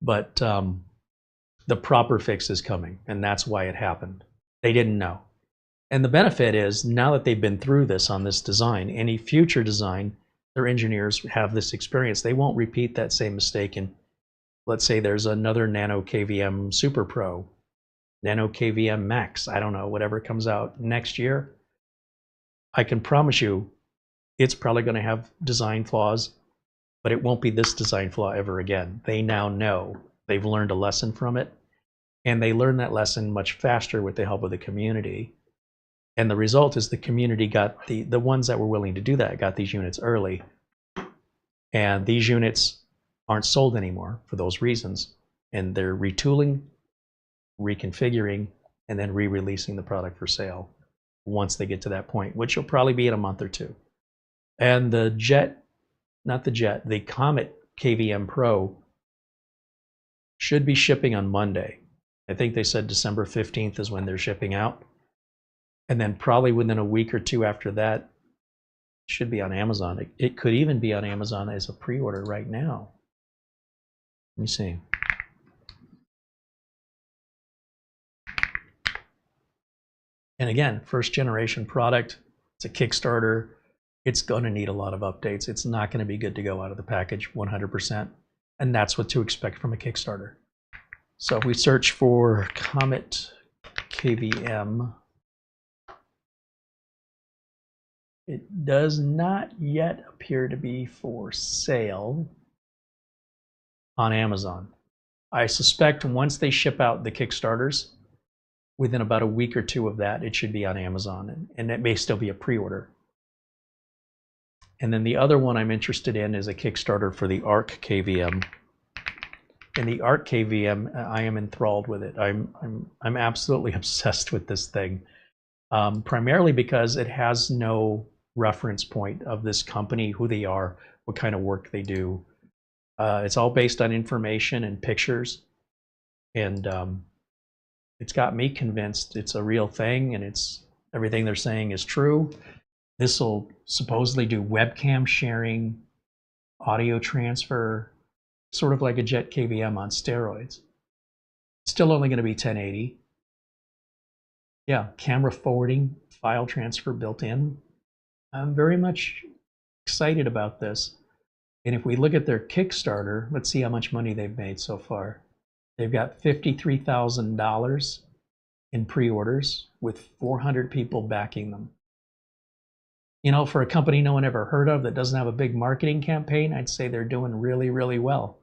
But the proper fix is coming, and that's why it happened. They didn't know. And the benefit is, now that they've been through this on this design, any future design, their engineers have this experience. They won't repeat that same mistake. And let's say there's another Nano KVM Super Pro, Nano KVM Max, I don't know, whatever comes out next year. I can promise you it's probably going to have design flaws, but it won't be this design flaw ever again. They now know. They've learned a lesson from it, and they learn that lesson much faster with the help of the community. And the result is the community got the ones that were willing to do that got these units early. And these units aren't sold anymore for those reasons. And they're retooling, reconfiguring, and then re-releasing the product for sale once they get to that point, which will probably be in a month or two. And the the Comet KVM Pro should be shipping on Monday. I think they said December 15th is when they're shipping out. And then probably within a week or two after that, it should be on Amazon. It could even be on Amazon as a pre-order right now. Let me see. And again, first generation product. It's a Kickstarter. It's going to need a lot of updates. It's not going to be good to go out of the package 100%. And that's what to expect from a Kickstarter. So if we search for Comet KVM, it does not yet appear to be for sale on Amazon. I suspect once they ship out the Kickstarters, within about a week or two of that, it should be on Amazon, and it may still be a pre-order. And then the other one I'm interested in is a Kickstarter for the ARC KVM. And the ARC KVM, I am enthralled with it. I'm absolutely obsessed with this thing, primarily because it has no reference point of this company, who they are, what kind of work they do. It's all based on information and pictures, and it's got me convinced it's a real thing, and it's everything they're saying is true. This will supposedly do webcam sharing, audio transfer, sort of like a Jet KVM on steroids. Still only going to be 1080. Yeah, camera forwarding, file transfer built in. I'm very much excited about this. And if we look at their Kickstarter, let's see how much money they've made so far. They've got $53,000 in pre-orders with 400 people backing them. You know, for a company no one ever heard of that doesn't have a big marketing campaign, I'd say they're doing really, really well.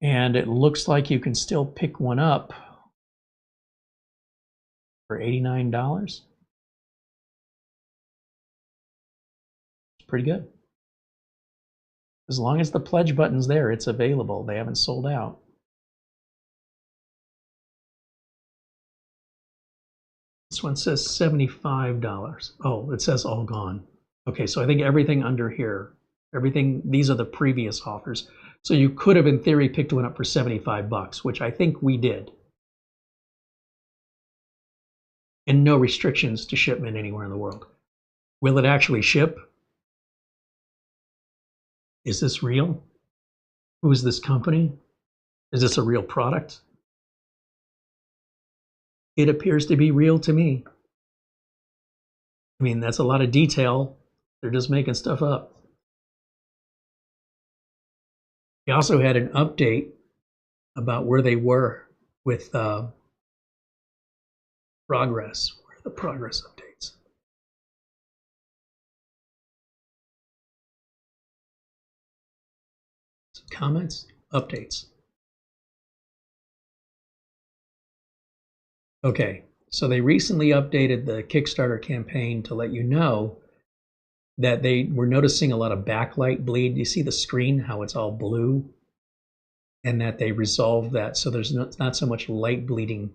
And it looks like you can still pick one up for $89. It's pretty good. As long as the pledge button's there, it's available. They haven't sold out. This one says $75. Oh, it says all gone. Okay, so I think everything under here, these are the previous offers. So you could have, in theory, picked one up for $75, which I think we did. And no restrictions to shipment anywhere in the world. Will it actually ship? Is this real? Who is this company? Is this a real product? It appears to be real to me. I mean, that's a lot of detail. They're just making stuff up. They also had an update about where they were with progress. Where are the progress updates? Some comments, updates. Okay, so they recently updated the Kickstarter campaign to let you know that they were noticing a lot of backlight bleed. You see the screen, how it's all blue? And that they resolved that, so there's not so much light bleeding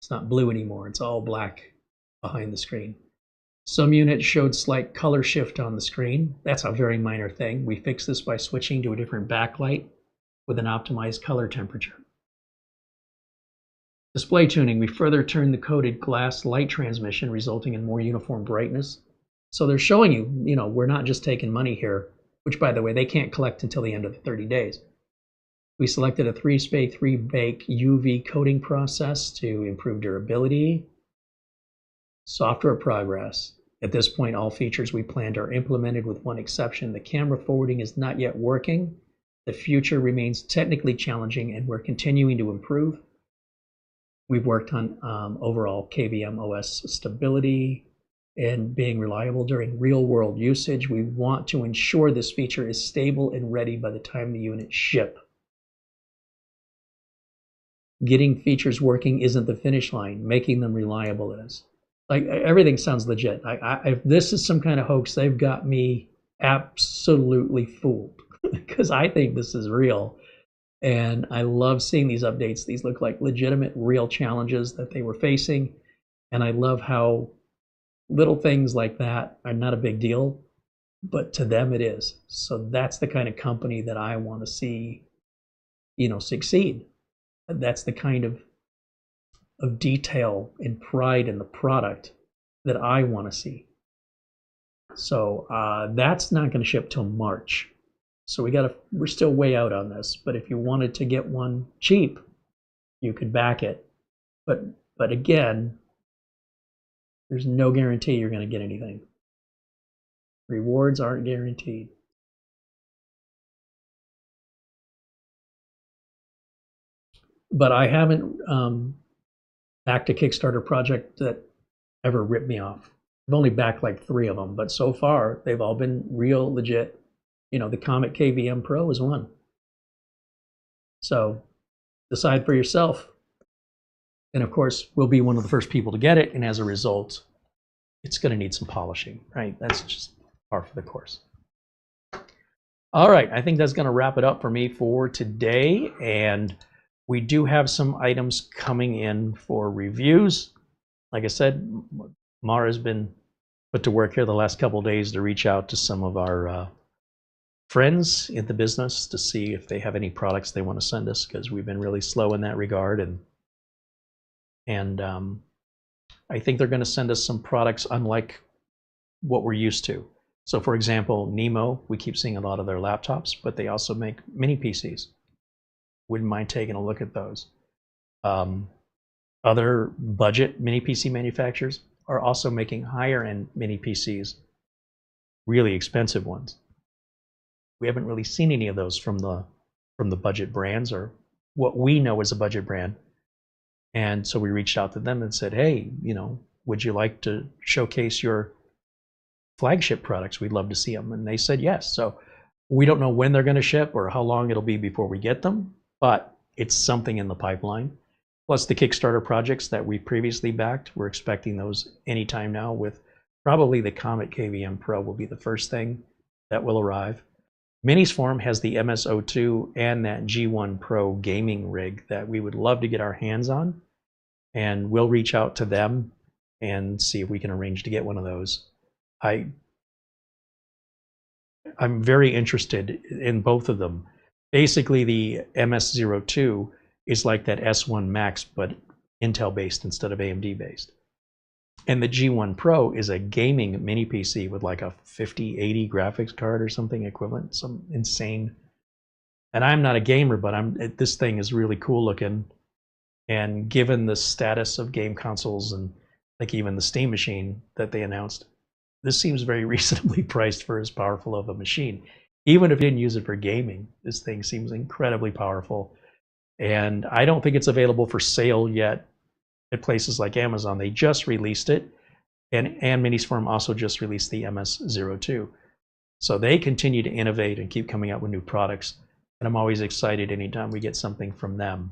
It's not blue anymore. It's all black behind the screen. Some units showed slight color shift on the screen. That's a very minor thing. We fixed this by switching to a different backlight with an optimized color temperature. Display tuning, we further turned the coated glass light transmission, resulting in more uniform brightness. So they're showing you, we're not just taking money here, which, by the way, they can't collect until the end of the 30 days. We selected a 3-spray, 3-bake UV coating process to improve durability. Software progress. At this point, all features we planned are implemented with one exception. The camera forwarding is not yet working. The future remains technically challenging, and we're continuing to improve. We've worked on overall KVM OS stability and being reliable during real-world usage. We want to ensure this feature is stable and ready by the time the units ship. Getting features working isn't the finish line. Making them reliable is. Like, everything sounds legit. If this is some kind of hoax, they've got me absolutely fooled because I think this is real. And I love seeing these updates. These look like legitimate, real challenges that they were facing. And I love how little things like that are not a big deal, but to them it is. So that's the kind of company that I want to see, succeed. That's the kind of detail and pride in the product that I want to see. So that's not going to ship till March. So we're still way out on this. But if you wanted to get one cheap, you could back it. But again, there's no guarantee you're going to get anything. Rewards aren't guaranteed. But I haven't backed a Kickstarter project that ever ripped me off. I've only backed like 3 of them, but so far they've all been real, legit. The Comet KVM Pro is one. So decide for yourself. And of course, we'll be one of the first people to get it. And as a result, it's going to need some polishing, right? That's just par for the course. All right, I think that's going to wrap it up for me for today. And we do have some items coming in for reviews. Like I said, Mara's been put to work here the last couple of days to reach out to some of our friends in the business to see if they have any products they want to send us, because we've been really slow in that regard. And I think they're going to send us some products unlike what we're used to. So for example, Nemo, we keep seeing a lot of their laptops, but they also make mini PCs. Wouldn't mind taking a look at those. Other budget mini PC manufacturers are also making higher end mini PCs, really expensive ones. We haven't really seen any of those from the budget brands, or what we know as a budget brand. And so we reached out to them and said, hey, would you like to showcase your flagship products? We'd love to see them. And they said yes. So we don't know when they're going to ship or how long it'll be before we get them, but it's something in the pipeline. Plus the Kickstarter projects that we previously backed, we're expecting those anytime now, with probably the Comet KVM Pro will be the first thing that will arrive. Minisform has the MS02 and that G1 Pro gaming rig that we would love to get our hands on, and we'll reach out to them and see if we can arrange to get one of those. I'm very interested in both of them. Basically, the MS02 is like that S1 Max, but Intel based instead of AMD based. And the G1 Pro is a gaming mini PC with like a 5080 graphics card or something equivalent, some insane. And I'm not a gamer, but this thing is really cool looking. And given the status of game consoles, and like even the Steam machine that they announced, this seems very reasonably priced for as powerful of a machine. Even if you didn't use it for gaming, this thing seems incredibly powerful. And I don't think it's available for sale yet at places like Amazon. They just released it, and Minisform also just released the MS02. So they continue to innovate and keep coming out with new products, and I'm always excited anytime we get something from them.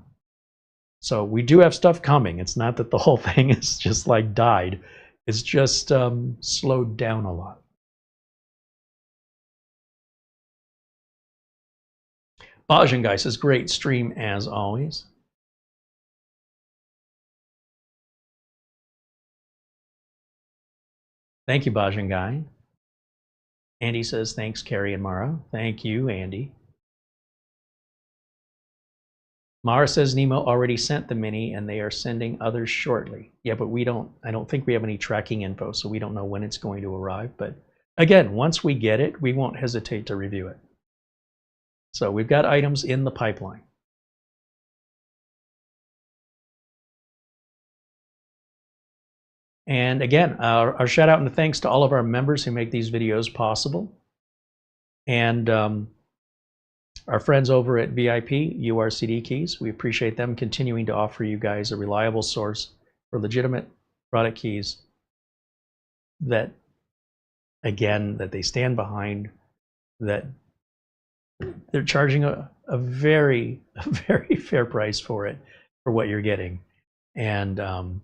So we do have stuff coming. It's not that the whole thing is just like died. It's just slowed down a lot. Bajan Guy says, great stream as always. Thank you, Bajan Guy. Andy says, thanks, Carey and Mara. Thank you, Andy. Mara says Nemo already sent the mini and they are sending others shortly. Yeah, but I don't think we have any tracking info, so we don't know when it's going to arrive. But again, once we get it, we won't hesitate to review it. So we've got items in the pipeline. And again, our shout out and thanks to all of our members who make these videos possible. And our friends over at VIP-URCDKEYs, we appreciate them continuing to offer you guys a reliable source for legitimate product keys that, again, that they stand behind, that they're charging a very fair price for it, for what you're getting. And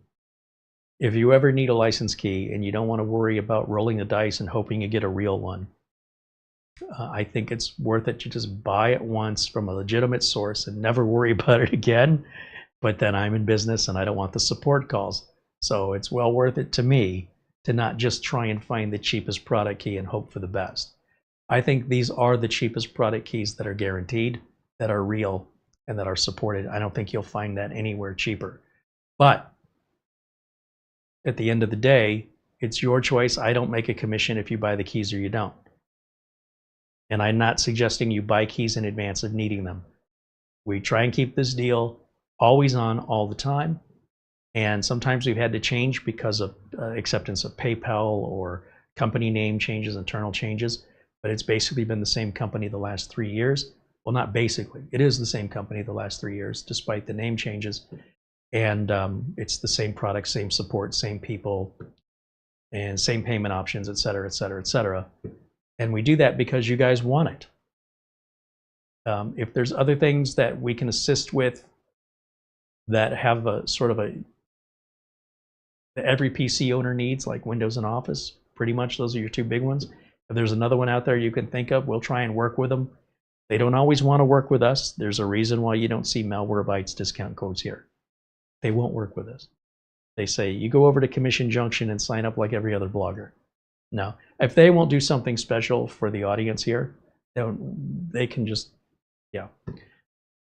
if you ever need a license key and you don't want to worry about rolling the dice and hoping you get a real one, I think it's worth it to just buy it once from a legitimate source and never worry about it again. But then I'm in business and I don't want the support calls. So it's well worth it to me to not just try and find the cheapest product key and hope for the best. I think these are the cheapest product keys that are guaranteed, that are real, and that are supported. I don't think you'll find that anywhere cheaper. But at the end of the day, it's your choice. I don't make a commission if you buy the keys or you don't. And I'm not suggesting you buy keys in advance of needing them. We try and keep this deal always on all the time. And sometimes we've had to change because of acceptance of PayPal or company name changes, internal changes. But it's basically been the same company the last 3 years. Well, not basically. It is the same company the last 3 years, despite the name changes. And it's the same product, same support, same people, and same payment options, et cetera, et cetera, et cetera. And we do that because you guys want it. If there's other things that we can assist with that have a sort of that every PC owner needs, like Windows and Office, pretty much those are your two big ones. If there's another one out there you can think of, we'll try and work with them. They don't always want to work with us. There's a reason why you don't see Malwarebytes discount codes here. They won't work with us. They say, you go over to Commission Junction and sign up like every other blogger. No, if they won't do something special for the audience here, they can just, yeah.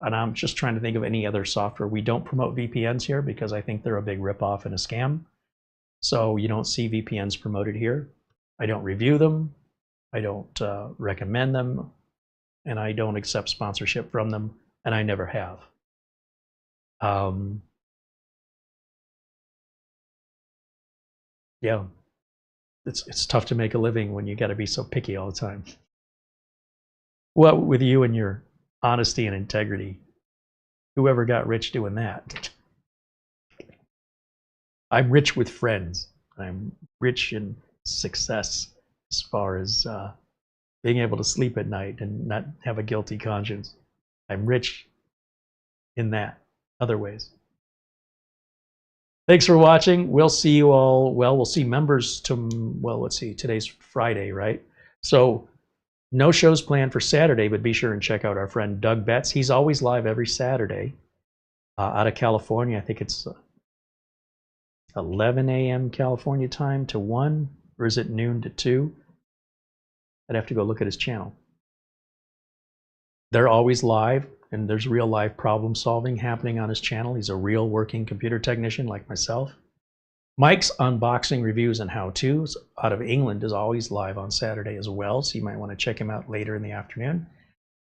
And I'm just trying to think of any other software. We don't promote VPNs here because I think they're a big ripoff and a scam. So you don't see VPNs promoted here. I don't review them. I don't recommend them. And I don't accept sponsorship from them. And I never have. Yeah. It's tough to make a living when you got to be so picky all the time. What with you and your honesty and integrity? Whoever got rich doing that? I'm rich with friends. I'm rich in success as far as being able to sleep at night and not have a guilty conscience. I'm rich in that, other ways. Thanks for watching. We'll see you all. Well, we'll see members well, let's see, today's Friday, right? So no shows planned for Saturday, but be sure and check out our friend Doug Betts. He's always live every Saturday out of California. I think it's 11 a.m. California time to 1, or is it noon to 2? I'd have to go look at his channel. They're always live. And there's real life problem solving happening on his channel. He's a real working computer technician like myself. Mike's unboxing reviews and how-tos out of England is always live on Saturday as well. So you might want to check him out later in the afternoon.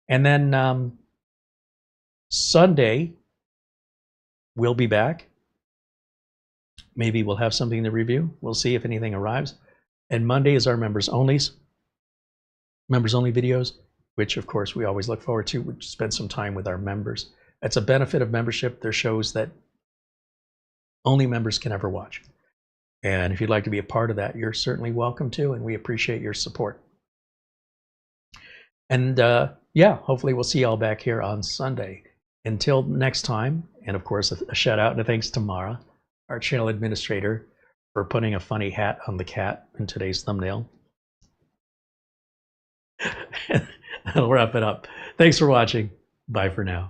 And then Sunday, we'll be back. Maybe we'll have something to review. We'll see if anything arrives. And Monday is our members only videos, which of course we always look forward to. We spend some time with our members. That's a benefit of membership. They're shows that only members can ever watch. And if you'd like to be a part of that, you're certainly welcome to, and we appreciate your support. And yeah, hopefully we'll see you all back here on Sunday. Until next time, and of course a shout out and a thanks to Mara, our channel administrator, for putting a funny hat on the cat in today's thumbnail. That'll wrap it up. Thanks for watching. Bye for now.